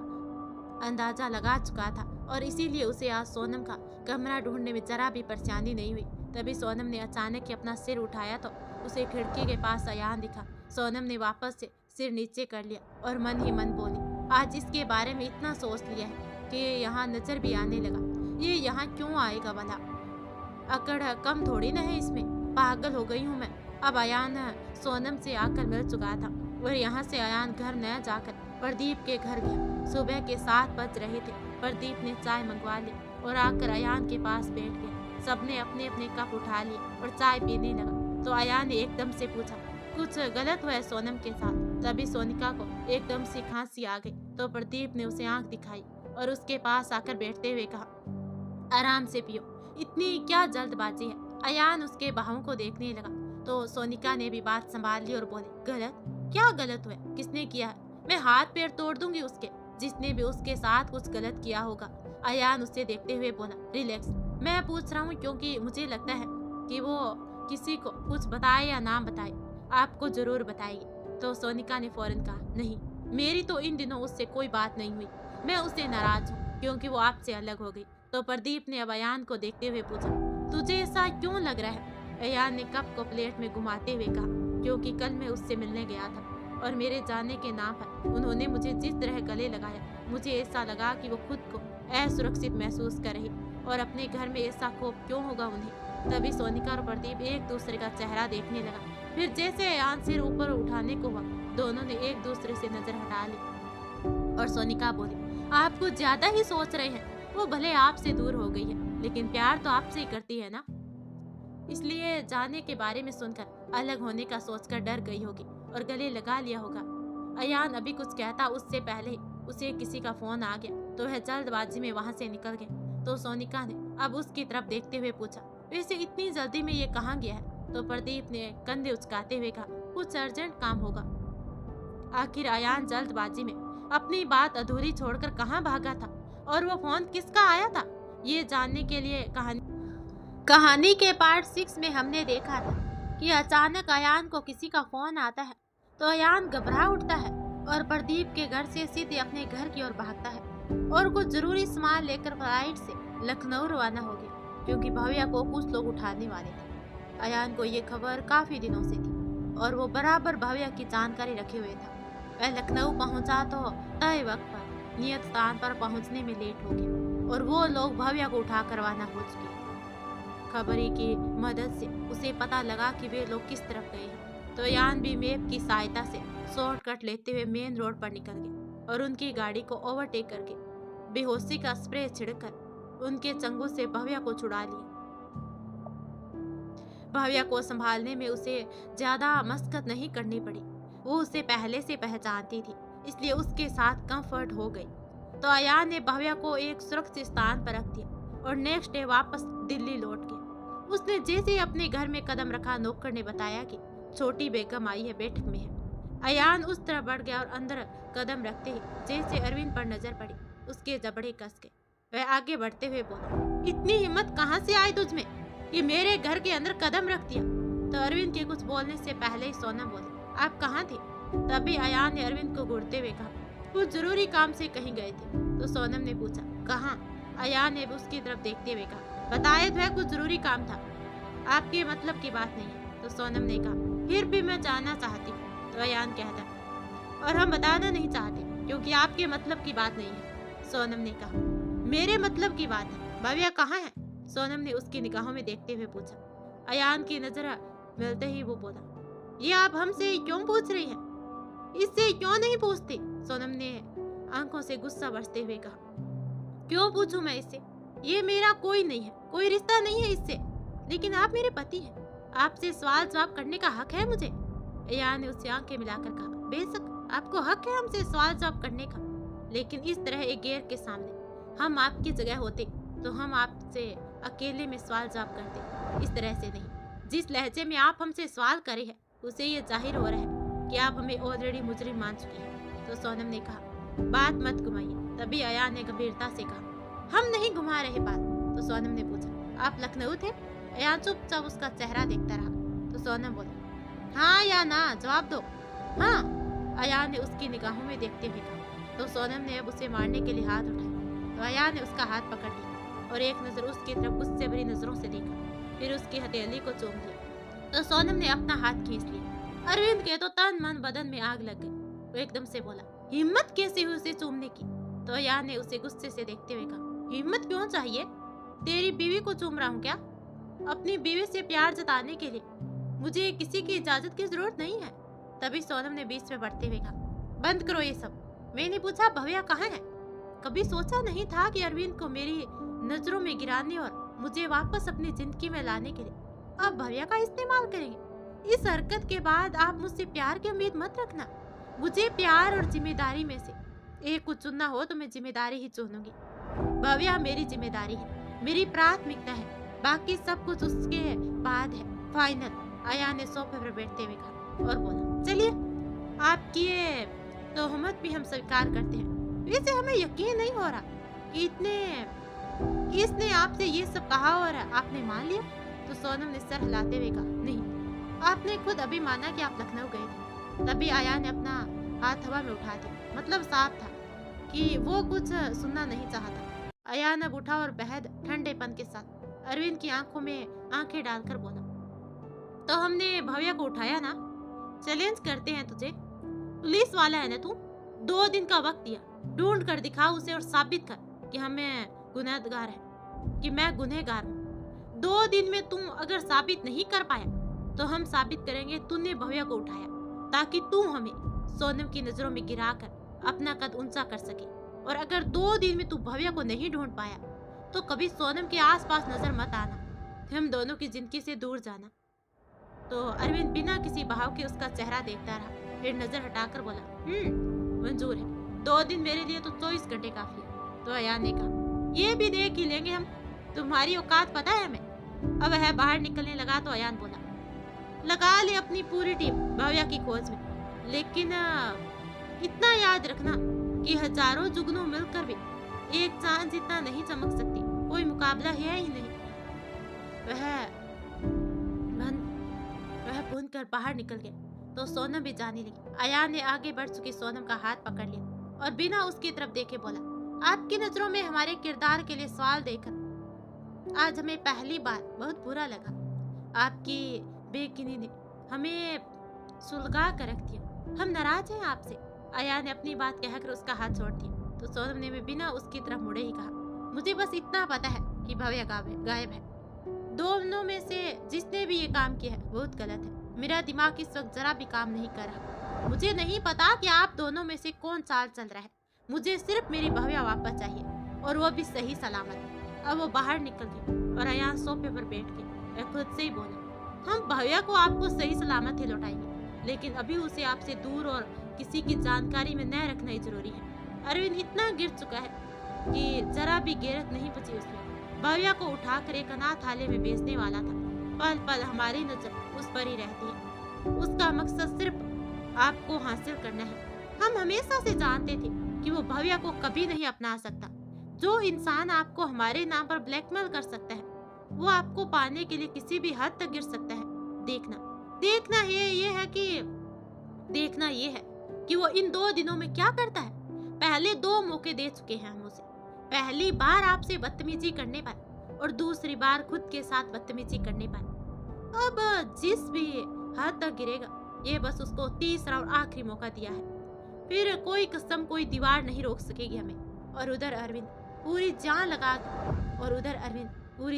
अंदाजा लगा चुका था और इसीलिए उसे आज सोनम का कमरा ढूंढने में जरा भी परेशानी नहीं हुई। तभी सोनम ने अचानक ही अपना सिर उठाया तो उसे खिड़की के पास अयान दिखा। सोनम ने वापस से सिर नीचे कर लिया और मन ही मन बोली, आज इसके बारे में इतना सोच लिया है कि यहाँ नजर भी आने लगा। ये यहाँ क्यों आएगा भला? अकड़ कम थोड़ी ना है इसमें। पागल हो गई हूँ मैं। अब अयान सोनम से आकर मिल चुका था और यहाँ से अयान घर न जाकर प्रदीप के घर गया। सुबह के 7 बज रहे थे। प्रदीप ने चाय मंगवा ली और आकर अयान के पास बैठ गया। सबने अपने अपने कप उठा लिए और चाय पीने लगा तो अयान ने एकदम से पूछा, कुछ गलत हुआ है सोनम के साथ? तभी सोनिका को एकदम से खांसी आ गई तो प्रदीप ने उसे आंख दिखाई और उसके पास आकर बैठते हुए कहा, आराम से पियो, इतनी क्या जल्दबाजी है? अयान उसके बाहों को देखने लगा तो सोनिका ने भी बात संभाल ली और बोले, गलत? क्या गलत हुआ? किसने किया है? मैं हाथ पैर तोड़ दूंगी उसके, जिसने भी उसके साथ कुछ गलत किया होगा। अयान उसे देखते हुए बोला, रिलैक्स, मैं पूछ रहा हूँ क्योंकि मुझे लगता है कि वो किसी को कुछ बताए या ना बताए, आपको जरूर बताएगी। तो सोनिका ने फौरन कहा, नहीं, मेरी तो इन दिनों उससे कोई बात नहीं हुई। मैं उससे नाराज हूँ क्योंकि वो आपसे अलग हो गई। तो प्रदीप ने अब अयान को देखते हुए पूछा, तुझे ऐसा क्यों लग रहा है? अयान ने कप को प्लेट में घुमाते हुए कहा, क्योंकि कल मैं उससे मिलने गया था और मेरे जाने के नाम पर उन्होंने मुझे जिस तरह गले लगाया, मुझे ऐसा लगा कि वो खुद को असुरक्षित महसूस कर रही और अपने घर में ऐसा खौफ क्यों होगा उन्हें। तभी सोनिका और प्रदीप एक दूसरे का चेहरा देखने लगा। फिर जैसे अयान सिर ऊपर उठाने को हुआ, दोनों ने एक दूसरे से नजर हटा ली और सोनिका बोली, आप कुछ ज्यादा ही सोच रहे हैं। वो भले आपसे दूर हो गई है लेकिन प्यार तो आपसे ही करती है ना, इसलिए जाने के बारे में सुनकर अलग होने का सोचकर डर गई होगी और गले लगा लिया होगा। अयान अभी कुछ कहता उससे पहले उसे किसी का फोन आ गया तो वह जल्दबाजी में वहां से निकल गया। तो सोनिका ने अब उसकी तरफ देखते हुए पूछा, वैसे इतनी जल्दी में ये कहाँ गया है? तो प्रदीप ने कंधे उचकाते हुए कहा, कुछ अर्जेंट काम होगा। आखिर अयान जल्दबाजी में अपनी बात अधूरी छोड़कर कहाँ भागा था और वो फोन किसका आया था? ये जानने के लिए कहानी के पार्ट 6 में हमने देखा था कि अचानक अयान को किसी का फोन आता है तो अयान घबरा उठता है और प्रदीप के घर से सीधे अपने घर की ओर भागता है और कुछ जरूरी सामान लेकर फ्लाइट से लखनऊ रवाना हो गया क्योंकि भव्या को कुछ लोग उठाने वाले थे। अयान को ये खबर काफी दिनों से थी और वो बराबर भव्या की जानकारी रखे हुए था। वह लखनऊ पहुंचा तो तय वक्त पर नियत स्थान पर पहुंचने में लेट हो गया और वो लोग भव्या को उठा कर रवाना हो चुके। खबरी की मदद से उसे पता लगा कि वे लोग किस तरफ गए हैं तो अयान भी मैप की सहायता से शॉर्टकट लेते हुए मेन रोड पर निकल गए और उनकी गाड़ी को ओवरटेक करके बेहोशी का स्प्रे छिड़कर उनके चंगुल से भव्या को छुड़ा लिया। भव्या को संभालने में उसे ज्यादा मशक्कत नहीं करनी पड़ी, वो उसे पहले से पहचानती थी इसलिए उसके साथ कंफर्ट हो गई। तो अयान ने भव्या को एक सुरक्षित स्थान पर रख दिया और नेक्स्ट डे वापस दिल्ली लौट गया। उसने जैसे ही अपने घर में कदम रखा, नौकर ने बताया कि छोटी बेगम आई है, बैठक में है। अयान उस तरफ बढ़ गया और अंदर कदम रखते ही जैसे अरविंद पर नजर पड़ी, उसके जबड़े कस गए। वह आगे बढ़ते हुए बोला, इतनी हिम्मत कहाँ से आई तुझमें कि मेरे घर के अंदर कदम रख दिया? तो अरविंद के कुछ बोलने से पहले ही सोनम बोली, आप कहाँ थे? तभी अयान ने अरविंद को घूरते हुए कहा, कुछ जरूरी काम से कहीं गए थे। तो सोनम ने पूछा, कहाँ? अयान ने उसकी तरफ देखते हुए कहा, बताया तो है कुछ जरूरी काम था, आपके मतलब की बात नहीं है। तो सोनम ने कहा, फिर भी मैं जानना चाहती हूँ। तो अयान कहता, और हम बताना नहीं चाहते क्योंकि आपके मतलब की बात नहीं है। सोनम ने कहा, मेरे मतलब की बात है। भव्या कहाँ है? सोनम ने उसकी निगाहों में देखते हुए पूछा। अयान की नजर मिलते ही वो बोला, ये आप हमसे क्यों पूछ रही हैं? इससे क्यों नहीं पूछती? सोनम ने आंखों से गुस्सा बरसते हुए कहा, क्यों पूछूं मैं इससे? ये मेरा कोई नहीं है, कोई रिश्ता नहीं है इससे, लेकिन आप मेरे पति हैं, आपसे सवाल जवाब करने का हक है मुझे। अयान ने उससे आंखें मिलाकर कहा, बेशक आपको हक है हमसे सवाल जवाब करने का, लेकिन इस तरह एक गैर के सामने हम आपकी जगह होते तो हम आपसे अकेले में सवाल जवाब करते, इस तरह से नहीं। जिस लहजे में आप हमसे सवाल करे हैं उसे ये जाहिर हो रहा है कि आप हमें ऑलरेडी मुजरिम मान चुके हैं। तो सोनम ने कहा, बात मत घुमाइए। तभी अयान ने गंभीरता से कहा, हम नहीं घुमा रहे बात। तो सोनम ने पूछा, आप लखनऊ थे? अयान चुपचाप उसका चेहरा देखता रहा। तो सोनम बोला, हाँ या ना जवाब दो। हाँ, अयान ने उसकी निगाहों में देखते हुए कहा। तो सोनम ने अब उसे मारने के लिए हाथ उठाया। तो अयान ने उसका हाथ पकड़ लिया और एक नजर उसकी तरफ गुस्से भरी नजरों से देखा, फिर उसकी हथेली को चूम लिया। तो सोनम ने अपना हाथ खींच लिया। अरविंद के तो तन मन बदन में आग लग गई। वो एकदम से बोला, हिम्मत कैसे हुई उसे चूमने की? तो अयान ने उसे गुस्से से देखते हुए कहा, हिम्मत क्यों चाहिए? तेरी बीवी को चूम रहा हूँ क्या? अपनी बीवी से प्यार जताने के लिए मुझे किसी की इजाजत की जरूरत नहीं है। तभी सोनम ने बीच में बढ़ते हुए कहा, बंद करो ये सब। मैंने पूछा भव्या कहाँ है? कभी सोचा नहीं था कि अरविंद को मेरी नजरों में गिराने और मुझे वापस अपनी जिंदगी में लाने के लिए आप भव्या का इस्तेमाल करेंगे। इस हरकत के बाद आप मुझसे प्यार की उम्मीद मत रखना। मुझे प्यार और जिम्मेदारी में से एक को चुनना हो तो मैं जिम्मेदारी ही चुनूंगी। भव्या मेरी जिम्मेदारी है, मेरी प्राथमिकता है, बाकी सब कुछ उसके बाद है, फाइनल। अयान ने सोफे पर बैठते हुए कहा और बोला, चलिए आपकी ये तोहमत भी हम स्वीकार करते हैं। वैसे हमें यकीन नहीं हो रहा कि इसने आपसे ये सब कहा और आपने मान लिया। तो सोनम ने सर हिलाते हुए कहा, नहीं, आपने खुद अभी माना कि आप लखनऊ गए थे। तभी अयान ने अपना हाथ हवा में उठा दिया। मतलब साफ था कि वो कुछ सुनना नहीं चाहता। अयान अब उठा और बेहद ठंडेपन के साथ अरविंद की आंखों में आंखें डालकर बोला, तो हमने भव्या को उठाया ना, चैलेंज करते हैं तुझे। पुलिस वाला है ना तू, 2 दिन का वक्त दिया, ढूंढ कर दिखा उसे और साबित कर कि हमें गुनहगार है, कि मैं गुनहगार हूँ। 2 दिन में तुम अगर साबित नहीं कर पाया तो हम साबित करेंगे तूने भव्या को उठाया, ताकि तू हमें सोनम की नजरों में गिराकर अपना कद ऊंचा कर सके। और अगर 2 दिन में तू भव्या को नहीं ढूंढ पाया तो कभी सोनम के आसपास नजर मत आना, हम दोनों की जिंदगी से दूर जाना। तो अरविंद बिना किसी भाव के उसका चेहरा देखता रहा, फिर नजर हटाकर बोला, मंजूर है, 2 दिन मेरे लिए तो 24 घंटे काफी है। तो अयान ने कहा, ये भी देख ही लेंगे हम, तुम्हारी औकात पता है हमें। अब वह बाहर निकलने लगा तो अयान बोला, लगा ले अपनी पूरी टीम भव्या की खोज में, लेकिन इतना याद रखना कि हजारों जुगनू मिलकर भी एक चांद जितना नहीं चमक सकती, कोई मुकाबला है ही नहीं। वह बुन कर बाहर निकल गया तो सोनम भी जाने लगी। अयान ने आगे बढ़ चुकी सोनम का हाथ पकड़ लिया और बिना उसकी तरफ देखे बोला, आपकी नजरों में हमारे किरदार के लिए सवाल देकर आज हमें पहली बार बहुत बुरा लगा। आपकी बेकिनी ने हमें सुलगा कर रख दिया, हम नाराज हैं आपसे। अयान ने अपनी बात कहकर उसका हाथ छोड़ दिया तो सोनम ने भी बिना उसकी तरफ मुड़े ही कहा, मुझे बस इतना पता है कि भव्या गायब है। दोनों में से जिसने भी ये काम किया है बहुत गलत है। मेरा दिमाग इस वक्त जरा भी काम नहीं कर रहा। मुझे नहीं पता कि आप दोनों में से कौन चाल चल रहा है। मुझे सिर्फ मेरी भव्या वापस चाहिए और वो भी सही सलामत। अब वो बाहर निकल गई और अयान सोफे पर बैठ के वह खुद से ही बोला, हम भव्या को आपको सही सलामत ही लौटाएंगे, लेकिन अभी उसे आपसे दूर और किसी की जानकारी में न रखना ही जरूरी है। अरविंद इतना गिर चुका है कि जरा भी गैरत नहीं बची उसमें। भव्या को उठाकर एक अनाथालय में बेचने वाला था। पल पल हमारी नजर उस पर ही रहती है। उसका मकसद सिर्फ आपको हासिल करना है। हम हमेशा से जानते थे कि वो भव्या को कभी नहीं अपना सकता। जो इंसान आपको हमारे नाम पर ब्लैकमेल कर सकता है वो आपको पाने के लिए किसी भी हद तक गिर सकता है। देखना ये है कि वो इन 2 दिनों में क्या करता है। पहले 2 मौके दे चुके हैं हम उसे, पहली बार आपसे बदतमीजी करने पर और दूसरी बार खुद के साथ बदतमीजी करने पर। अब जिस भी हद तक गिरेगा ये बस उसको तीसरा और आखिरी मौका दिया है। फिर कोई कसम कोई दीवार नहीं रोक सकेगी हमें। और उधर अरविंद पूरी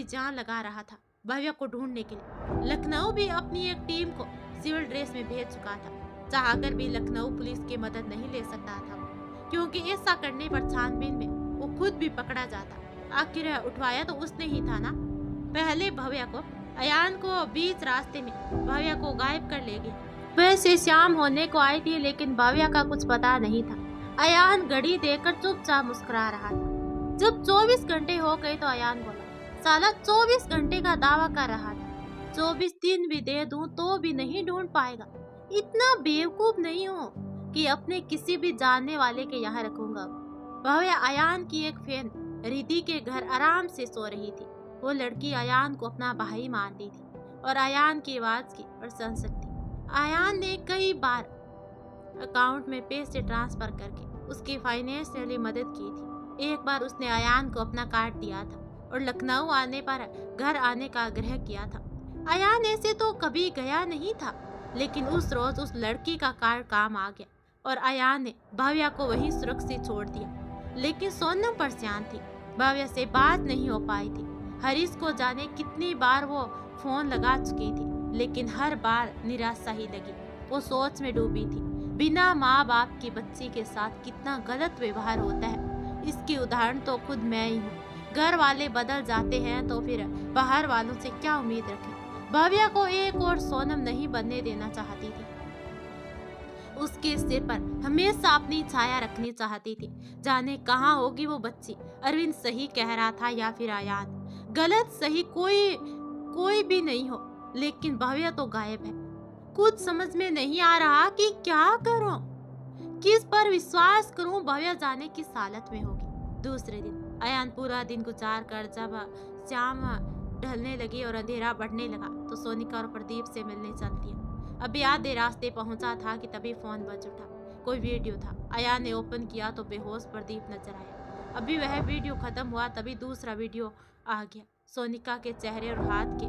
जान लगा रहा था भव्या को ढूंढने के लिए। लखनऊ भी अपनी एक टीम को सिविल ड्रेस में भेज चुका था। चाहकर भी लखनऊ पुलिस की मदद नहीं ले सकता था, क्योंकि ऐसा करने पर छानबीन में वो खुद भी पकड़ा जाता। आखिर उठवाया तो उसने ही था ना। पहले भव्या को, अयान को बीच रास्ते में भव्या को गायब कर ले गया। वैसे शाम होने को आई थी लेकिन भव्या का कुछ पता नहीं था। अयान घड़ी देखकर चुपचाप मुस्कुरा रहा था। जब 24 घंटे हो गए तो अयान बोला, साला 24 घंटे का दावा कर रहा था, 24 दिन भी दे दूं तो भी नहीं ढूंढ पाएगा। इतना बेवकूफ नहीं हो कि अपने किसी भी जानने वाले के यहाँ रखूंगा। भव्या अयान की एक फैन रिद्धि के घर आराम से सो रही थी। वो लड़की अयान को अपना भाई मानती थी और अयान की आवाज़ की प्रशंसक थी। अयान ने कई बार अकाउंट में पैसे ट्रांसफ़र करके उसकी फाइनेंशियली मदद की थी। एक बार उसने अयान को अपना कार्ड दिया था और लखनऊ आने पर घर आने का आग्रह किया था। अयान ऐसे तो कभी गया नहीं था, लेकिन उस रोज़ उस लड़की का कार्ड काम आ गया और अयान ने भव्या को वहीं सुरक्षित छोड़ दिया। लेकिन सोनम परेशान थी, भव्या से बात नहीं हो पाई थी। हरीश को जाने कितनी बार वो फोन लगा चुकी थी, लेकिन हर बार निराशा ही लगी। वो सोच में डूबी थी, बिना माँ बाप की बच्ची के साथ कितना गलत व्यवहार होता है, इसकी उदाहरण तो खुद मैं ही हूँ। घर वाले बदल जाते हैं तो फिर बाहर वालों से क्या उम्मीद रखें। भव्या को एक और सोनम नहीं बनने देना चाहती थी। उसके सिर पर हमेशा अपनी छाया रखनी चाहती थी। जाने कहाँ होगी वो बच्ची। अरविंद सही कह रहा था या फिर अयान। गलत सही कोई भी नहीं हो, लेकिन भव्या तो गायब है। कुछ समझ में नहीं आ रहा कि क्या करूं, किस पर विश्वास करूं। भव्या जाने किस हालत में होगी। दूसरे दिन अयान पूरा दिन गुजार कर जब शाम ढलने लगी और अंधेरा बढ़ने लगा तो सोनिका और प्रदीप से मिलने चल दिया। अभी आधे रास्ते पहुंचा था कि तभी फोन बज उठा। कोई वीडियो था। अयान ने ओपन किया तो बेहोश प्रदीप नजर आया। अभी वह वीडियो खत्म हुआ तभी दूसरा वीडियो आ गया। सोनिका के चेहरे और हाथ के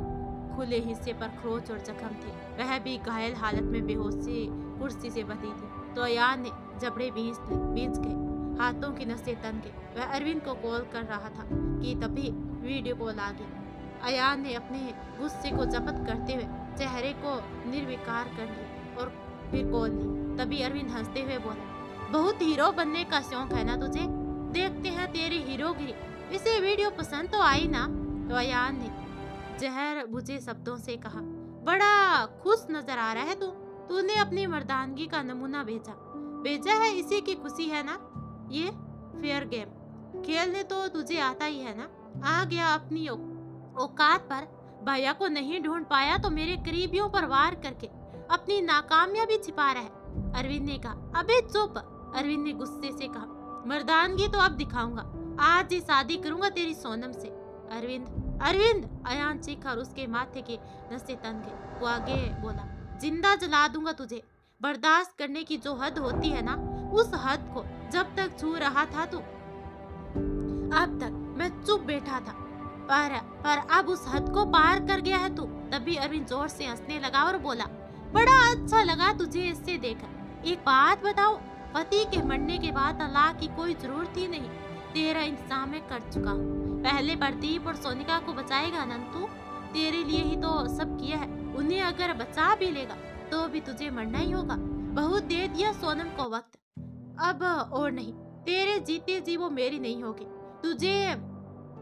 खुले हिस्से पर खरोच और जख्म थे। वह भी घायल हालत में बेहोशी कुर्सी से बंधी थी। तो अयान ने जबड़े बींच गए, हाथों की नसें तन गई। वह अरविंद को कॉल कर रहा था कि तभी वीडियो कॉल आ गया। अयान ने अपने गुस्से को जब्त करते हुए चेहरे को निर्विकार कर लिया और फिर कॉल ली। तभी अरविंद हंसते हुए बोला, बहुत हीरो बनने का शौक है ना तुझे, देखते हैं तेरी हीरोगिरी। इसे वीडियो पसंद तो आई ना? तो अयान ने जहर बुझे शब्दों से कहा, बड़ा खुश नजर आ रहा है तूने अपनी मर्दानगी का नमूना भेजा है, इसी की खुशी है ना? ये फेयर गेम खेलने तो तुझे आता ही है ना? आ गया अपनी औकात पर। भैया को नहीं ढूंढ पाया तो मेरे करीबियों पर वार करके अपनी नाकामयाबी छिपा रहा है। अरविंद ने कहा, अबे चुप। अरविंद ने गुस्से से कहा, मर्दानगी तो अब दिखाऊंगा, आज ही शादी करूंगा तेरी सोनम से। अरविंद अयान चीखा और उसके माथे के नसें तन गए। वो आगे बोला, जिंदा जला दूंगा तुझे। बर्दाश्त करने की जो हद होती है ना, उस हद को जब तक छू रहा था तू, अब तक मैं चुप बैठा था, पर अब उस हद को पार कर गया है तू। तभी अरविंद जोर से हंसने लगा और बोला, बड़ा अच्छा लगा तुझे इससे देखकर। एक बात बताओ, पति के मरने के बाद तलाक की कोई जरूरत ही नहीं, तेरा इंतजाम मैं कर चुका हूँ। पहले प्रदीप और सोनिका को बचाएगा नंतू, तेरे लिए ही तो सब किया है। उन्हें अगर बचा भी लेगा तो भी तुझे मरना ही होगा। बहुत दे दिया सोनम को वक्त, अब और नहीं। तेरे जीते जी वो मेरी नहीं होगी, तुझे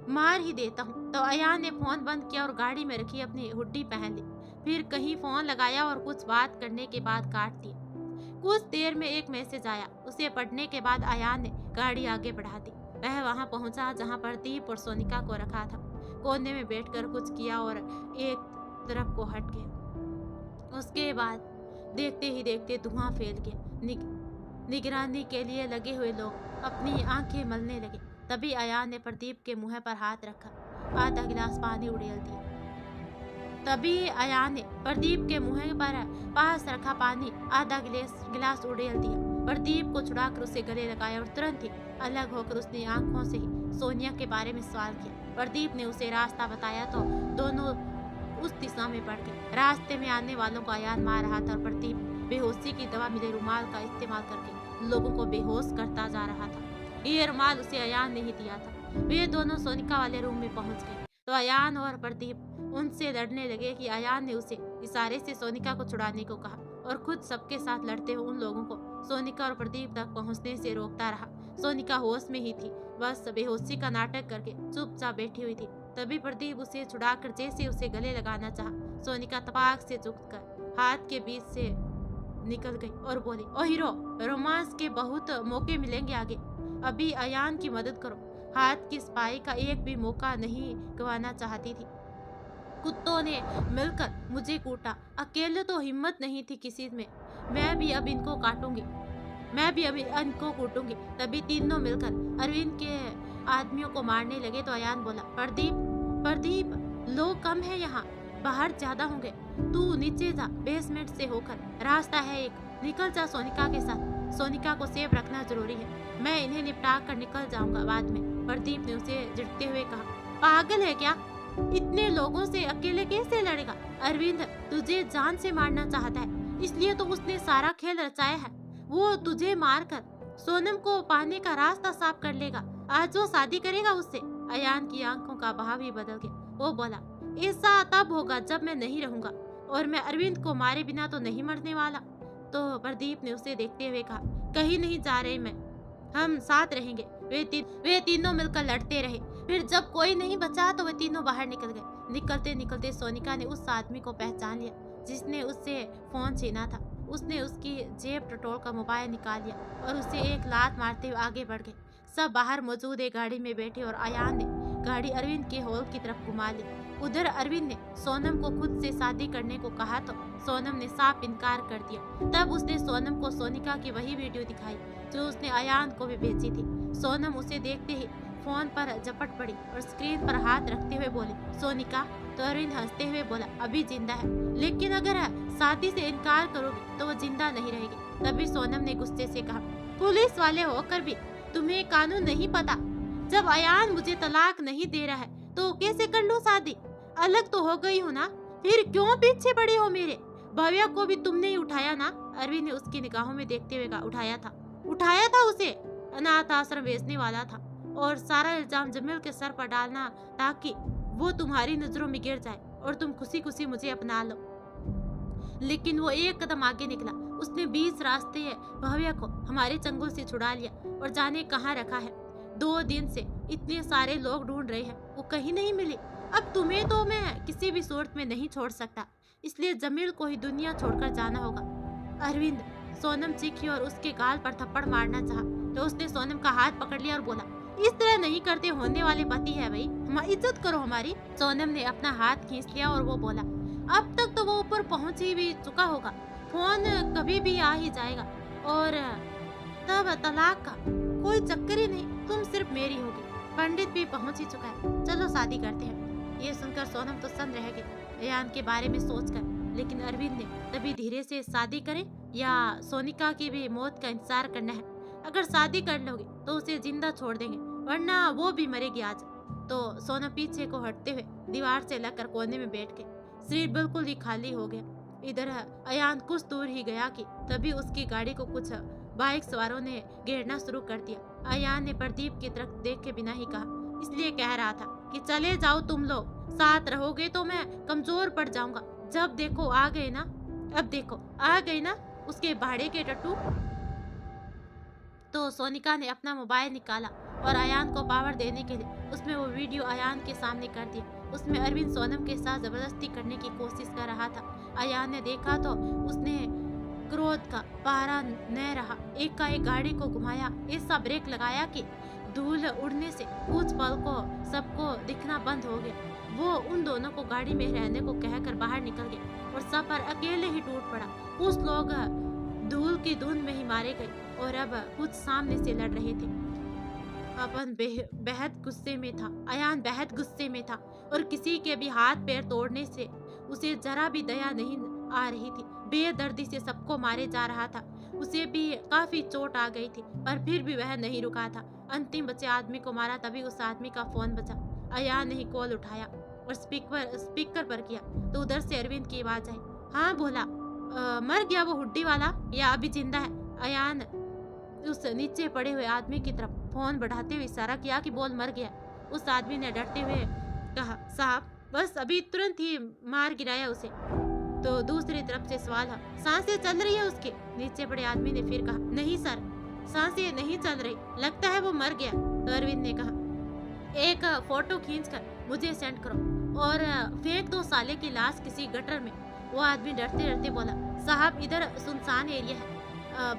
मार ही देता हूँ। तो अयान ने फोन बंद किया और गाड़ी में रखी अपनी हुड्डी पहन ली। फिर कहीं फोन लगाया और कुछ बात करने के बाद काट दिया। कुछ देर में एक मैसेज आया। उसे पढ़ने के बाद अयान ने गाड़ी आगे बढ़ा दी। वह वहां पहुंचा जहां प्रदीप और सोनिका को रखा था। कोने में बैठकर कुछ किया और एक तरफ को हट गया। उसके बाद देखते ही देखते धुआं फैल गया। निगरानी के लिए लगे हुए लोग अपनी आंखें मलने लगे। तभी अयान ने प्रदीप के मुंह पर हाथ रखा, आधा गिलास पानी उड़ेल दिया। तभी अयान ने प्रदीप के मुंह पर पास रखा पानी आधा गिलास उड़ेल दिया। प्रदीप को छुड़ाकर उसे गले लगाया और तुरंत ही अलग होकर उसने आंखों से ही सोनिया के बारे में सवाल किया। प्रदीप ने उसे रास्ता बताया तो दोनों उस दिशा में बढ़ गए। रास्ते में आने वालों को अयान मार रहा था और प्रदीप बेहोशी की दवा मिले रुमाल का इस्तेमाल करके लोगों को बेहोश करता जा रहा था। ये रुमाल उसे अयान ने ही दिया था। वे दोनों सोनिका वाले रूम में पहुंच गए तो अयान और प्रदीप उनसे लड़ने लगे कि अयान ने उसे इशारे से सोनिका को छुड़ाने को कहा और खुद सबके साथ लड़ते हुए उन लोगों को सोनिका और प्रदीप तक पहुंचने से रोकता रहा। सोनिका होश में ही थी, बस बेहोशी का नाटक करके चुपचाप बैठी हुई थी। तभी प्रदीप उसे छुड़ाकर जैसे उसे गले लगाना चाहा, सोनिका तपाक से झुककर हाथ के बीच से निकल गई और बोली, ओ हीरो, रोमांस के बहुत मौके मिलेंगे आगे, अभी अयान की मदद करो। हाथ की सफाई का एक भी मौका नहीं गंवाना चाहती थी। कुत्तों ने मिलकर मुझे कूटा, अकेले तो हिम्मत नहीं थी किसी में। मैं भी अब इनको कूटूंगी। तभी तीनों मिलकर अरविंद के आदमियों को मारने लगे तो अयान बोला, प्रदीप प्रदीप, लोग कम है यहाँ, बाहर ज्यादा होंगे। तू नीचे जा, बेसमेंट से होकर रास्ता है एक, निकल जा सोनिका के साथ। सोनिका को सेफ रखना जरूरी है, मैं इन्हें निपटा कर निकल जाऊंगा बाद में। प्रदीप ने उसे झिड़कते हुए कहा, पागल है क्या? इतने लोगों से अकेले कैसे लड़ेगा? अरविंद तुझे जान से मारना चाहता है, इसलिए तो उसने सारा खेल रचाया है। वो तुझे मारकर सोनम को पाने का रास्ता साफ कर लेगा। आज वो शादी करेगा उससे। अयान की आंखों का भाव ही बदल गया। वो बोला, ऐसा तब होगा जब मैं नहीं रहूंगा, और मैं अरविंद को मारे बिना तो नहीं मरने वाला। तो प्रदीप ने उसे देखते हुए कहा, कहीं नहीं जा रही मैं, हम साथ रहेंगे। वे तीनों मिलकर लड़ते रहे। फिर जब कोई नहीं बचा तो वे तीनों बाहर निकल गए। निकलते निकलते सोनिका ने उस आदमी को पहचान लिया जिसने उससे फोन छीना था। उसने उसकी जेब टटोल का मोबाइल निकाल लिया और उसे एक लात मारते हुए आगे बढ़ गए। सब बाहर मौजूद एक गाड़ी में बैठे और अयान ने गाड़ी अरविंद के हॉल की तरफ घुमा ली। उधर अरविंद ने सोनम को खुद से शादी करने को कहा तो सोनम ने साफ इनकार कर दिया। तब उसने सोनम को सोनिका की वही वीडियो दिखाई जो उसने अयान को भी भेजी थी। सोनम उसे देखते ही फोन पर झपट पड़ी और स्क्रीन पर हाथ रखते हुए बोली, सोनिका। तो अरविंद हंसते हुए बोला, अभी जिंदा है, लेकिन अगर शादी से इनकार करोगी तो वो जिंदा नहीं रहेगी। तभी सोनम ने गुस्से से कहा, पुलिस वाले होकर भी तुम्हें कानून नहीं पता? जब अयान मुझे तलाक नहीं दे रहा है तो कैसे कर लूं शादी? अलग तो हो गई हूँ ना, फिर क्यों पीछे पड़ी हो मेरे? भव्या को भी तुमने ही उठाया ना? अरविंद ने उसकी निगाहों में देखते हुए कहा, उठाया था उसे अनाथ आश्रम भेजने वाला था, और सारा इल्जाम जमील के सर पर डालना ताकि वो तुम्हारी नजरों में गिर जाए और तुम खुशी खुशी मुझे अपना लो। लेकिन वो एक कदम आगे निकला। उसने 20 रास्ते भव्या को हमारे चंगुल से छुड़ा लिया और जाने कहाँ रखा है। 2 दिन से इतने सारे लोग ढूंढ रहे हैं, वो कहीं नहीं मिली। अब तुम्हें तो मैं किसी भी सूरत में नहीं छोड़ सकता, इसलिए जमील को ही दुनिया छोड़कर जाना होगा। अरविंद, सोनम चीखी और उसके गाल पर थप्पड़ मारना चाहा तो उसने सोनम का हाथ पकड़ लिया और बोला, इस तरह नहीं करते, होने वाले पति है भाई, हमारी इज्जत करो हमारी। सोनम ने अपना हाथ खींच लिया और वो बोला, अब तक तो वो ऊपर पहुंच ही भी चुका होगा, फोन कभी भी आ ही जाएगा, और तब तलाक का कोई चक्कर ही नहीं, तुम सिर्फ मेरी होगी। पंडित भी पहुंच ही चुका है, चलो शादी करते हैं। ये सुनकर सोनम तो सन्न रह गई अयान के बारे में सोचकर। लेकिन अरविंद ने तभी धीरे से, शादी करें या सोनिका की भी मौत का इंतजार करना है? अगर शादी कर लोगे तो उसे जिंदा छोड़ देंगे, वरना वो भी मरेगी आज। तो सोनम पीछे को हटते हुए दीवार से लगकर कोने में बैठ गई। शरीर बिल्कुल ही खाली हो गया। इधर अयान कुछ दूर ही गया कि तभी उसकी गाड़ी को कुछ बाइक सवारों ने घेरना शुरू कर दिया। अयान ने प्रदीप की तरफ देख के बिना ही कहा, इसलिए कह रहा था कि चले जाओ तुम लोग, साथ रहोगे तो मैं कमजोर पड़ जाऊंगा। जब देखो आ गए ना, अब देखो आ गए ना उसके भाड़े के टट्टू। तो सोनिका ने अपना मोबाइल निकाला और अयान को पावर देने के लिए उसमें वो वीडियो अयान के सामने कर दिया। उसमें अरविंद सोनम के साथ जबरदस्ती करने की कोशिश कर रहा था। अयान ने देखा तो उसने क्रोध का पारा न रहा, एक का एक गाड़ी को घुमाया, ऐसा ब्रेक लगाया कि धूल उड़ने से कुछ पल को सबको दिखना बंद हो गया। वो उन दोनों को गाड़ी में रहने को कहकर बाहर निकल गया और सफर अकेले ही टूट पड़ा। कुछ लोग धूल की धुंध में ही मारे गए और अब कुछ सामने से लड़ रहे थे। अपन बेहद गुस्से में था, अयान बेहद गुस्से में था और किसी के भी हाथ पैर तोड़ने से उसे जरा भी दया नहीं आ रही थी। बेदर्दी से सबको मारे जा रहा था। उसे भी काफी चोट आ गई थी, पर फिर भी वह नहीं रुका था। अंतिम बचे आदमी को मारा, तभी उस आदमी का फोन बजा। अयान ने ही कॉल उठाया और स्पीकर पर किया तो उधर से अरविंद की आवाज आई, हाँ भोला, मर गया वो हुड्डी वाला या अभी जिंदा है? अयान उस नीचे पड़े हुए आदमी की तरफ फोन बढ़ाते हुए इशारा किया कि बोल मर गया। उस आदमी ने डरते हुए कहा, साहब बस अभी तुरंत ही मार गिराया उसे। तो दूसरी तरफ से सवाल है, सांसें चल रही है उसके? नीचे पड़े आदमी ने फिर कहा, नहीं सर, सांसें नहीं चल रही, लगता है वो मर गया। तो अरविंद ने कहा, एक फोटो खींचकर मुझे सेंड करो और फेंक दो साले की लाश किसी गटर में। वो आदमी डरते डरते बोला, साहब इधर सुनसान एरिया है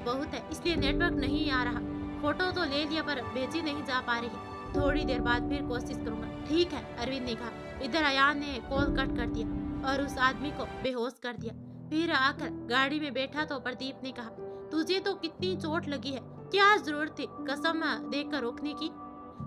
बहुत है, इसलिए नेटवर्क नहीं आ रहा। फोटो तो ले लिया पर भेजी नहीं जा पा रही, थोड़ी देर बाद फिर कोशिश करूंगा। ठीक है, अरविंद ने कहा। इधर अयान ने कॉल कट कर दिया और उस आदमी को बेहोश कर दिया। फिर आकर गाड़ी में बैठा तो प्रदीप ने कहा, तुझे तो कितनी चोट लगी है, क्या जरूरत थी कसम देकर रोकने की?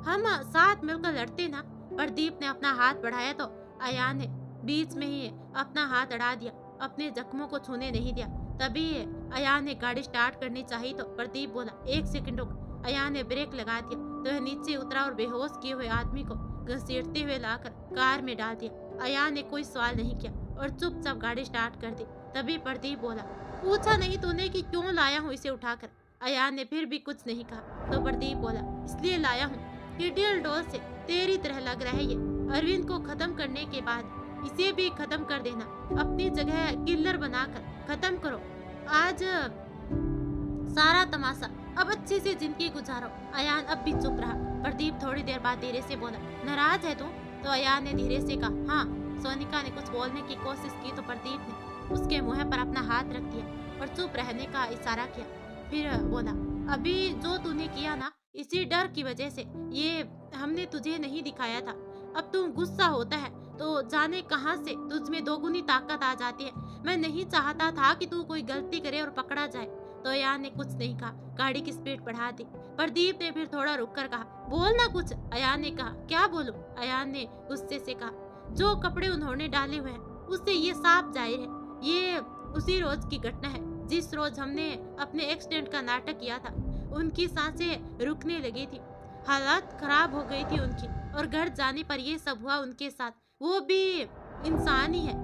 हम साथ मिलकर लड़ते ना, प्रदीप ने अपना हाथ बढ़ाया तो अयान ने बीच में ही अपना हाथ अड़ा दिया, अपने जख्मों को छूने नहीं दिया। तभी अयान ने गाड़ी स्टार्ट करनी चाहिए तो प्रदीप बोला, 1 सेकंड रुक। अयान ने ब्रेक लगा दिया तो वह नीचे उतरा और बेहोश किए हुए आदमी को घसीटते हुए लाकर कार में डाल दिया। अयान ने कोई सवाल नहीं किया और चुपचाप गाड़ी स्टार्ट कर दी। तभी प्रदीप बोला, पूछा नहीं तूने कि क्यों लाया हूँ इसे उठाकर? अयान ने फिर भी कुछ नहीं कहा तो प्रदीप बोला, इसलिए लाया हूँ कि डील डॉल से तेरी तरह लग रहा है ये। अरविंद को खत्म करने के बाद इसे भी खत्म कर देना, अपनी जगह किलर बनाकर खत्म करो। आज सारा तमाशा, अब अच्छे से जिंदगी गुजारो। अयान अब भी चुप रहा। प्रदीप थोड़ी देर बाद धीरे से बोला, नाराज है तू? तो अयान ने धीरे से कहा, हाँ। सोनिका ने कुछ बोलने की कोशिश की तो प्रदीप ने उसके मुंह पर अपना हाथ रख दिया और चुप रहने का इशारा किया। फिर बोला, अभी जो तूने किया ना, इसी डर की वजह से ये हमने तुझे नहीं दिखाया था। अब तू गुस्सा होता है तो जाने कहां से तुझ में दोगुनी ताकत आ जाती है। मैं नहीं चाहता था कि तू कोई गलती करे और पकड़ा जाए। तो अयान ने कुछ नहीं कहा, गाड़ी की स्पीड बढ़ा दी। प्रदीप ने फिर थोड़ा रुककर कहा, बोल ना कुछ। अयान ने कहा, क्या बोलूं? अयान ने गुस्से से कहा, जो कपड़े उन्होंने डाले हुए हैं उससे ये साफ जाहिर है ये उसी रोज की घटना है जिस रोज हमने अपने एक्सीडेंट का नाटक किया था। उनकी सांसें रुकने लगी थी, हालत खराब हो गई थी उनकी, और घर जाने पर ये सब हुआ उनके साथ। वो भी इंसान ही है।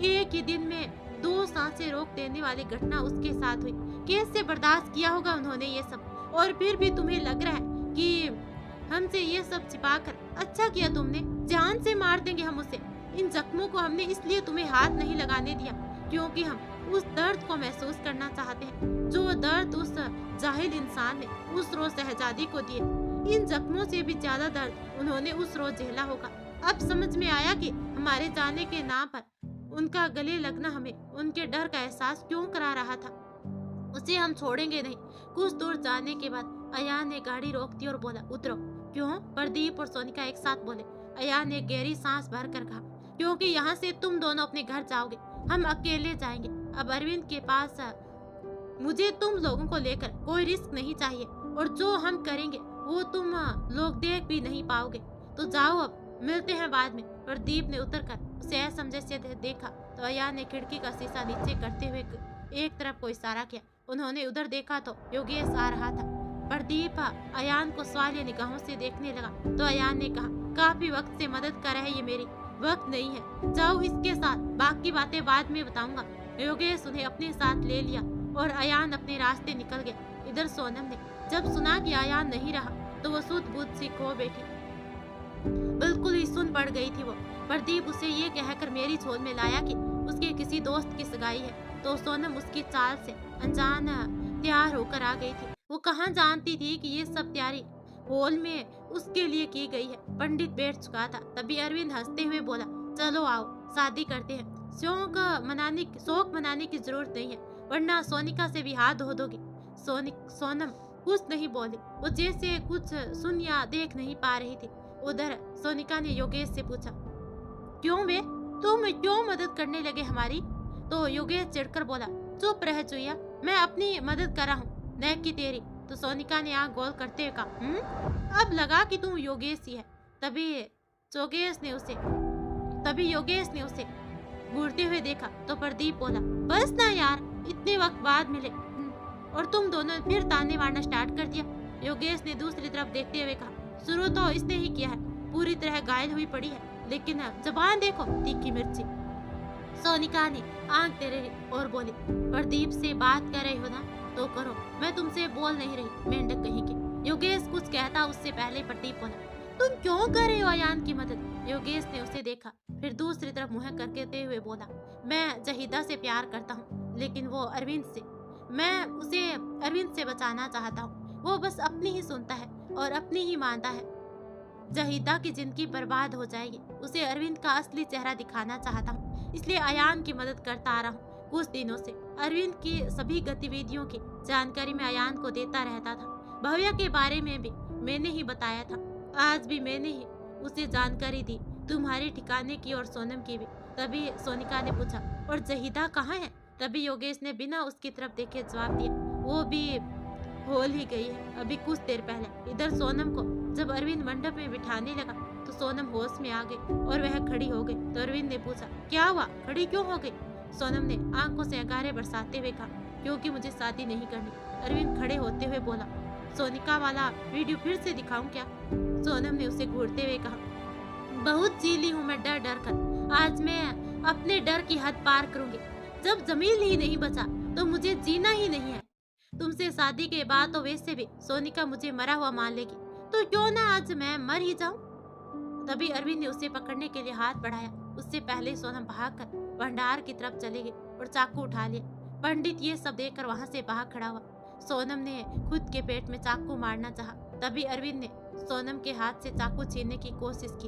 एक ही दिन में 2 सांसें रोक देने वाली घटना उसके साथ हुई। कैसे बर्दाश्त किया होगा उन्होंने ये सब? और फिर भी तुम्हें लग रहा है कि हमसे ये सब छिपाकर अच्छा किया तुमने? जान से मार देंगे हम उसे। इन जख्मों को हमने इसलिए तुम्हें हाथ नहीं लगाने दिया क्योंकि हम उस दर्द को महसूस करना चाहते हैं जो दर्द उस जाहिल इंसान ने उस रोज शहजादी को दिए। इन जख्मों से भी ज्यादा दर्द उन्होंने उस रोज झेला होगा। अब समझ में आया कि हमारे जाने के नाम पर उनका गले लगना हमें उनके डर का एहसास क्यों करा रहा था। उसे हम छोड़ेंगे नहीं। कुछ दूर जाने के बाद अयान ने गाड़ी रोक दी और बोला, उतरो। क्यों? प्रदीप और सोनिका एक साथ बोले। अयान ने गहरी सांस भरकर कहा, क्योंकि यहाँ से तुम दोनों अपने घर जाओगे, हम अकेले जाएंगे। अब अरविंद के पास मुझे तुम लोगों को लेकर कोई रिस्क नहीं चाहिए, और जो हम करेंगे वो तुम लोग देख भी नहीं पाओगे। तो जाओ, अब मिलते हैं बाद में। प्रदीप ने उतरकर उसे असमझे से देखा तो अयान ने खिड़की का शीशा नीचे करते हुए एक तरफ को इशारा किया। उन्होंने उधर देखा तो योगेश आ रहा था। प्रदीप अयान को सवालिया निगाहों से देखने लगा तो अयान ने कहा, काफी वक्त से मदद कर रहा है ये मेरी। वक्त नहीं है, जाओ इसके साथ, बाकी बातें बाद में बताऊंगा। योगेश उन्हें अपने साथ ले लिया और अयान अपने रास्ते निकल गया। इधर सोनम ने जब सुना कि अयान नहीं रहा तो वो सुध-बुध सी खो बैठी, बिल्कुल ही सुन पड़ गई थी वो। प्रदीप उसे ये कहकर मेरी झोल में लाया कि उसके किसी दोस्त की सगाई है, तो सोनम उसकी चाल से अनजान तैयार होकर आ गई थी। वो कहाँ जानती थी कि ये सब तैयारी हॉल में उसके लिए की गई है। पंडित बैठ चुका था। तभी अरविंद हंसते हुए बोला, चलो आओ शादी करते हैं। शौक मनाने की जरूरत नहीं है, वरना सोनिका से भी हाथ धो दोगी। सोनम कुछ नहीं बोली, वो जैसे कुछ सुन या देख नहीं पा रही थी। उधर सोनिका ने योगेश से पूछा, क्यों वे, तुम क्यों मदद करने लगे हमारी? तो योगेश चिढ़कर बोला, चुप रह चुईया, मैं अपनी मदद कर रहा हूँ, न कि तेरी। तो सोनिका ने आंख गोल करते हुए कहा, अब लगा कि तुम योगेश ही है। तभी योगेश ने उसे घूरते हुए देखा तो प्रदीप बोला, बस ना यार, इतने वक्त बाद मिले और तुम दोनों फिर ताने मारना स्टार्ट कर दिया। योगेश ने दूसरी तरफ देखते हुए कहा, शुरू तो इसने ही किया है, पूरी तरह घायल हुई पड़ी है, लेकिन जबान देखो, तीखी मिर्ची। सोनिका ने आंख तेरे और बोली, प्रदीप से बात कर रही हो ना तो करो, मैं तुमसे बोल नहीं रही, मेंढक कहीं की। योगेश कुछ कहता उससे पहले प्रदीप बोला, तुम क्यों कर रहे हो अयान की मदद? योगेश ने उसे देखा, फिर दूसरी तरफ मुंह करते हुए बोला, मैं जहीदा से प्यार करता हूँ, लेकिन वो अरविंद से, मैं उसे अरविंद से बचाना चाहता हूँ। वो बस अपनी ही सुनता है और अपनी ही मानता है। जहीदा की जिंदगी बर्बाद हो जाएगी। उसे अरविंद का असली चेहरा दिखाना चाहता हूँ, इसलिए अयान की मदद करता आ रहा हूँ। कुछ दिनों से अरविंद की सभी गतिविधियों की जानकारी मैं अयान को देता रहता था। भव्या के बारे में भी मैंने ही बताया था, आज भी मैंने ही उसे जानकारी दी, तुम्हारे ठिकाने की और सोनम की भी। तभी सोनिका ने पूछा, और जहीदा कहाँ है? तभी योगेश ने बिना उसकी तरफ देखे जवाब दिया, वो भी होल ही गई है, अभी कुछ देर पहले। इधर सोनम को जब अरविंद मंडप में बिठाने लगा तो सोनम होश में आ गई और वह खड़ी हो गई। तो अरविंद ने पूछा, क्या हुआ, खड़ी क्यों हो गई? सोनम ने आंखों से अंगारे बरसाते हुए कहा, क्योंकि मुझे शादी नहीं करनी। अरविंद खड़े होते हुए बोला, सोनिका वाला वीडियो फिर से दिखाऊं क्या? सोनम ने उसे घूरते हुए कहा, बहुत जीली हूँ मैं डर डर कर, आज मैं अपने डर की हद पार करूंगी। जब जमीन ही नहीं बचा तो मुझे जीना ही नहीं है। तुमसे शादी के बाद तो वैसे भी सोनिका मुझे मरा हुआ मान लेगी, तो क्यों ना आज मैं मर ही जाऊं? तभी अरविंद ने उसे पकड़ने के लिए हाथ बढ़ाया। उससे पहले सोनम भागकर भंडार की तरफ चली गई और चाकू उठा लिया। पंडित ये सब देखकर वहां से भाग खड़ा हुआ। सोनम ने खुद के पेट में चाकू मारना चाहा, तभी अरविंद ने सोनम के हाथ से चाकू छीनने की कोशिश की,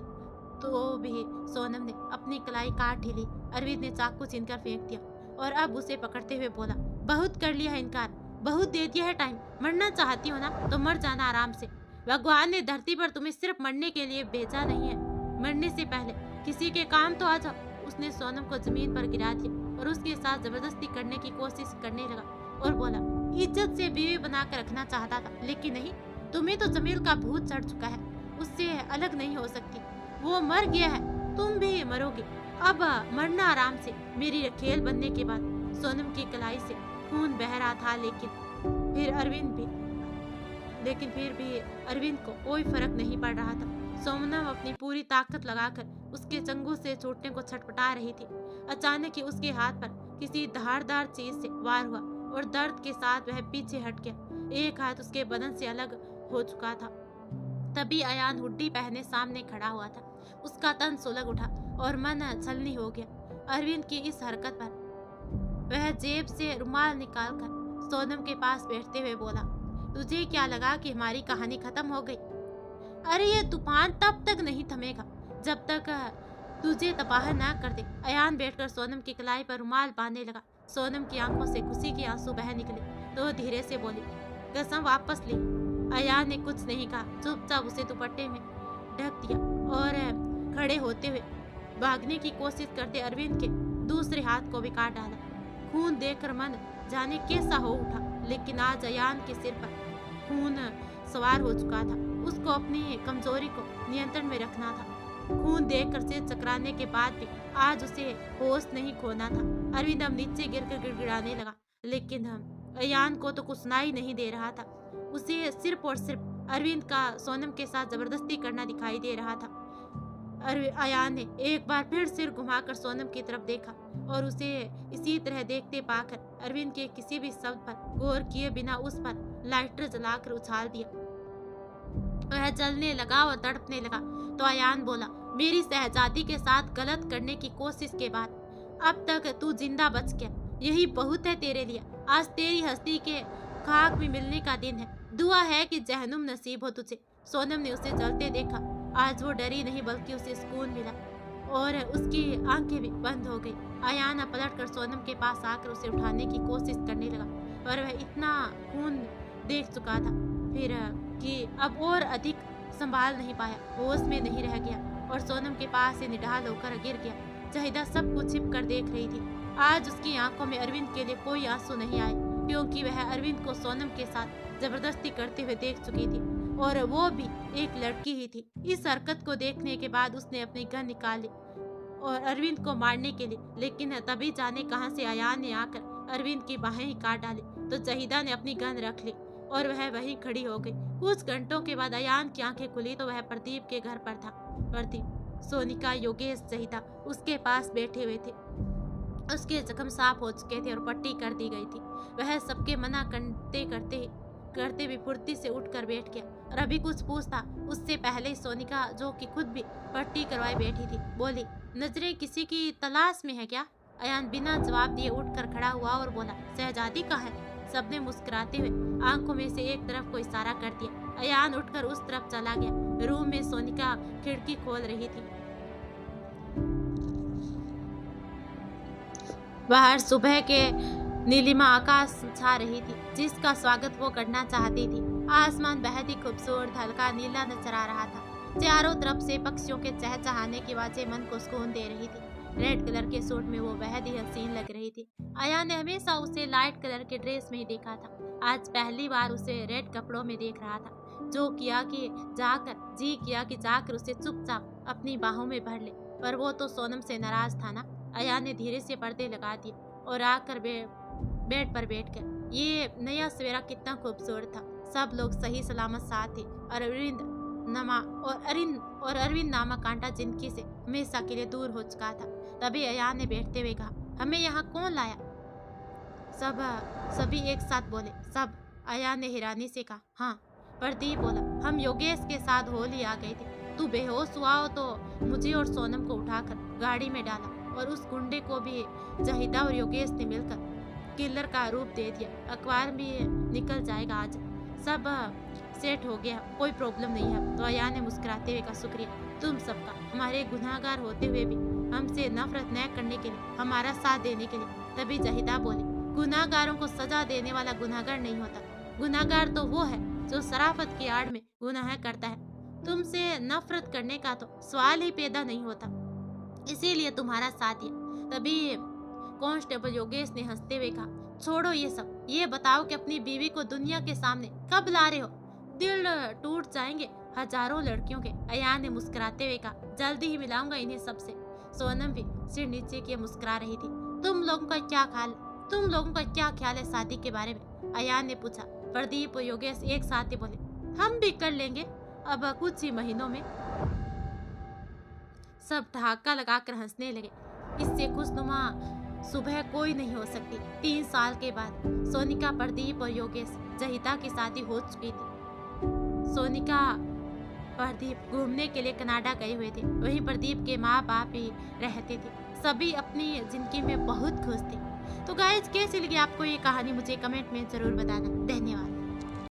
तो भी सोनम ने अपनी कलाई काट ही ली। अरविंद ने चाकू छीनकर फेंक दिया और अब उसे पकड़ते हुए बोला, बहुत कर लिया है इनकार, बहुत दे दिया है टाइम। मरना चाहती हो ना तो मर जाना आराम से। भगवान ने धरती पर तुम्हें सिर्फ मरने के लिए भेजा नहीं है, मरने से पहले किसी के काम तो आ जाओ। उसने सोनम को जमीन पर गिरा दिया और उसके साथ जबरदस्ती करने की कोशिश करने लगा और बोला, इज्जत से बीवी बनाकर रखना चाहता था, लेकिन नहीं, तुम्हें तो जमील का भूत चढ़ चुका है, उससे अलग नहीं हो सकती। वो मर गया है, तुम भी मरोगे। अब मरना आराम से। मेरी खेल बनने के बाद सोनम की कलाई से खून बह रहा था, लेकिन फिर भी अरविंद को कोई फर्क नहीं पड़ रहा था। सोनम अपनी पूरी ताकत लगाकर उसके चंगुल से छूटने को छटपटा रही थी। अचानक ही उसके हाथ पर किसी धारदार चीज से वार हुआ और दर्द के साथ वह पीछे हट गया। एक हाथ उसके बदन से अलग हो चुका था। तभी अयान हुड्डी पहने सामने खड़ा हुआ था। उसका तन सुलग उठा और मन छलनी हो गया। अरविंद की इस हरकत पर वह जेब से रुमाल निकालकर सोनम के पास बैठते हुए बोला, तुझे क्या लगा कि हमारी कहानी खत्म हो गई? अरे ये तूफान तब तक नहीं थमेगा जब तक तुझे तबाह ना कर दे। अयान बैठकर सोनम की कलाई पर रुमाल बांधने लगा। सोनम की आंखों से खुशी के आंसू बह निकले तो धीरे से बोली, कसम वापस ली। अयान ने कुछ नहीं कहा, चुपचाप उसे दुपट्टे में ढक दिया और खड़े होते हुए भागने की कोशिश करते अरविंद के दूसरे हाथ को भी काट डाला। खून देखकर मन जाने कैसा हो उठा, लेकिन आज अयान के सिर पर खून सवार हो चुका था। उसको अपनी कमजोरी को नियंत्रण में रखना था। खून देखकर सिर चकराने के बाद भी आज उसे होश नहीं खोना था। अरविंद अब नीचे गिरकर गिड़गिड़ाने लगा, लेकिन अयान को तो कुछ सुनाई नहीं दे रहा था। उसे सिर्फ और सिर्फ अरविंद का सोनम के साथ जबरदस्ती करना दिखाई दे रहा था। अयान ने एक बार फिर सिर घुमाकर सोनम की तरफ देखा और उसे इसी तरह देखते पाकर अरविंद के किसी भी शब्द पर गौर किए बिना उस पर लाइटर जलाकर उछाल दिया। वह जलने लगा और तड़पने लगा। तो अयान बोला, मेरी शहजादी के साथ गलत करने की कोशिश के बाद अब तक तू जिंदा बच गया, यही बहुत है तेरे लिए। आज तेरी हस्ती के खाक में मिलने का दिन है। दुआ है कि जहनुम नसीब हो तुझे। सोनम ने उसे जलते देखा। आज वो डरी नहीं, बल्कि उसे सुकून मिला और उसकी आंखें भी बंद हो गई। अयान पलटकर सोनम के पास आकर उसे उठाने की कोशिश करने लगा, पर वह इतना खून देख चुका था फिर कि अब और अधिक संभाल नहीं पाया, होश में नहीं रह गया और सोनम के पास से निढाल होकर गिर गया। जहिदा सब कुछ छिप कर देख रही थी। आज उसकी आंखों में अरविंद के लिए कोई आंसू नहीं आए, क्योंकि वह अरविंद को सोनम के साथ जबरदस्ती करते हुए देख चुकी थी और वो भी एक लड़की ही थी। इस हरकत को देखने के बाद उसने अपनी गन निकाली और अरविंद को मारने के लिए, लेकिन तभी जाने कहां से अयान ने आकर अरविंद की बाहें ही काट डाली। तो जहीदा ने अपनी गन रख ली और वह वहीं खड़ी हो गई। कुछ घंटों के बाद अयान की आंखें खुली तो वह प्रदीप के घर पर था। प्रदीप, सोनिका, योगेश, जहीदा उसके पास बैठे हुए थे। उसके जख्म साफ हो चुके थे और पट्टी कर दी गई थी। वह सबके मना करते भी फुर्ती से उठकर बैठ गया और अभी कुछ पूछता उससे पहले सोनिका, जो कि खुद भी पट्टी करवाए बैठी थी, बोली, नजरें किसी की तलाश में है क्या? अयान बिना जवाब दिए उठकर खड़ा हुआ और बोला, शहजादी कहाँ है? सबने मुस्कुराते हुए आंखों में से एक तरफ को इशारा कर दिया। अयान उठकर उस तरफ चला गया। रूम में सोनिका खिड़की खोल रही थी। बाहर सुबह के नीलिमा आकाश छा रही थी, जिसका स्वागत वो करना चाहती थी। आसमान बेहद ही खूबसूरत हल्का नीला नजर आ रहा था। चारों तरफ से पक्षियों के चहचहाने की आवाजें मन को सुकून दे रही थी। रेड कलर के सूट में वो बेहद ही हसीन लग रही थी। अयान ने हमेशा उसे लाइट कलर के ड्रेस में ही देखा था, आज पहली बार उसे रेड कपड़ों में देख रहा था। जी किया कि जाकर उसे चुपचाप अपनी बाहों में भर ले, पर वो तो सोनम से नाराज था ना। अयान ने धीरे से पर्दे लगा दिए और आकर बेड पर बैठ गया। ये नया सवेरा कितना खूबसूरत था। सब लोग सही सलामत साथ थे और अरविंद नामक कांटा जिंदगी से हमेशा के लिए दूर हो चुका था। तभी अयान ने बैठते हुए कहा, हमें यहाँ कौन लाया? सभी एक साथ बोले, सब। अयान ने हैरानी से कहा, हाँ। प्रदीप बोला, हम योगेश के साथ होली आ गए थे। तू बेहोश हुआ हो तो मुझे और सोनम को उठाकर गाड़ी में डाला और उस गुंडे को भी जहिदा और योगेश ने मिलकर किलर का रूप दे दिया। अखबार में निकल जाएगा आज। सब सेट हो गया, कोई प्रॉब्लम नहीं है। तो अयान ने मुस्कुराते हुए कहा, शुक्रिया तुम सबका, हमारे गुनाहगार होते हुए भी हमसे नफरत न करने के लिए, हमारा साथ देने के लिए। तभी जहिदा बोली, गुनाहगारों को सजा देने वाला गुनाहगार नहीं होता, गुनाहगार तो वो है जो शराफत की आड़ में गुनाह करता है। तुमसे नफरत करने का तो सवाल ही पैदा नहीं होता, इसीलिए तुम्हारा साथ दिया। तभी कांस्टेबल योगेश ने हंसते हुए कहा, छोड़ो ये सब, ये बताओ कि अपनी बीवी को दुनिया के सामने कब ला रहे हो? दिल टूट जाएंगे हजारों लड़कियों के। अयान ने मुस्कुराते हुए कहा, जल्दी ही मिलाऊंगा इन्हें सबसे। सोनम भी सिर नीचे किए मुस्कुरा रही थी। तुम लोगों का क्या ख्याल है शादी के बारे में? अयान ने पूछा। प्रदीप और योगेश एक साथ ही बोले, हम भी कर लेंगे अब कुछ ही महीनों में। सब ठहाका लगाकर हंसने लगे। इससे खुशनुमा सुबह कोई नहीं हो सकती। 3 साल के बाद सोनिका, प्रदीप और योगेश जहिदा की शादी हो चुकी थी। सोनिका प्रदीप घूमने के लिए कनाडा गए हुए थे, वहीं प्रदीप के माँ बाप भी रहते थे। सभी अपनी जिंदगी में बहुत खुश थे। तो गाइस, कैसी लगी आपको ये कहानी मुझे कमेंट में जरूर बताना। धन्यवाद।